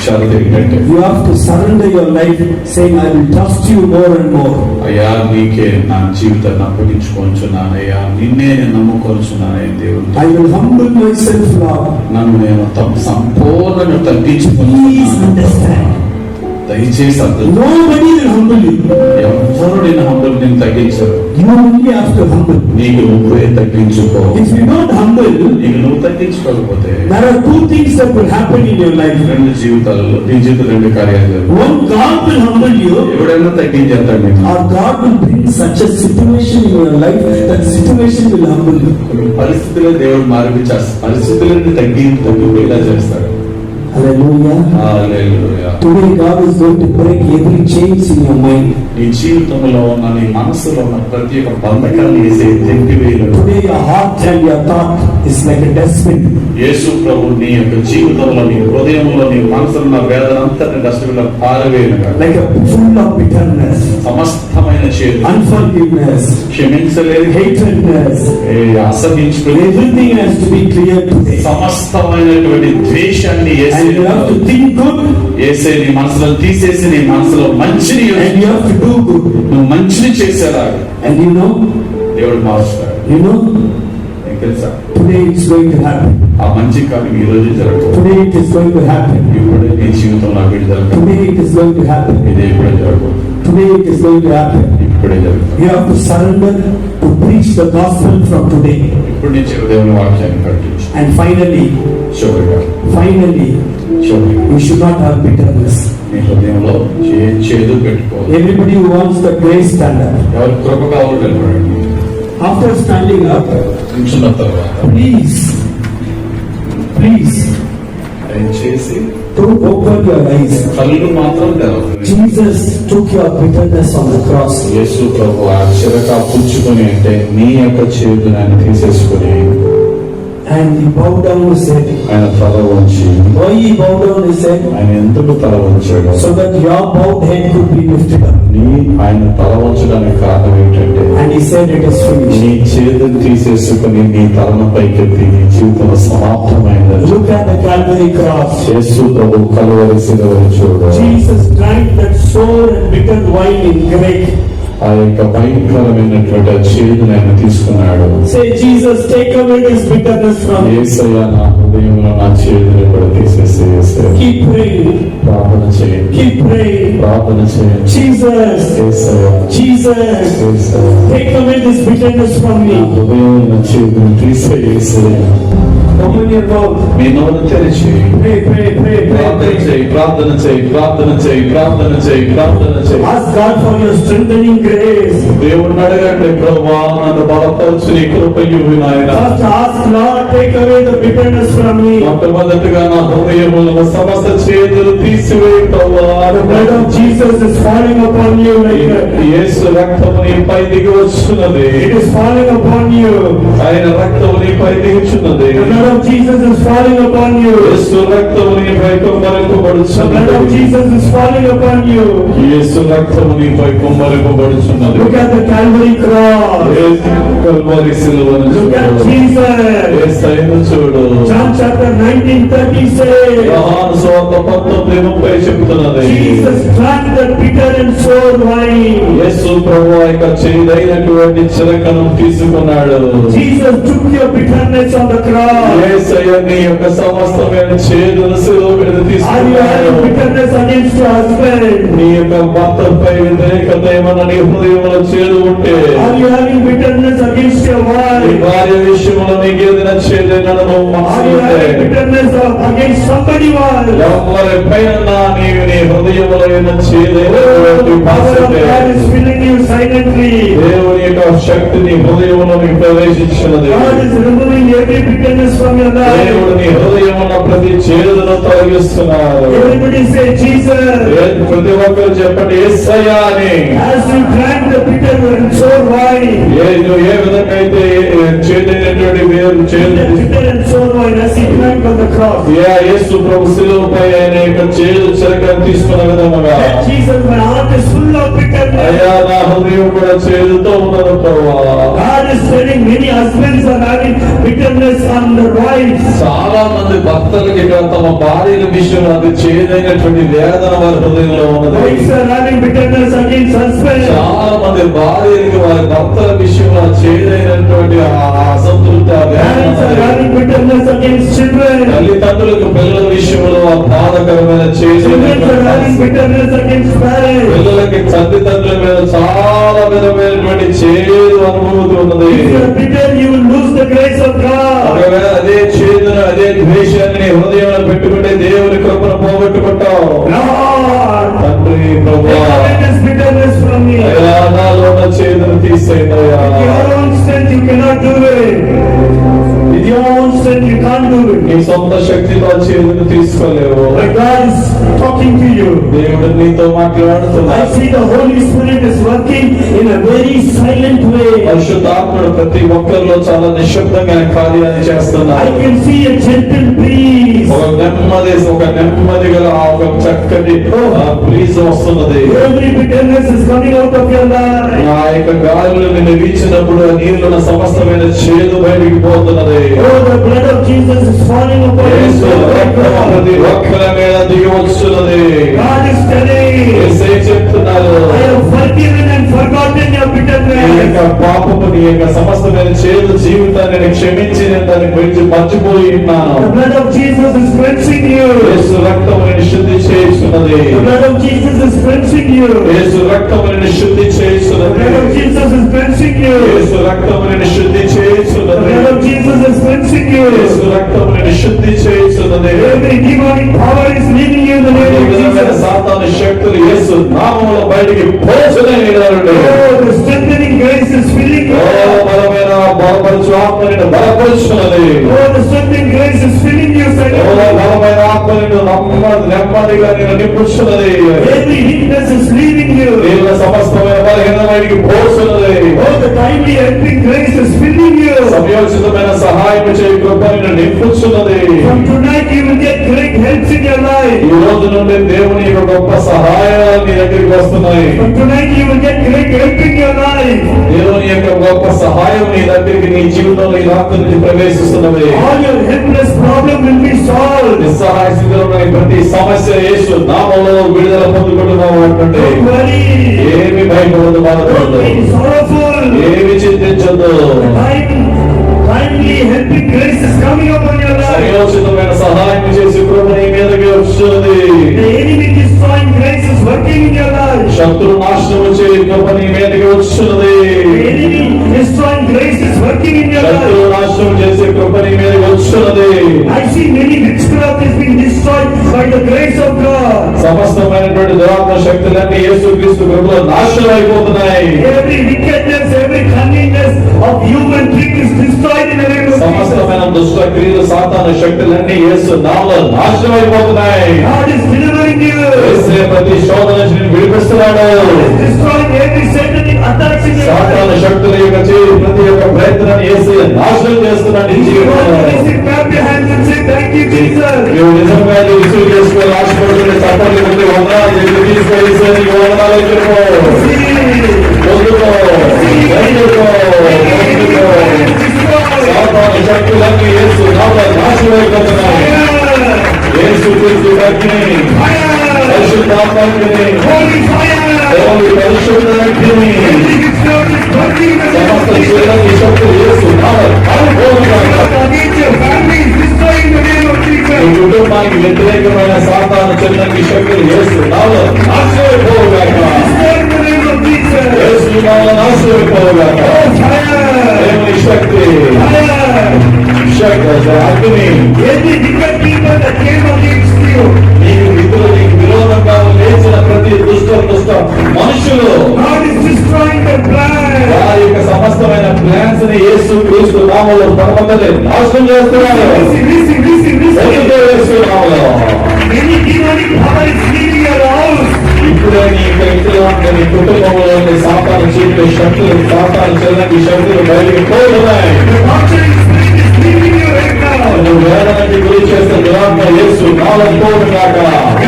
షరతు ఏంటంటే you have to surrender your life, saying, I will trust you more and more. అయ్యా నీకే నా జీవితాన్ని అప్పగించుకొంచున్నాను. అయ్యా నిన్నే నేను నమ్ముకొంచున్నాను. దేవుడు I will humble myself, Lord. నన్ను నేను సంపూర్ణంగా Please తగ్గించుకున్నాను. understand. దయచేసి అర్థం. Nobody will humble you. ఎవరు నేను తగ్గించరు. You only have to humble. నీకు నువ్వే తగ్గించుకో. If you don't humble, నీకు నువ్వు తగ్గించుకోకపోతే there are two things that will happen in your life. రెండు జీవితాలలో నీ జీవితం రెండు కార్యాలు జరుగుతాయి. One, God will humble you, ఎవడైనా తగ్గించేస్తాడు నేను. or God will bring such a situation in your life that situation will humble you. పరిస్థితుల్లో దేవుడు మార్పించేస్తాడు. పరిస్థితులను తగ్గిపోయేలా చేస్తాడు. Hallelujah. Hallelujah. Today God is going to break every chains in your mind. నీ జీవితంలో ఉన్న, నీ మనసులో ఉన్న ప్రతి ఒక్క బంధకాన్ని వేసే తెంపివేయను. Today your heart and your thought is like a dustbin. యేసు ప్రభు నీ యొక్క జీవితంలో, నీ హృదయంలో, నీ మనసులో ఉన్న వేదన అంతటి డస్ట్బిన్ లో పారవేయను. Like a full of bitterness, సమస్తమైన చేదు, unforgiveness, క్షమించలేదు, hatredness. అసహించుకుని Everything has to be clear today. సమస్తమైనటువంటి ద్వేషాన్ని And you have to think good, వేసే నీ మనసులో తీసేసి నీ మనసులో మంచిని and you have to do good. నువ్వు మంచిని చేసేలాగా And you know, దేవుడు మారుస్తాడు. నీకు తెలుసా today it's going to happen. ఆ మంచి కార్యం ఈ రోజు జరగదు. Today it is going to happen. ఇప్పుడు నీ జీవితంలో విడుదల Today it is going to happen. ఇదే ఇప్పుడు జరగదు. Today it is going to happen. ఇప్పుడు ఇప్పుడే జరుగుతుంది. You have to surrender to preach the gospel from today. ఇప్పుడు నుంచి దేవుని వాక్యాన్ని ప్రకటించు. And finally, చివరిగా you should not have bitterness. నీ హృదయంలో చేదు పెట్టుకోవాలి. Everybody who wants the grace stand up. ఎవరు కృప కావాలో నిలబడండి. After standing up, నిల్చున్న తర్వాత please దయచేసి don't open your eyes. కళ్ళు మాత్రం తెరవండి. Jesus took your bitterness on the cross. యేసు ప్రభు ఆ చిరక పుచ్చుకొని అంటే నీ యొక్క చేతుని ఆయన తీసేసుకుని And he bowed down his head. ఆయన తల వంచి Why he bowed down his head? ఆయన ఎందుకు తల వంచాడు? So that your bowed head could be lifted up. ఆయన తల వంచడానికి కారణం ఏంటంటే And he said, it is finished. నీ చేతుని తీసేసుకుని నీ తలను పైకెత్తి నీ జీవితం సమాప్తమైందని. Look at the Calvary cross. యేసు ప్రభు కలువరి శిలువను చూడు. Jesus drank that sour and bitter wine in grape. ఆ యొక్క భయంకరమైనటువంటి ఆ చేదుని ఆయన తీసుకున్నాడు. Say, Jesus, take away this bitterness from me. యేసయ్య నా హృదయంలో నా చేదుని కూడా తీసేసి యేసయ్య. Keep praying. ప్రార్థన చేయండి. Keep praying. ప్రార్థన చేయండి. Jesus, Yesayya. Jesus, Yesayya. take away this bitterness from నా me. హృదయంలో చేదుని తీసే యేసయ్య. Open your mouth. మీ నోరు తెరిచి Pray, pray, pray, ప్రార్థన pray. చేయి, ప్రార్థన చేయి, ప్రార్థన చేయి, ప్రార్థన చేయి, ప్రార్థన చేయి. Ask God for your strengthening grace. దేవుణ్ణి అడగండి, ప్రభువా నన్ను బలపరచు నీ కృపయు నాయన. First ask Lord, take away the bitterness from me. మొట్టమొదటిగా నా హృదయములో సమస్త చేతులు తీసివేయి ప్రభువా. The blood of Jesus is falling upon you like that. యేసు రక్తము నీపై దిగి వచ్చున్నది. It is falling upon you. ఆయన రక్తము నీపై దిగుచున్నది. The blood of Jesus is falling upon you. యేసు రక్తము నీపై The blood of కుమ్మరింపబడుచున్నది. Jesus is falling upon you. యేసు రక్తము నీపై కుమ్మరింపబడుచున్నది. Look at the Calvary cross. యేసు కల్వరి శిలువను Look at చూడు. Jesus. యేసయ్యను చూడు. John chapter 19:30 says, యోహాను సువార్త 19:30 చెబుతున్నది. Jesus drank the bitter and sour wine. యేసు ప్రభువు యొక్క చేదైనటువంటి చిరకను తీసుకున్నాడు. Jesus took your bitterness on the cross. యేసయ్య నీ యొక్క సమస్తమైన చేదును శిలువ మీద Are you తీసుకున్నాడు. having bitterness against your husband? నీ యొక్క భర్తపై వ్యతిరేకత ఏమన్నా నీ హృదయంలో చేదు ఉంటే, Are you having bitterness against your నీ wife? భార్య విషయంలో నీకు ఏదైనా చేదైనా నువ్వు మనసు Are you ఉంటే, having bitterness against somebody else? ఎవరిపైన నీవు నీ హృదయంలో ఏదైనా Oh, చేదైనటువంటి the power of భాష God is filling you silently. దేవుని యొక్క శక్తి నీ హృదయంలో నీకు ప్రవేశించినది. God is removing every bitterness from your life. దేవుడు నీ హృదయంలో ప్రతి చేదును తొలగిస్తున్నారు. Everybody say, Jesus. ప్రతి ఒక్కరు చెప్పండి యేసయ్యా అని. As you drank the bitter and sour wine, నువ్వు ఏ విధంగా అయితే చేదైనటువంటి వేరు the చేదు bitter and sour wine as he drank on the cross. యేసు ప్రభు శిలువపై ఆయన యొక్క చేదు చిరకను తీసుకున్న విధముగా, Said Jesus, my heart is full of bitterness. అయ్యా నా హృదయం కూడా చేదుతో ఉన్నది ప్రభువా. God is telling many husbands are having bitterness on their wives. చాలా మంది భక్తులకి ఇక్కడ తమ భార్యల విషయంలో అది చేదైనటువంటి వేదన వారి హృదయంలో ఉన్నది. Wives are having bitterness against husbands. చాలా మంది భార్యలకి వారి భర్తల విషయంలో చేదైనటువంటి ఆ అసంతృప్తి, ఆ Parents are వేదన, having bitterness against children. తల్లిదండ్రులకు పిల్లల విషయంలో ఆ బాధకరమైన Children are having చేదైనటువంటి, bitterness against parents. పిల్లలకి తల్లిదండ్రుల మీద చాలా విధమైనటువంటి చేదు అనుభూతి ఉన్నది. If you are bitter, you will lose the grace of God. ఒకవేళ అదే చేదును అదే ద్వేషాన్ని నీ హృదయంలో పెట్టుకుంటే దేవుని కృపను పోగొట్టుకుంటావు. Lord, తండ్రి ప్రభువా, take away this bitterness from me. అయ్యా నాలో ఉన్న చేదును తీసేయ్యా. With your own strength, you cannot do it. With your own strength, you can't do it. నీ సొంత శక్తితో చేదును తీసుకోలేవు. But God is talking to you. దేవుడు నీతో I మాట్లాడుతున్నాడు. see the Holy Spirit is working in a very silent way. పరిశుద్ధాత్ముడు ప్రతి ఒక్కరిలో చాలా నిశ్శబ్దంగా కార్యాన్ని I చేస్తున్నాడు. can see a gentle breeze. ఒక నెమ్మది గల ఒక చక్కటి బ్రీజ్ వస్తున్నది. Every bitterness is coming out of your life. ఆ యొక్క గాలులు నిన్ను వీచినప్పుడు ఆ నీళ్ళున్న సమస్తమైన చేదు బయటికి పోతున్నది. Oh, the blood of Jesus is falling upon Yesu you. రక్తము ప్రతి ఒక్కరి మీద దిగి వచ్చున్నది. God is telling, యేసే చెప్తున్నారు, I have forgiven and forgotten your నీ bitterness. యొక్క పాపము, నీ యొక్క సమస్తమైన చేదు జీవితాన్ని నేను క్షమించి నేను దాని గురించి మర్చిపోయి ఉన్నాను. The blood of Jesus is cleansing you. యేసు రక్తము నిన్ను శుద్ధి చేస్తున్నది. The blood of Jesus is cleansing you. యేసు రక్తము నిన్ను శుద్ధి The చేస్తున్నది. blood of Jesus is cleansing you. యేసు రక్తము నిన్ను శుద్ధి The చేస్తున్నది. blood of Jesus is cleansing you. యేసు రక్తము నిన్ను శుద్ధి చేస్తున్నది. Every demonic power is leaving you in the name of Jesus. సాతాను శక్తులు యేసు నామములో బయటికి పోచునేయాలండి. Oh, the strengthening grace is filling oh you. బలమైన బలపరచు ఆత్మ నిన్ను బలపరుచున్నది. Oh, the strengthening grace is filling you, oh Satan. బలమైన ఆత్మ నిన్ను నెమ్మదిగా నిన్ను నింపుచున్నది. Every weakness is leaving you. నీళ్ళ సమస్తమైన బలహీన బయటికి పోచున్నది. Oh, the timely helping grace is filling you. సమయోచితమైన సహాయం చేయి కృప నిన్ను నింపుచున్నది. From tonight you will get great helps in your life. ఈ రోజు నుండి దేవుని యొక్క గొప్ప సహాయాలు నీ దగ్గరికి వస్తున్నాయి. From tonight you will get great help in your life. దేవుని యొక్క గొప్ప సహాయం నీ దగ్గరికి నీ జీవితంలో ఈ రాత్రి నుంచి ప్రవేశిస్తున్నది. All your helpless problem will be solved. నిస్సహాయ స్థితిలో ఉన్న ప్రతి సమస్య యేసు నామములో విడుదల పొందుకుంటున్నావు అంటే Don't worry. ఏమి భయపడదు, Don't బాధపడదు, be sorrowful. ఏమి చింతించదు. Timely helping grace is coming upon your life. సమయోచితమైన సహాయం చేసి కృప నీ మీదకి వస్తుంది. The enemy destroying grace is working in your life. శత్రు నాశనం చేయి కృప నీ మీదకి వస్తున్నది. The enemy destroying grace is working in your శత్రు life. నాశనం చేసి కృప నీ మీదకి వస్తున్నది. I see many witchcraft is being destroyed by the grace of God. సమస్తమైనటువంటి దురాత్మ శక్తులన్నీ యేసుక్రీస్తు కృపలో నాశనం అయిపోతున్నాయి. Every wickedness, every cunningness of human trick is destroyed in the name of Jesus. సమస్తమైన దుష్ట క్రియలు సాతాను శక్తులన్నీ యేసు నామములో నాశనం అయిపోతున్నాయి. God is delivering you. యేసే ప్రతి శోధన నుంచి నిన్ను విడిపిస్తున్నాడు. Destroying every satanic attacks in your సాతాను life. శక్తుల యొక్క చేయి ప్రతి ఒక్క ప్రయత్నాన్ని యేసే నాశనం చేస్తున్నాడు నీ If you want to జీవితంలో. receive, clap your hands and say, thank you, Jesus. నీవు నిజంగా రిసీవ్ చేసుకుని ఆశపడుతున్న చప్పట్లు కొట్టి వందనాలు చెప్పి తీసుకొని యేసుని వందనాలు చెప్పు. పొందుకో, పొందుకో, పొందుకో. సాతాను శక్తులన్నీ యేసు నామములో నాశనం అయిపోతున్నాయి. యేసు క్రీస్తు అగ్ని, పరిశుద్ధాత్మ అగ్ని, Holy fire. దేవుని పరిశుద్ధ అగ్ని, Every witchcraft is working in the name of సమస్త Jesus. చీకటి శక్తులు యేసు నామములో కాలిపోవుగాక. Against your family is destroyed in the name of నీ Jesus. కుటుంబానికి వ్యతిరేకమైన సాతాను చల్లని శక్తులు యేసు నామములో నాశనం అయిపోవుగాక. Destroyed in the name of Jesus. యేసు నామములో నాశనం అయిపోవుగాక. Oh, fire. దేవుని శక్తి, Fire. శక్తి, అగ్ని Every wicked people that came against you, నీకు నీకు విరోధంగా లేచిన ప్రతి దుష్ట మనుషులు God is destroying their plan. వారి యొక్క సమస్తమైన ప్లాన్స్ ని యేసు క్రీస్తు నామములో పరమతలే నాశనం చేస్తున్నారు. ఎందుకో యేసు నామములో Any demonic power is leaving your house. ఇప్పుడే నీ యొక్క ఇంట్లో ఉండే నీ కుటుంబంలో ఉండే సాతాను చీకటి శక్తులు, సాతాను చల్లని శక్తులు బయటికి పోతున్నాయి. The torturing spirit is leaving you right now. నువ్వు వేదనకి గురి చేస్తే దురాత్మ యేసు నామములో పోవుగాక.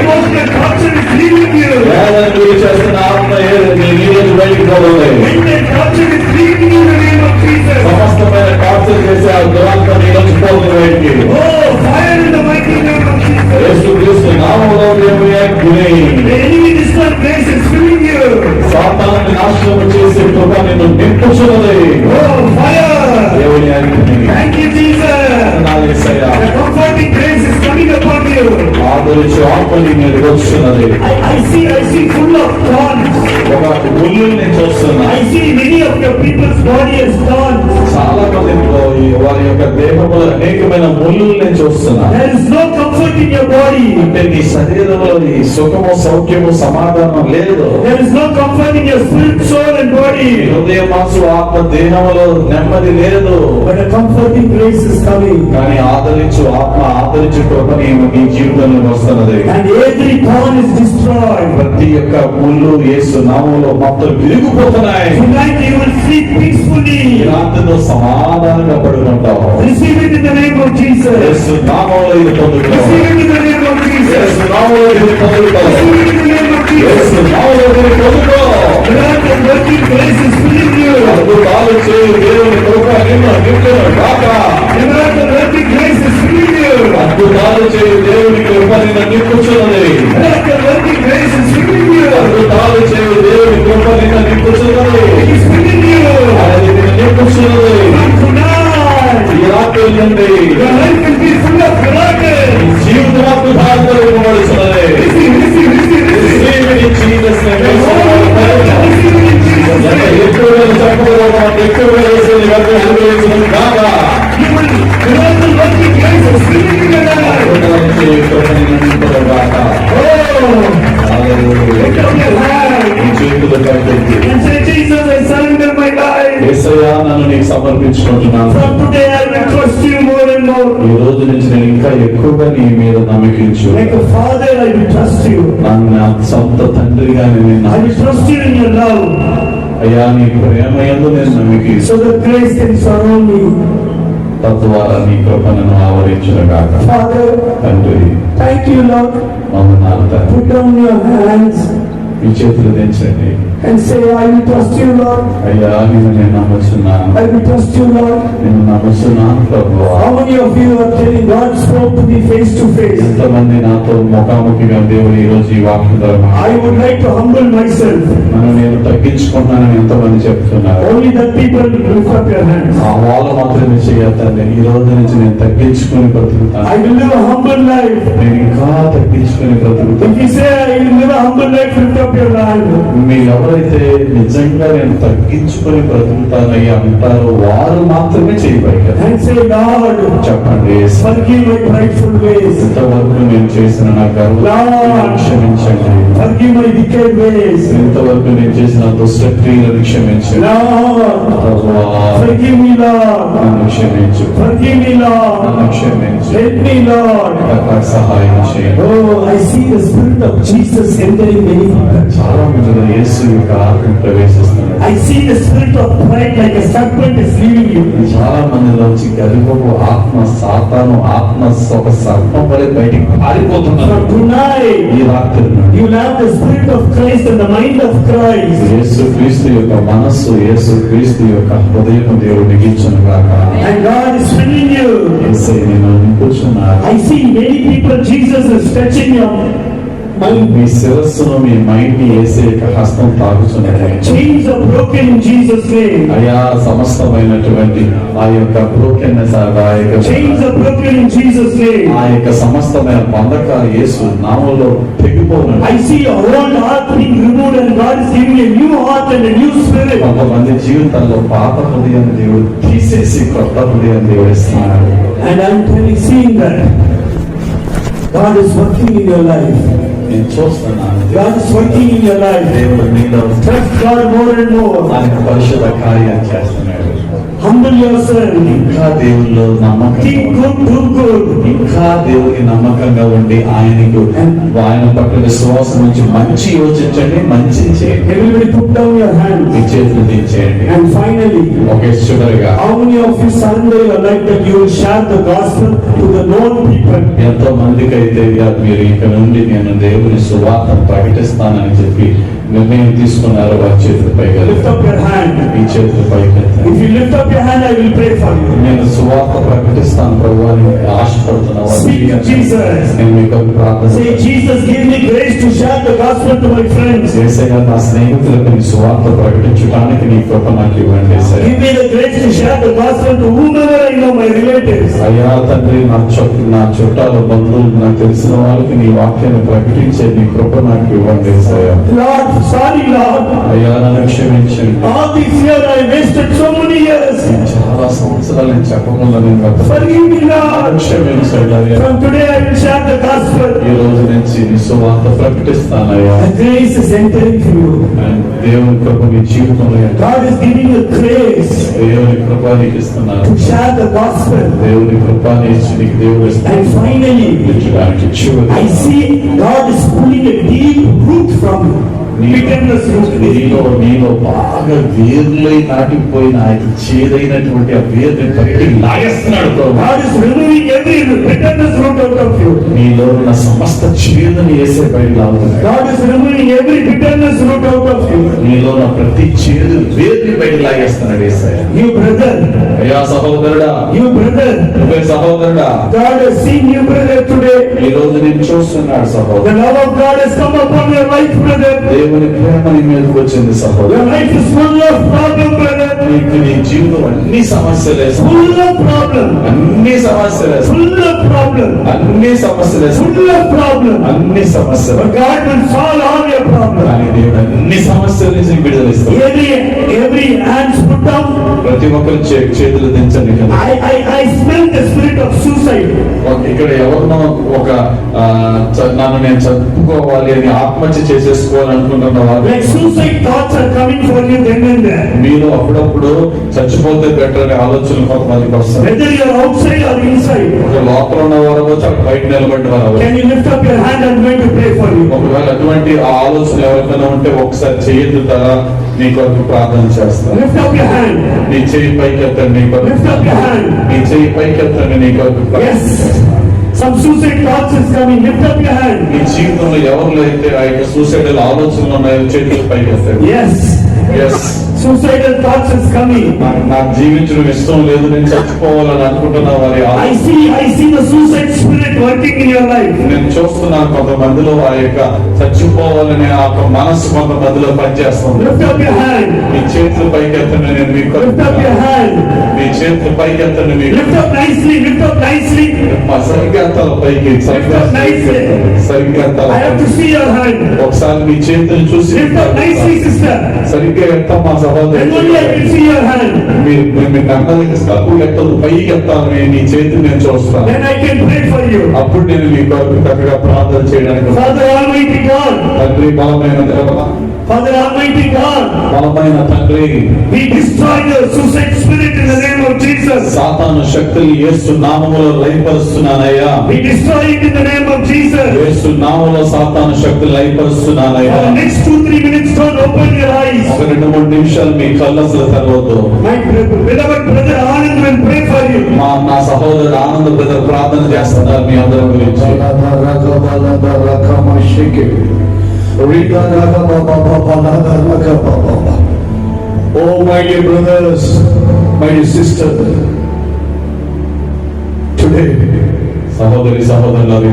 Emotional torture is leaving you. వేదన గురి చేస్తున్న ఆత్మ నీ నీళ్ళు బయటికి పోవాలి. Mental torture is leaving you in the name of Jesus. సమస్తమైన టార్చర్ చేసే ఆ దురాత్మ నీ నుంచి పోతుంది బయటికి. Oh, fire in the mighty name of Jesus. యేసు క్రీస్తు నామములో దేవుని అగ్ని The enemy destroyed grace is filling you. సాతానుని నాశనం చేసే కృప నిన్ను నింపుచున్నది. Oh, fire. దేవుని అగ్ని Thank you, Jesus. నా యేసయ్యా, The comforting grace is coming upon you. ఆదరించు ఆత్మ నీ మీదకి వస్తున్నది. I see full of thorns. ఒక ముళ్ళు నేను చూస్తున్నా. I see many of your people's body as thorns. చాలా మంది వారి యొక్క దేహంలో అనేకమైన ముళ్ళు నేను చూస్తున్నా. There is no comfort in your body. అంటే నీ శరీరంలో ఈ సుఖము, సౌఖ్యము, సమాధానం లేదు. There is no comfort in your spirit, soul and body. హృదయ, మనసు, ఆత్మ, దేహంలో నెమ్మది లేదు. But a comforting grace is coming. కానీ ఆదరించు ఆత్మ, ఆదరించు కృప నీ జీవితంలో వస్తున్నది. And every thorn is destroyed. ప్రతి ఒక్క ముళ్ళు యేసు నామములో మొత్తం విరిగిపోతున్నాయి. Tonight you will sleep peacefully. ఈ రాత్రిలో సమాధానంగా పడుకుంటావు. Receive it in the name of Jesus. యేసు నామములో ఇది పొందుతావు. Receive it in the name of Jesus. యేసు నామములో ఇది పొందుతావు. Receive it in the name of Jesus. యేసు నామములో ఇది పొందుకో. Miracle working grace is filling you. అద్భుతాలు చేయు దేవుని కృప నిన్ను నింపును గాక. Miracle అద్భుతాలు చేయి దేవుని కృప నిన్ను నింపుచున్నది. Miracle working grace is filling you. అద్భుతాలు చేయి దేవుని కృప నిన్ను నింపుచున్నది. It is filling you. అది నిన్ను నింపుచున్నది. From tonight, ఈ రాత్రి నుండి your life will be full of miracles. జీవితం అద్భుతాలతో ఇవ్వబడుచున్నది. Receive it in Jesus' name. ఎంత ఎక్కువగా చెప్పగలమో అంత ఎక్కువగా యేసుని వర్ధింపజేయును గాక. You will miracle working grace is filling you tonight. అద్భుతాలు చేయి కృప నిన్ను నింపును గాక. హల్లెలూయా. Lift up your hand ఈ చేతులు పైకెత్తి and say, Jesus, I surrender my life. యేసయ్యా నన్ను నీకు సమర్పించుకుంటున్నాను. From today I will trust you more and more. ఈ రోజు నుంచి నేను ఇంకా ఎక్కువగా నీ మీద నమ్మకించు. Like a father, I will trust you. నన్ను నా సొంత తండ్రిగా నేను I will trust you in your love, అయ్యా నీ ప్రేమ యందు నేను నమ్మికి so that grace can surround me. తద్వారా నీ కృప నన్ను ఆవరించును గాక. Father, తండ్రి thank you, Lord. మమ్మల్ని తండ్రి Put down your hands మీ చేతులు దించండి. and say, I will trust you, Lord. అయ్యా నిన్ను నేను నమ్ముచున్నాను. I will trust you, Lord. నిన్ను నమ్ముచున్నాను ప్రభువా. How many of you are telling God spoke to me face to face? ఎంతమంది నాతో ముఖాముఖిగా దేవుడు ఈ రోజు ఈ వాక్యం ద్వారా I would like to humble myself. నన్ను నేను తగ్గించుకున్నానని ఎంతమంది చెప్తున్నారు. Only that people lift up your hands. ఆ వాళ్ళు మాత్రమే చేయొద్దండి. ఈ రోజు నుంచి నేను తగ్గించుకుని బ్రతుకుతాను. I will live a humble life. నేను ఇంకా తగ్గించుకుని బ్రతుకుతాను. If you say I will live a humble life, lift up your hand. మీరు ఎవరైతే నిజంగా నేను తగ్గించుకుని బ్రతుకుతానయ్యా అంటారో వారు మాత్రమే చేయబడతారు. And say, Lord, చెప్పండి, forgive my prideful ways. ఇంతవరకు నేను చేసిన నా గర్వాన్ని క్షమించండి. Forgive my wicked ways. ఇంతవరకు నేను చేసిన దుష్ట క్రియలను క్షమించండి. Lord, ప్రభువా, forgive me, Lord. నన్ను క్షమించు. Forgive me, Lord. నన్ను క్షమించు. Help me, Lord. నాకు సహాయం చేయండి. Oh, I see the Spirit of Jesus entering many people. చాలా మందిలో యేసు యొక్క ఆత్మ ప్రవేశిస్తున్నాడు. I see the spirit of pride like a serpent is leaving you. చాలా మందిలోంచి గర్వపు ఆత్మ, సాతాను ఆత్మ ఒక సర్పం వలె బయటికి పారిపోతున్నారు. From tonight, ఈ రాత్రి నుండి you will have the Spirit of Christ and the mind of Christ. యేసు క్రీస్తు యొక్క మనస్సు, యేసు క్రీస్తు యొక్క హృదయం దేవుడు నిగించును గాక. And God is filling you. యేసే నేను నింపుచున్నాను. I see many people, Jesus is touching your mind. మీ శిరస్సును, మీ మైండ్ యేసే యొక్క హస్తం తాకుచున్నది. Chains are broken in Jesus' name. అయా సమస్తమైనటువంటి ఆ యొక్క బ్రోకెన్నెస్, ఆ యొక్క Chains are broken in Jesus' name. ఆ యొక్క సమస్తమైన బంధకాలు యేసు నామములో తెగిపోవును. I see your old heart being removed and God is giving a new heart and a new spirit. కొంతమంది జీవితాల్లో పాత హృదయాన్ని దేవుడు తీసేసి కొత్త హృదయాన్ని దేవుడు ఇస్తున్నాడు. And I'm seeing that God is working in your life. నేను చూస్తున్నాను God is working in your life. దేవుడు నీలో Trust God more and more. ఆయన పరిశుద్ధ కార్యాలు చేస్తున్నాడు. Humble yourself. ఇంకా దేవుళ్ళు నమ్మకంగా Think good, do good. ఇంకా దేవుడికి నమ్మకంగా ఉండి ఆయన పట్ల విశ్వాసం నుంచి మంచి యోచించండి, మంచి చేయండి. Everybody put down your me hands. చేతులు దించేయండి. And finally, ఒకే చివరిగా how many of you surrender your life that you will share the gospel to the known people? ఎంతో మందికి అయితే మీరు ఇక నుండి నేను దేవుని సువార్త ప్రకటిస్తానని చెప్పి నిర్ణయం తీసుకున్నారు. వారి చేతులు పైగా Lift up your hand. మీ చేతులు పైకి If you lift up your hand, I will pray for you. నేను సువార్త ప్రకటిస్తాను ప్రభు అని ఆశపడుతున్నాను. Speak to Jesus. నేను మీకు ప్రార్థన Say, Jesus, give me grace to share the gospel to my friends. యేసయ్యా నా స్నేహితులకు నీ సువార్త ప్రకటించడానికి నీ కృప నాకు ఇవ్వండి యేసయ్యా. Give me the grace to share the gospel to whomever I know, my relatives. అయ్యా తండ్రి, నా చుట్టాలు, బంధువులు, నాకు తెలిసిన వాళ్ళకి నీ వాక్యాన్ని ప్రకటించే నీ కృప నాకు ఇవ్వండి యేసయ్యా. Lord, sorry, Lord. అయ్యా నన్ను క్షమించండి. All this year I wasted so many years. చాలా సంవత్సరాలు నేను చెప్పకుండా నేను Forgive me, Lord. క్షమించండి అయ్యా. From today I will share the gospel. ఈ రోజు నుంచి నీ సువార్త ప్రకటిస్తానయ్యా. The grace is entering through you. దేవుని కృప నీ జీవితంలో God is giving you grace దేవుని కృప నీకు ఇస్తున్నారు. to share the gospel. దేవుని కృపాన్ని ఇచ్చి నీకు దేవుడు And finally, ఇచ్చడానికి చివరి I see God is pulling a deep root from you. Bitterness root. నీలో బాగా వేర్లై నాటిపోయిన ఆయన చేదైనటువంటి ఆ వేర్ని బయటికి లాగేస్తున్నాడు ప్రభు. God is removing every bitterness root out of you. నీలో ఉన్న సమస్త చేదుని వేసే బయట లాగుతున్నాడు. God is removing every bitterness root out of you. నీలో ఉన్న ప్రతి చేదు వేర్ని బయట లాగేస్తున్నాడు యేసయ్య. You brother, అయ్యా సహోదరుడా, you brother, నువ్వే సహోదరుడా, God has seen you brother today. ఈ రోజు నేను చూస్తున్నాడు The సహోదరు. love of God has come upon your life brother. దేవుని ప్రేమ నీ మీదకి వచ్చింది సహోదరు. Your life is full of problem brother. నీకు నీ జీవితం అన్ని సమస్యలే సహోదరు. Full of problem. అన్ని సమస్యలే సహోదరు. Full of problem. అన్ని సమస్యలే సహోదరు. Full of problem. అన్ని సమస్యలు. But God will solve all your problems. కానీ దేవుడు అన్ని సమస్యల నుంచి విడుదలిస్తాడు. Every hands put down. ప్రతి ఒక్కరు చేతులు దించండి కదా. I smell the spirit of suicide. ఇక్కడ ఎవరినో ఒక నన్ను నేను చదువుకోవాలి అని ఆత్మహత్య చేసేసుకోవాలి అనుకుంటున్న వారు, Like suicide thoughts are coming for you then and there. మీరు అప్పుడప్పుడు చచ్చిపోతే బెటర్ అనే ఆలోచనలు కొంతమందికి వస్తాయి. Whether you are outside or inside. ఒక లోపల ఉన్న వారు అవ్వచ్చు, అక్కడ బయట నిలబడిన వారు అవ్వచ్చు. Can you lift up your hand? I'm going to pray for you. ఒకవేళ అటువంటి ఆ ఆలోచన ఎవరికైనా ఉంటే ఒకసారి చేయెత్తుతారా, నీ కొరకు ప్రార్థన చేస్తాను. Lift up your hand. నీ చేయి పైకి ఎత్తండి, నీ కొరకు. Lift up your hand. నీ చేయి పైకి ఎత్తండి, నీ కొరకు ప్రార్థన Yes. చేస్తాను. Some suicide thoughts is coming. Lift up your hand. నీ జీవితంలో ఎవరిలో అయితే ఆ యొక్క సూసైడల్ ఆలోచనలు ఉన్నాయో చేతులు పైకి ఎత్తండి. Yes. Yes, Suicidal thoughts is coming. నాకు జీవించడం ఇష్టం లేదు, నేను చచ్చిపోవాలని అనుకుంటున్న వారి I see the suicide spirit working in your life. నేను చూస్తున్నాను కొంతమందిలో ఆ యొక్క చచ్చిపోవాలనే ఆ యొక్క మనస్సు కొంతమందిలో పనిచేస్తుంది. Lift up your hand. మీ చేతులు పైకి ఎత్తండి, నేను మీకు Lift up your hand. మీ చేతులు పైకి ఎత్తండి, మీకు Lift up nicely. Lift up nicely. మా సరిగ్గా ఎత్తాలి పైకి, సరిగ్గా సరిగ్గా I ఎత్తాలి. have to see your hand. ఒకసారి మీ చేతులు చూసి Lift up nicely, sister. సరిగ్గా ఎత్తాం మా Then only I సహోదరు. can see your hand. మీరు నెమ్మదిగా తక్కువ ఎత్తదు, పైకి ఎత్తాను, నీ చేతులు నేను చూస్తాను. Then I can pray for you. అప్పుడు నేను మీ కొరకు చక్కగా ప్రార్థన చేయడానికి. Father Almighty God. తండ్రి, బలమైన దేవా, Father Almighty God. బలమైన తండ్రి, We destroy the suicide spirit in the name of Jesus. సాతాను శక్తులు యేసు నామములో లయపరుస్తున్నానయ్యా. We destroy it in the name of Jesus. యేసు నామములో సాతాను శక్తులు లయపరుస్తున్నానయ్యా. For the next 2-3 minutes, don't open your eyes. ఒక 2-3 నిమిషాలు మీ కళ్ళు అసలు తెరవద్దు. My beloved brother Anand will pray for you. నా సహోదరుడు ఆనంద బ్రదర్ ప్రార్థన చేస్తున్నారు మీ అందరి గురించి. Oh my dear brothers, my dear sister, today సహోదరులు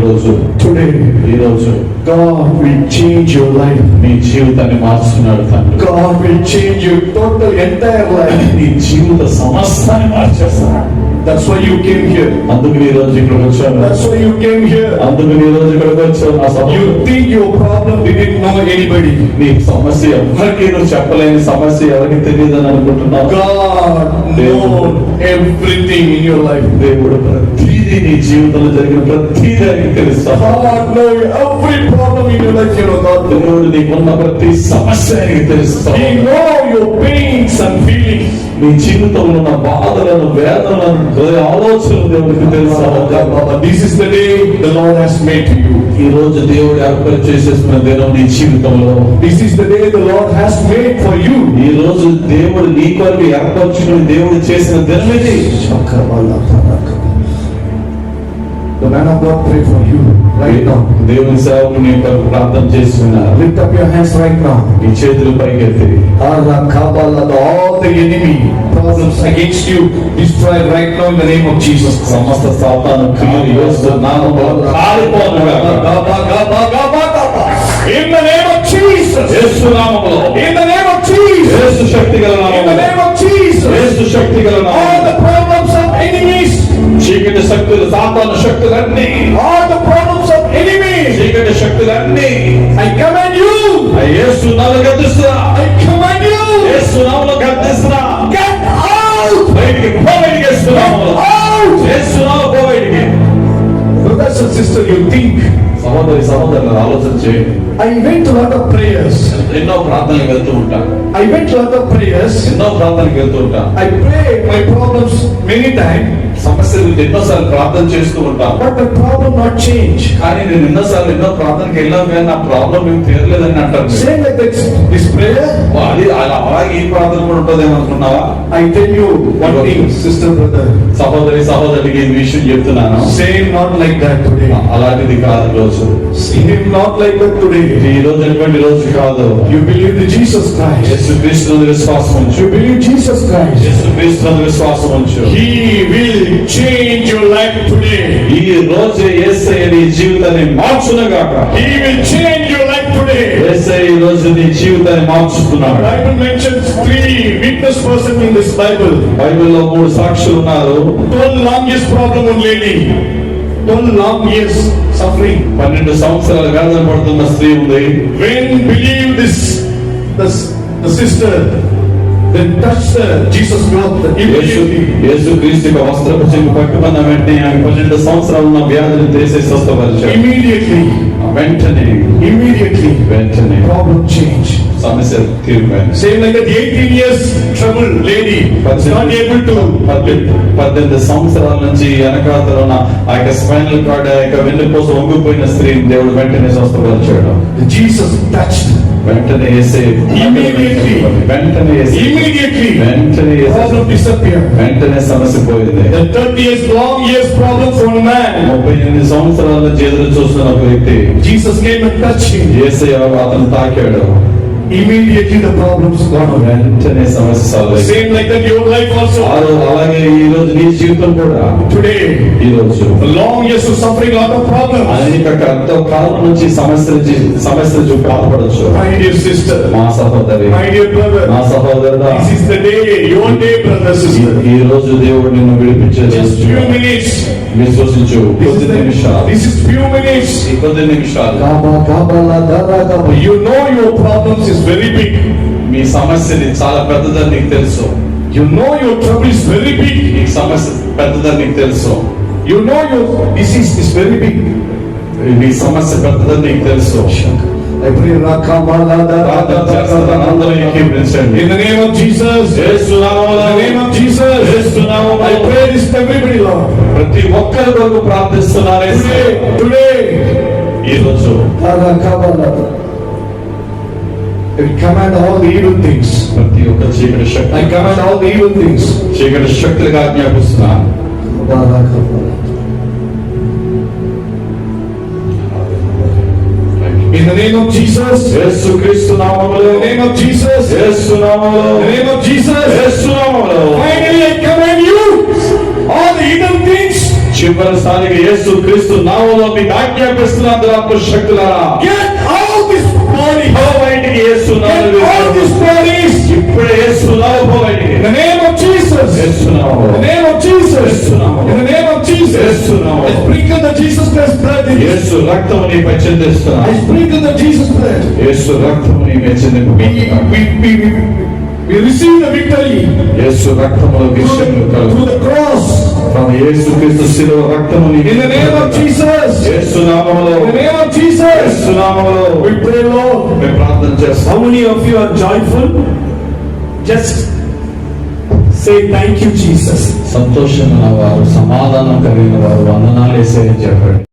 ఈ రోజు God will change your life. మీ జీవితాన్ని మార్చున్నాడు తండ్రి. God will change your total entire life. నీ జీవిత సమస్తాన్ని మార్చేస్తున్నాడు. That's why you came here. అందుకు ఈ రోజు ఇక్కడికి వచ్చాను. That's why you came here. అందుకు ఈ రోజు ఇక్కడికి వచ్చాను. నా సమస్య, You think your problem didn't know anybody. నీ సమస్య ఎవరికి నువ్వు చెప్పలేని సమస్య ఎవరికి తెలియదని అనుకుంటున్నావు. God knows everything in your life. దేవుడు ప్రతిదీ నీ జీవితంలో జరిగిన ప్రతిదీ ఆయనకి తెలుసు. God knows every problem in your life. You know God. దేవుడు నీకున్న ప్రతి సమస్య ఆయనకి తెలుసు. He knows your pains and feelings. నీ జీవితంలో ఉన్న బాధలను, వేదనలను, ఆలోచనలు దేవుడికి తెలుసు. This is the day the Lord has made to you. ఈ రోజు దేవుడు ఏర్పాటు చేసేసిన దినం నీ జీవితంలో. This is the day the Lord has made for you. ఈ రోజు దేవుడు నీ కొరకు ఏర్పరచుకుని దేవుడు చేసిన దినం ఇది. The man of God pray for you right now. దేవుని సేవకు నీ కొరకు ప్రార్థన చేస్తున్నారు. Lift up your hands right now. ఈ చేతులు పైకెత్తి. All the enemy problems against you destroyed right now in the name of Jesus. సమస్త సాతాను క్రియలు యేసు నామములో కాలిపోనుగాక. In the name of Jesus. యేసు నామములో. In the name of Jesus. Yesu శక్తిగల In the నామములో. name of Jesus. Yesu శక్తిగల All నామములో. the problems of enemies. చీకటి శక్తులు, సాతాను శక్తులన్నీ, All the problems of enemies. చీకటి శక్తులన్నీ I command you. యేసు నామములో గద్దిస్తున్నా. I command you. యేసు నామములో గద్దిస్తున్నా. Get out. బయటికి పో, బయటికి యేసు నామములో. Out. యేసు నామములో పో బయటికి. Brothers and sisters, you think సహోదరులు ఆలోచన చేయండి. I went to a lot of prayers. ఎన్నో ప్రార్థనలకు వెళ్తూ ఉంటా. I went to a lot of prayers. ఎన్నో ప్రార్థనలకు వెళ్తూ ఉంటా. I pray my problems many times. సమస్యలు పరిస్థితి ఎన్నోసార్లు ప్రార్థన చేస్తూ ఉంటాను, but the problem not change. కానీ నేను ఎన్నో ప్రార్థనకి వెళ్ళాను కానీ నా ప్రాబ్లం ఏం తీరలేదని అంటారు మీరు. Same like this prayer. అది అలాగే ఈ ప్రార్థన కూడా ఉంటుందేమో అనుకున్నావా? I tell you one thing, sister, brother. సహోదరికి ఈ విషయం చెప్తున్నాను, Same not like that today. అలాంటిది కాదు రోజు. Same not like that today. ఈ రోజు అటువంటి రోజు కాదు. You believe in Jesus Christ. యేసుక్రీస్తునందు విశ్వాసం ఉంచు. You believe Jesus Christ. యేసుక్రీస్తునందు విశ్వాసం ఉంచు. He will change your life today. ఈ రోజు యేసయ్య నీ జీవితాన్ని మార్చునుగాక. He will change your life today. యేసయ్య ఈ రోజు నీ జీవితాన్ని మార్చుతున్నాడు. Bible mentions 3 witness person in this Bible. బైబిల్లో 3 సాక్షులు ఉన్నారు. 12 long years problem on lady. 12 long years suffering. 12 సంవత్సరాలు వేదన పడుతున్న స్త్రీ ఉంది. When believe this, the sister, then touch Jesus cloth immediately. యేసుక్రీస్తు యొక్క వస్త్రపు చెంగు పట్టుకున్న వెంటనే ఆమె 12 సంవత్సరాలు ఉన్న వ్యాధిని తీసేసి స్వస్థపరిచాడు. Immediately వెంటనే problem change. సమస్య తీరిపోయింది. Same like that 18 years trouble lady was not able to. 18 సంవత్సరాల నుంచి వెనకాతల ఉన్న ఆ యొక్క స్పైనల్ కార్డ్ ఆ యొక్క వెన్నుపూస వంగిపోయిన స్త్రీని దేవుడు వెంటనే స్వస్థపరిచాడు. Jesus touched. వెంటనే యేసయ్య problem disappeared. వెంటనే సమస్య పోయింది. The 30 long years problem for a man. 38 సంవత్సరాల నుంచి ఎదురు చూస్తున్న ఒక వ్యక్తి Jesus came and touched him. యేసయ్య అతను తాకాడు. Immediately the problems gone away. వెంటనే సమస్య సాల్వ్ అయింది. Same like that your life also. అలాగే ఈ రోజు నీ జీవితం కూడా Today ఈ రోజు long years of suffering, lot of problems. అనేక కాలం నుంచి సమస్యలు బాధపడచ్చు. My dear sister, మా సహోదరి, my dear brother, నా సహోదరుడా, this is the day, your day, brother, sister. ఈ రోజు దేవుడు నిన్ను విడిపించే Just few minutes. విశ్వసించు. కొద్ది నిమిషాలు, This is few minutes. కొద్ది నిమిషాలు. You know your problems is very big. మీ సమస్యని చాలా పెద్దదని నీకు తెలుసు. You know your trouble is very big. ఈ సమస్య పెద్దదని నీకు తెలుసు. You know your disease is very big. మీ సమస్య పెద్దదని నీకు తెలుసు. I pray ప్రార్థన చేస్తాను, అందరూ ఏకీభవించండి. in the name of Jesus. యేసు నామములో, In the name of Jesus. యేసు నామములో I pray this to everybody, Lord. ప్రతి ఒక్కరి కొరకు ప్రార్థిస్తున్నాను. Today, ఈ రోజు I command all the evil things. ప్రతి ఒక్క చీకటి శక్తి, I command all the evil things. చీకటి శక్తులుగా ఆజ్ఞాపిస్తున్నాను. In the name of Jesus. యేసుక్రీస్తు నామములో, In the name of Jesus. యేసు నామములో, In the name of Jesus. యేసు నామములో Finally, I command you all the evil things. చివరిసారిగా యేసుక్రీస్తు నామములో మీకు ఆజ్ఞాపిస్తున్నాను. దురాత్మ శక్తులారా, Get out this body. బయటికి యేసు Get నామములో all these bodies. ఇప్పుడే యేసు నామములో బయటికి. In the name of Jesus. Yesu In నామములో, the name of Jesus. In the name of Jesus. యేసు నామములో, I sprinkle the Jesus Christ blood in this. యేసు రక్తము నీపై I చిందిస్తున్నాను. sprinkle the Jesus blood. యేసు రక్తము నీపై చిందిస్తున్నాను. We receive the victory యేసు రక్తములో విషయము కలుగు. through the cross. తన యేసుక్రీస్తు శిలువ రక్తము నీపై In the name of Jesus. యేసు నామములో, In the name of Jesus. యేసు నామములో We pray, Lord. మేము ప్రార్థన చేస్తాం. How many of you are joyful? Just say thank you, Jesus. సంతోషమైన వారు, సమాధానం కలిగిన వారు వందనాలు యేసయ్యా చెప్పండి.